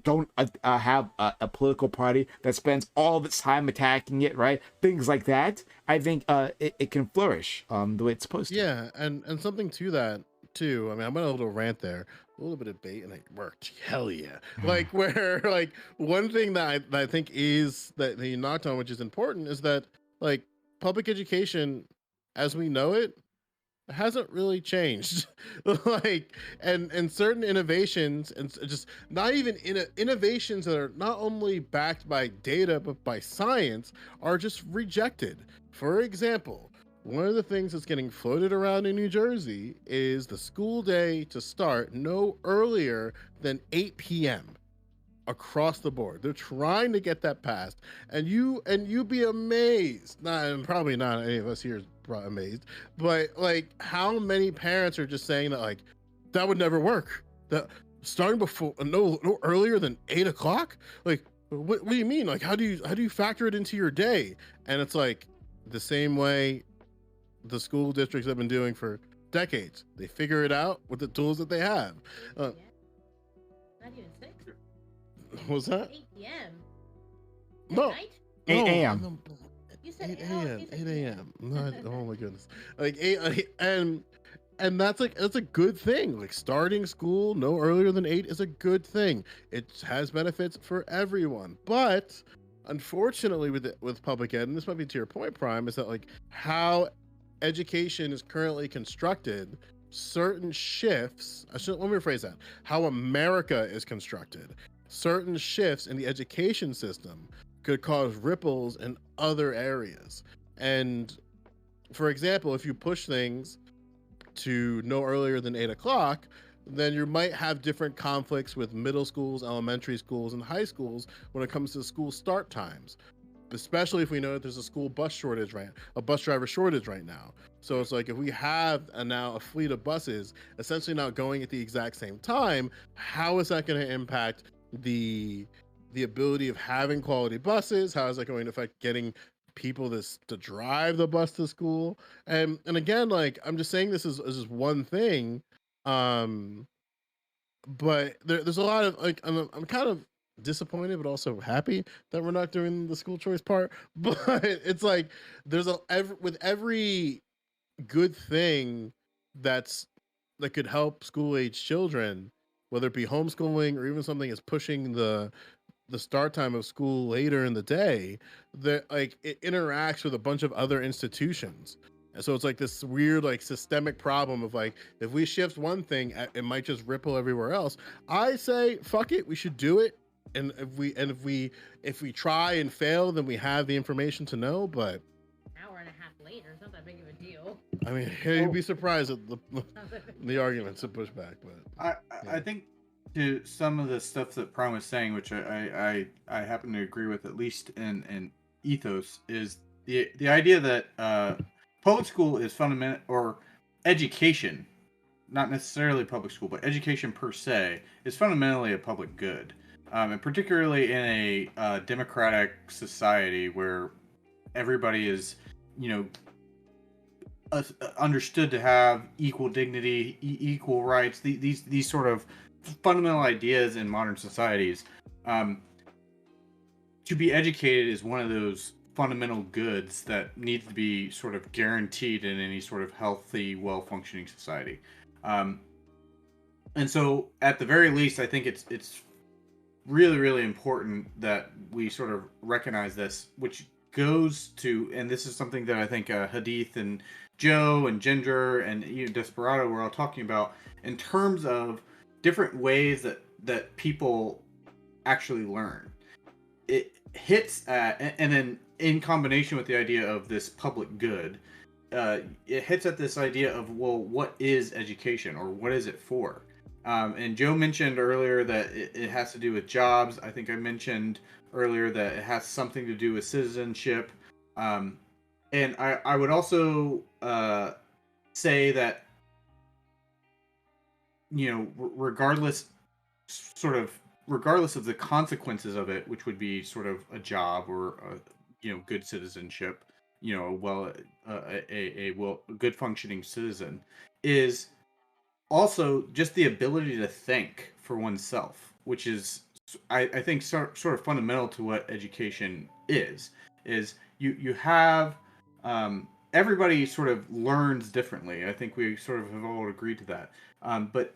don't have a political party that spends all of its time attacking it, right? Things like that. I think it can flourish the way it's supposed to. yeah, and something to that too. I mean, I went a little rant there, a little bit of bait, and it worked. Hell yeah! Like where like one thing that I think is that you knocked on, which is important, is that like public education, as we know it, hasn't really changed. Like, and certain innovations, and just not even innovations that are not only backed by data but by science, are just rejected. For example, one of the things that's getting floated around in New Jersey is the school day to start no earlier than 8 p.m. across the board. They're trying to get that passed, and you'd be amazed. Not, and probably not any of us here is amazed, but like how many parents are just saying that like that would never work. That starting before no earlier than 8 o'clock. Like, what do you mean? Like, how do you factor it into your day? And it's like the same way the school districts have been doing for decades. They figure it out with the tools that they have. Not even 6. What was that? 8 p.m. No. Night? 8 No, a.m. no, You said 8 oh, a.m. you said 8 p.m. a.m. Not, oh my goodness. Like 8 and that's a good thing. Like starting school no earlier than 8 is a good thing. It has benefits for everyone. But unfortunately with public ed, and this might be to your point, Prime, is that like how education is currently constructed, certain shifts, let me rephrase that. How America is constructed, certain shifts in the education system could cause ripples in other areas. And for example, if you push things to no earlier than 8 o'clock, then you might have different conflicts with middle schools, elementary schools, and high schools when it comes to school start times. Especially if we know that there's a bus driver shortage right now. So it's like if we have now a fleet of buses essentially not going at the exact same time, how is that going to impact the ability of having quality buses? How is that going to affect getting people to drive the bus to school? And again, like I'm just saying this is just one thing, but there's a lot of like I'm kind of disappointed but also happy that we're not doing the school choice part. But it's like there's with every good thing that could help school age children, whether it be homeschooling or even something as pushing the the start time of school later in the day, that like it interacts with a bunch of other institutions. And so it's like this weird like systemic problem of like, if we shift one thing, it might just ripple everywhere else. I say fuck it, we should do it. And if we try and fail, then we have the information to know. But An hour and a half later, it's not that big of a deal. I mean, you'd be surprised at the arguments to push back. But I think to some of the stuff that Prime was saying, which I happen to agree with, at least in ethos, is the idea that public school is fundamental, or education, not necessarily public school, but education per se, is fundamentally a public good. And particularly in a democratic society where everybody is, you know, understood to have equal dignity, equal rights, these sort of fundamental ideas in modern societies. To be educated is one of those fundamental goods that needs to be sort of guaranteed in any sort of healthy, well-functioning society. And so, at the very least, I think it's really, really important that we sort of recognize this, which goes to, and this is something that I think Hadith and Joe and Ginger and Desperado were all talking about, in terms of different ways that people actually learn. It hits at, and then in combination with the idea of this public good, it hits at this idea of, well, what is education, or what is it for? And Joe mentioned earlier that it has to do with jobs. I think I mentioned earlier that it has something to do with citizenship. And I would also say that, you know, regardless of the consequences of it, which would be sort of a job or good citizenship, a good functioning citizen, is also just the ability to think for oneself, which is, I think, sort of fundamental to what education is you have, everybody sort of learns differently. I think we sort of have all agreed to that. But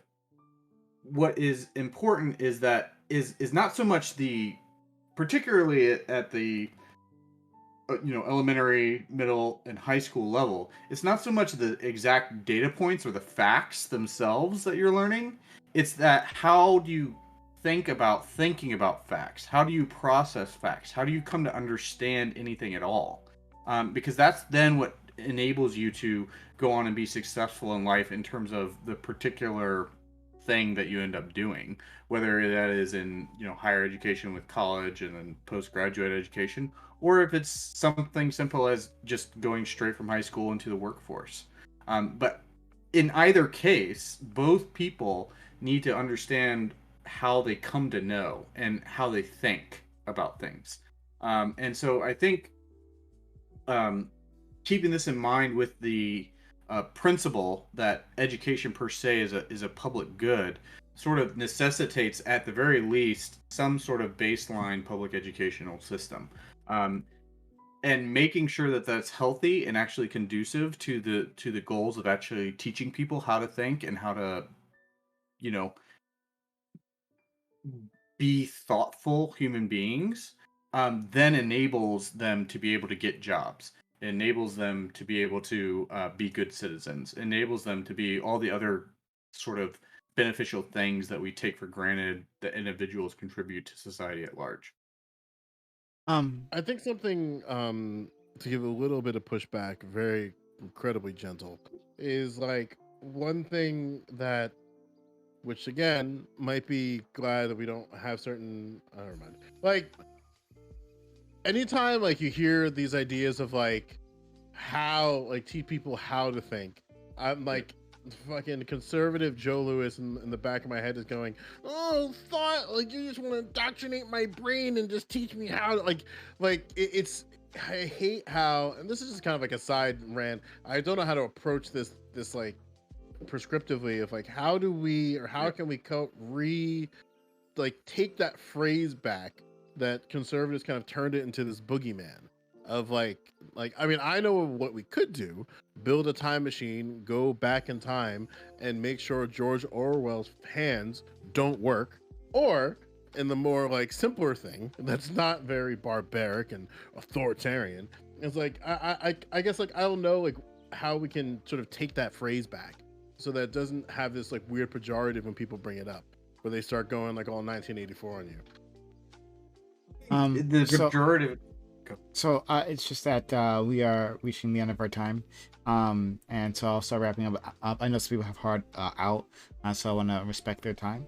what is important is that is not so much particularly at the elementary, middle, and high school level, it's not so much the exact data points or the facts themselves that you're learning. It's that, how do you think about thinking about facts? How do you process facts? How do you come to understand anything at all? Because that's then what enables you to go on and be successful in life in terms of the particular thing that you end up doing, whether that is in higher education with college and then postgraduate education, or if it's something simple as just going straight from high school into the workforce. But in either case, both people need to understand how they come to know and how they think about things. And so I think keeping this in mind with the principle that education per se is a public good sort of necessitates, at the very least, some sort of baseline public educational system. And making sure that that's healthy and actually conducive to the goals of actually teaching people how to think and how to, be thoughtful human beings, then enables them to be able to get jobs, enables them to be able to be good citizens, enables them to be all the other sort of beneficial things that we take for granted that individuals contribute to society at large. I think something to give a little bit of pushback, very incredibly gentle, is like one thing that, which again might be glad that we don't have certain. Never mind. Like anytime like you hear these ideas of like how like teach people how to think, I'm like fucking conservative Joe Lewis in the back of my head is going, oh, thought, like you just want to indoctrinate my brain and just teach me how to it's. I hate how, and this is just kind of like a side rant, I don't know how to approach this like prescriptively of like how do we, or how can we take that phrase back that conservatives kind of turned it into this boogeyman of like I mean, I know what we could do: build a time machine, go back in time, and make sure George Orwell's hands don't work, or in the more like simpler thing that's not very barbaric and authoritarian. It's like I guess like I don't know like how we can sort of take that phrase back so that it doesn't have this like weird pejorative when people bring it up, where they start going like all 1984 on you. The So- pejorative. So it's just that we are reaching the end of our time, and so I'll start wrapping up. I know some people have hard out, so I want to respect their time.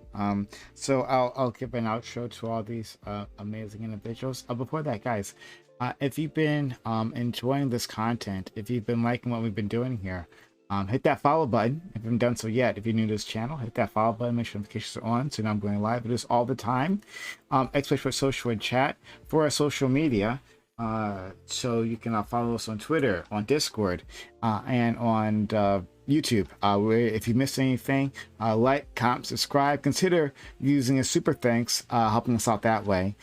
So I'll give an outro to all these amazing individuals. Before that, guys, if you've been enjoying this content, if you've been liking what we've been doing here, hit that follow button if you haven't done so yet. If you're new to this channel, hit that follow button, make sure notifications are on so you know I'm going live. We do this all the time, especially for social and chat, for our social media. So you can follow us on Twitter, on Discord, and on YouTube. Where if you missed anything, like, comment, subscribe. Consider using a super thanks, helping us out that way.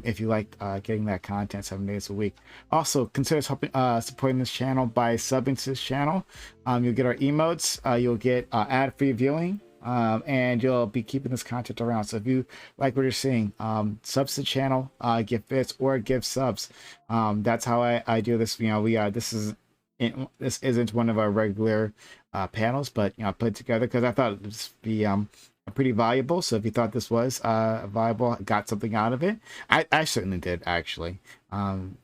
If you like getting that content 7 days a week. Also, consider supporting this channel by subbing to this channel. You'll get our emotes. You'll get ad-free viewing. And you'll be keeping this content around. So if you like what you're seeing, subs to the channel, give bits or give subs. That's how I do this. You know, this isn't one of our regular panels, but I put it together because I thought it would be pretty valuable. So if you thought this was valuable, got something out of it, I certainly did actually.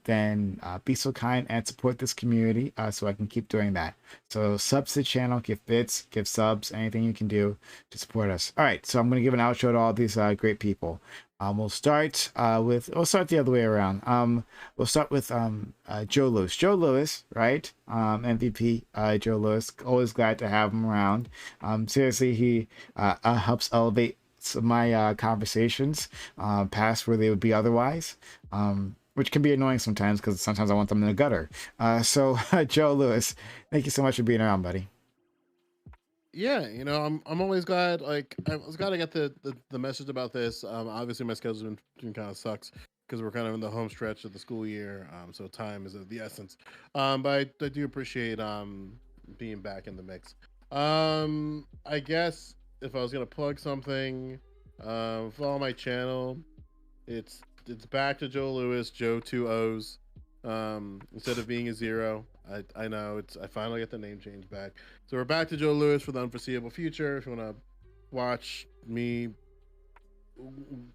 Then be so kind and support this community so I can keep doing that. So subs to the channel, give bits, give subs, anything you can do to support us. All right, so I'm going to give an outro to all these great people. We'll start the other way around. We'll start with Joe Lewis. Joe Lewis, right? MVP Joe Lewis. Always glad to have him around. Seriously, he helps elevate some of my conversations past where they would be otherwise. Which can be annoying sometimes because sometimes I want them in the gutter. So Joe Lewis, thank you so much for being around, buddy. Yeah, you know, I'm always glad. Like, I was glad I got the message about this. Obviously, my schedule's been kind of sucks because we're kind of in the home stretch of the school year. So time is of the essence. But I do appreciate being back in the mix. I guess if I was gonna plug something, follow my channel. It's back to Joe Lewis, Joe 2 O's. Instead of being a 0. I know I finally got the name change back. So we're back to Joe Lewis for the unforeseeable future. If you want to watch me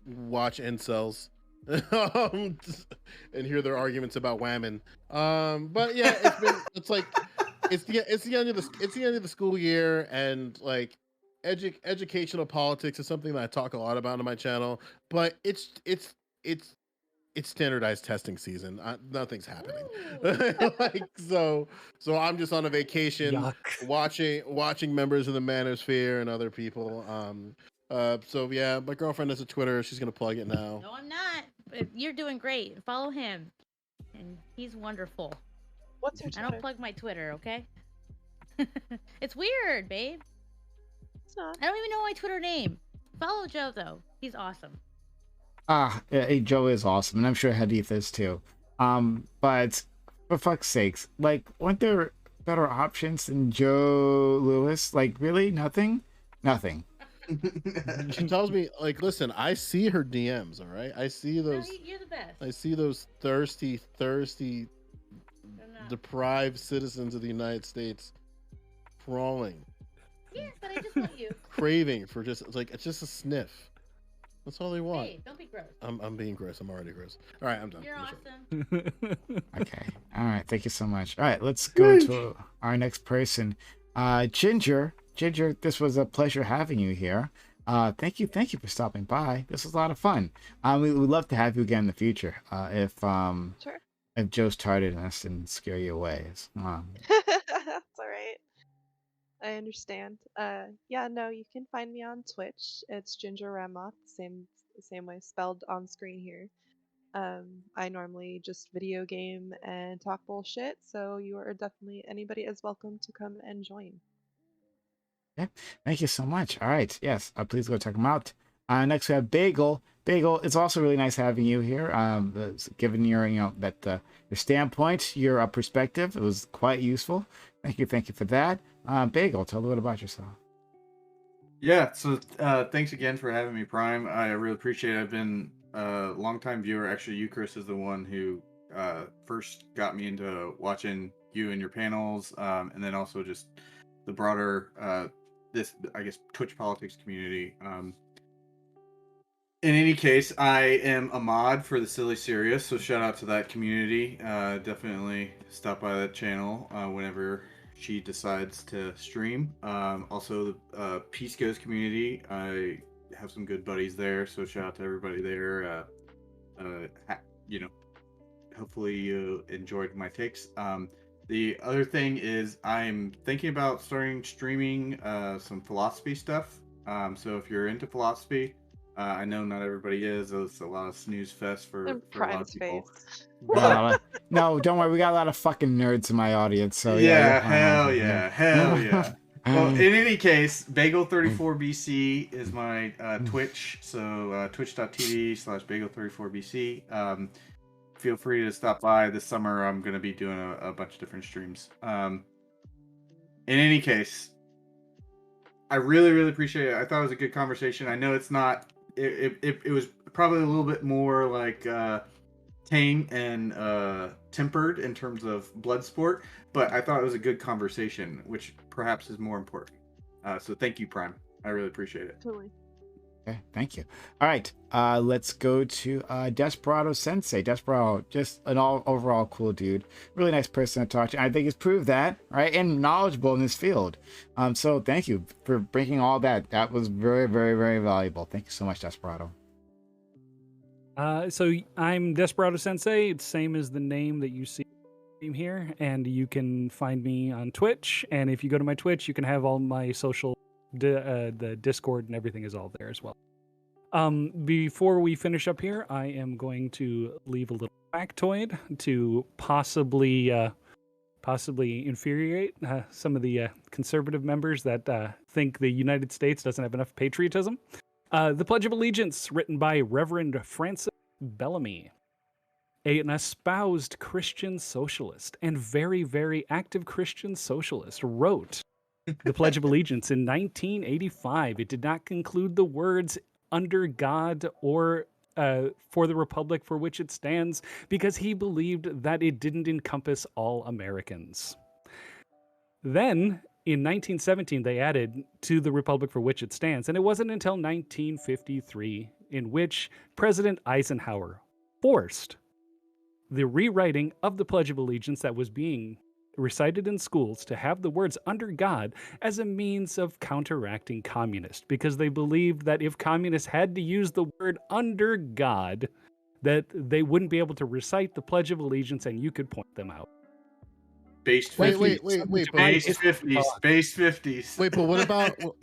watch incels and hear their arguments about women. But yeah, it's the end of the school year, and like educational politics is something that I talk a lot about on my channel, but it's standardized testing season. Nothing's happening. Like so I'm just on a vacation watching members of the manosphere and other people. So yeah, my girlfriend has a Twitter. She's gonna plug it now. No, I'm not. But you're doing great. Follow him, and he's wonderful. What's her I Twitter? don't plug my Twitter, okay? It's weird, babe. It's not. I don't even know my Twitter name. Follow Joe though. He's awesome. Yeah, Joe is awesome, and I'm sure Hadith is too. But for fuck's sakes, like, weren't there better options than Joe Lewis? Like, really? Nothing? She tells me, like, listen, I see her DMs, all right? I see No, those you're the best. I see those thirsty, I'm not. deprived citizens of the United States crawling, Yeah, but I just want you. craving for it's just a sniff. That's all they want. Hey, don't be gross. I'm being gross. I'm already gross. All right, I'm done. You're I'm awesome. Okay. All right. Thank you so much. All right, let's go to our next person. Ginger, this was a pleasure having you here. Thank you for stopping by. This was a lot of fun. We would love to have you again in the future. If Sure. if Joe's tardiness didn't scare you away. That's all right. I understand. Yeah, no, you can find me on Twitch. It's Ginger Ramoth, same way spelled on screen here. I normally just video game and talk bullshit, so you are definitely anybody is welcome to come and join. Yeah, thank you so much. All right, yes, please go check them out. Next we have Bagel. Bagel, it's also really nice having you here. Given your your standpoint, your perspective, it was quite useful. Thank you for that. Bagel, tell a little about yourself. Yeah, so thanks again for having me, Prime. I really appreciate it. I've been a longtime viewer. Actually, you, Chris, is the one who first got me into watching you and your panels, and then also just the broader, this, I guess, Twitch politics community. In any case, I am a mod for the Silly Serious, so shout out to that community. Definitely stop by that channel whenever she decides to stream. Also, the Peace Goes community. I have some good buddies there, so shout out to everybody there. You know, hopefully you enjoyed my takes. The other thing is I'm thinking about starting streaming some philosophy stuff. So if you're into philosophy, I know not everybody is. It's a lot of snooze fest for In a lot of Prime's people. face. But No, don't worry. We got a lot of fucking nerds in my audience, so yeah, yeah, you're fine. hell yeah, hell yeah. Well, in any case, Bagel34BC is my Twitch. So twitch.tv/Bagel34BC. Feel free to stop by this summer. I'm going to be doing a bunch of different streams. In any case, I really, really appreciate it. I thought it was a good conversation. I know it's not, it was probably a little bit more like tame and tempered in terms of blood sport, but I thought it was a good conversation, which perhaps is more important. So thank you, Prime. I really appreciate it. Totally. Okay, thank you. All right, let's go to Desperado Sensei. Desperado, just an overall cool dude, really nice person to talk to. I think he's proved that, right, and knowledgeable in this field. So thank you for bringing all that. That was very, very, very valuable. Thank you so much, Desperado. So I'm Desperado Sensei. It's same as the name that you see here, and you can find me on Twitch. And if you go to my Twitch, you can have all my social, the Discord and everything is all there as well. Before we finish up here, I am going to leave a little factoid to possibly infuriate some of the conservative members that think the United States doesn't have enough patriotism. The Pledge of Allegiance, written by Reverend Francis Bellamy, an espoused Christian socialist and very, very active Christian socialist, wrote the Pledge of Allegiance in 1985. It did not conclude the words "under God" or "for the republic for which it stands," because he believed that it didn't encompass all Americans. Then, in 1917, they added "to the republic for which it stands," and it wasn't until 1953 in which President Eisenhower forced the rewriting of the Pledge of Allegiance that was being recited in schools to have the words "under God" as a means of counteracting communists, because they believed that if communists had to use the word "under God," that they wouldn't be able to recite the Pledge of Allegiance and you could point them out. Based 50s. Wait. Based 50s. Based 50s. Wait, but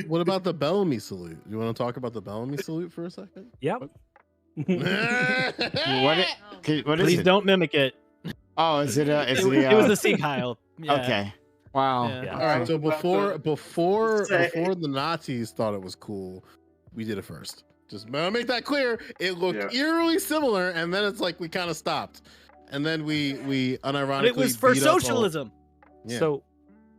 what about the Bellamy salute? You want to talk about the Bellamy salute for a second? Yep. What is Please it? don't mimic it. Oh, is it? It was a Sieg Heil. Yeah. Okay. Wow. Yeah. All right. So before the Nazis thought it was cool, we did it first. Just make that clear. It looked eerily similar, and then it's like we kind of stopped, and then we unironically. But it was for beat up all- socialism. Yeah. So,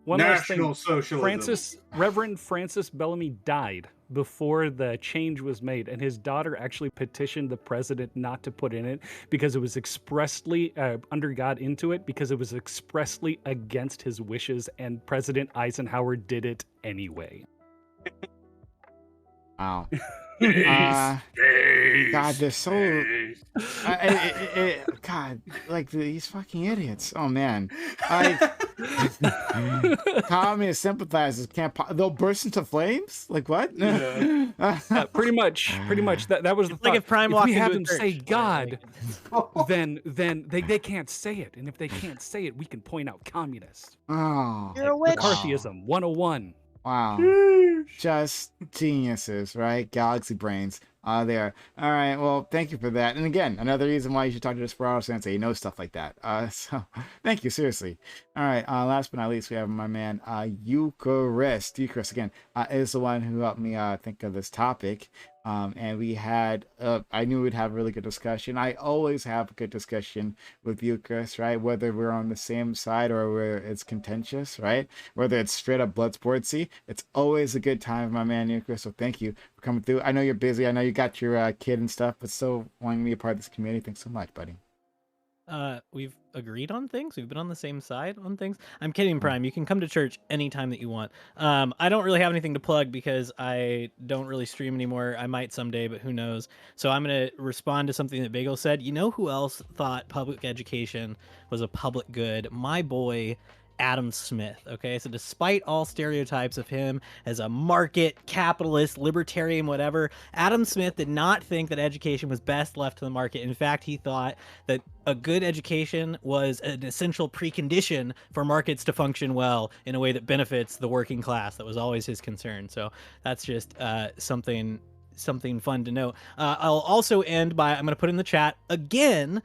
one last National thing. socialism. Reverend Francis Bellamy died before the change was made, and his daughter actually petitioned the president not to put in it because it was expressly under God into it, because it was expressly against his wishes, and President Eisenhower did it anyway. Wow. Space, God, they're so. space. God, like these fucking idiots. Oh man, communist sympathizers can't. They'll burst into flames. Like what? Yeah. Pretty much. That was the It's like thought. if Prime we walked have into a them church, say like, God, then they can't say it, and if they can't say it, we can point out communists. Oh, You're a witch. McCarthyism 101. wow. Just geniuses, right? Galaxy brains. There. All right. Well, thank you for that. And again, another reason why you should talk to Desperado Sensei. He knows stuff like that. So thank you, seriously. All right. Last but not least, we have my man, Eucharist. Eucharist, again, is the one who helped me think of this topic. And we had, I knew we'd have a really good discussion. I always have a good discussion with you, Chris, right? Whether we're on the same side or where it's contentious, right? Whether it's straight up blood sportsy, it's always a good time, my man, Euchre. So thank you for coming through. I know you're busy. I know you got your kid and stuff, but still wanting to be a part of this community. Thanks so much, buddy. We've agreed on things. We've been on the same side on things. I'm kidding, Hmm. Prime. You can come to church anytime that you want. I don't really have anything to plug because I don't really stream anymore. I might someday, but who knows? So I'm gonna respond to something that Bagel said. You know who else thought public education was a public good? My boy, Adam Smith. Okay, so despite all stereotypes of him as a market capitalist, libertarian, whatever, Adam Smith did not think that education was best left to the market. In fact, he thought that a good education was an essential precondition for markets to function well in a way that benefits the working class. That was always his concern. So that's just something fun to know. I'll also end by, I'm going to put in the chat again,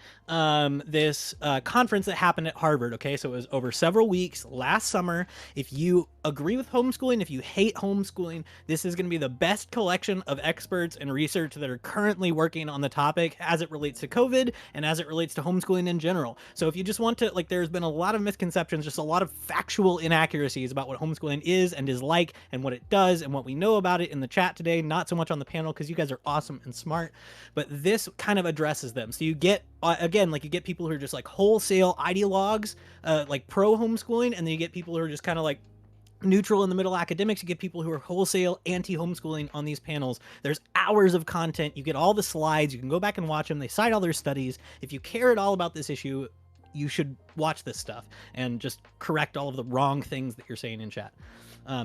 this conference that happened at Harvard. Okay, so it was over several weeks last summer. If you agree with homeschooling, if you hate homeschooling, this is going to be the best collection of experts and research that are currently working on the topic as it relates to COVID and as it relates to homeschooling in general. So if you just want to, like, there's been a lot of misconceptions, just a lot of factual inaccuracies about what homeschooling is and is like and what it does and what we know about it in the chat today, not so much on the panel because you guys are awesome and smart, but this kind of addresses them. So you get, again, like you get people who are just like wholesale ideologues, like pro homeschooling, and then you get people who are just kind of like neutral in the middle academics. You get people who are wholesale anti-homeschooling on these panels. There's hours of content. You get all the slides. You can go back and watch them. They cite all their studies. If you care at all about this issue, you should watch this stuff and just correct all of the wrong things that you're saying in chat.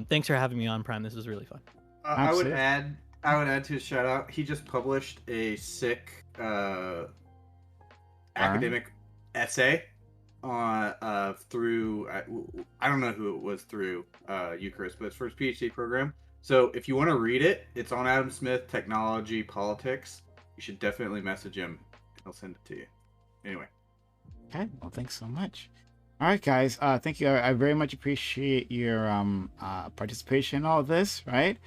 Thanks for having me on, Prime. This was really fun. I would Absolutely. add to his shout out. He just published a sick academic essay on through I don't know who it was through Eucharist, but it's for his PhD program. So if you want to read it, it's on Adam Smith, Technology, Politics. You should definitely message him. He'll send it to you. Anyway. Okay, well, thanks so much. All right, guys. Thank you. I very much appreciate your participation in all of this. Right?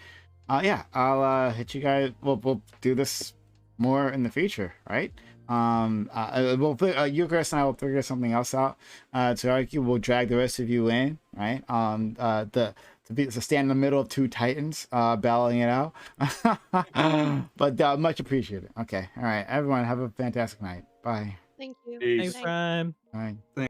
Yeah, I'll hit you guys. We'll do this more in the future. Right? You, Chris, and I will figure something else out. To argue, we'll drag the rest of you in. Right? To stand in the middle of two titans, battling it out. But much appreciated. Okay. All right, everyone, have a fantastic night. Bye. Thank you. Peace. Thanks, Prime. Bye. Thanks.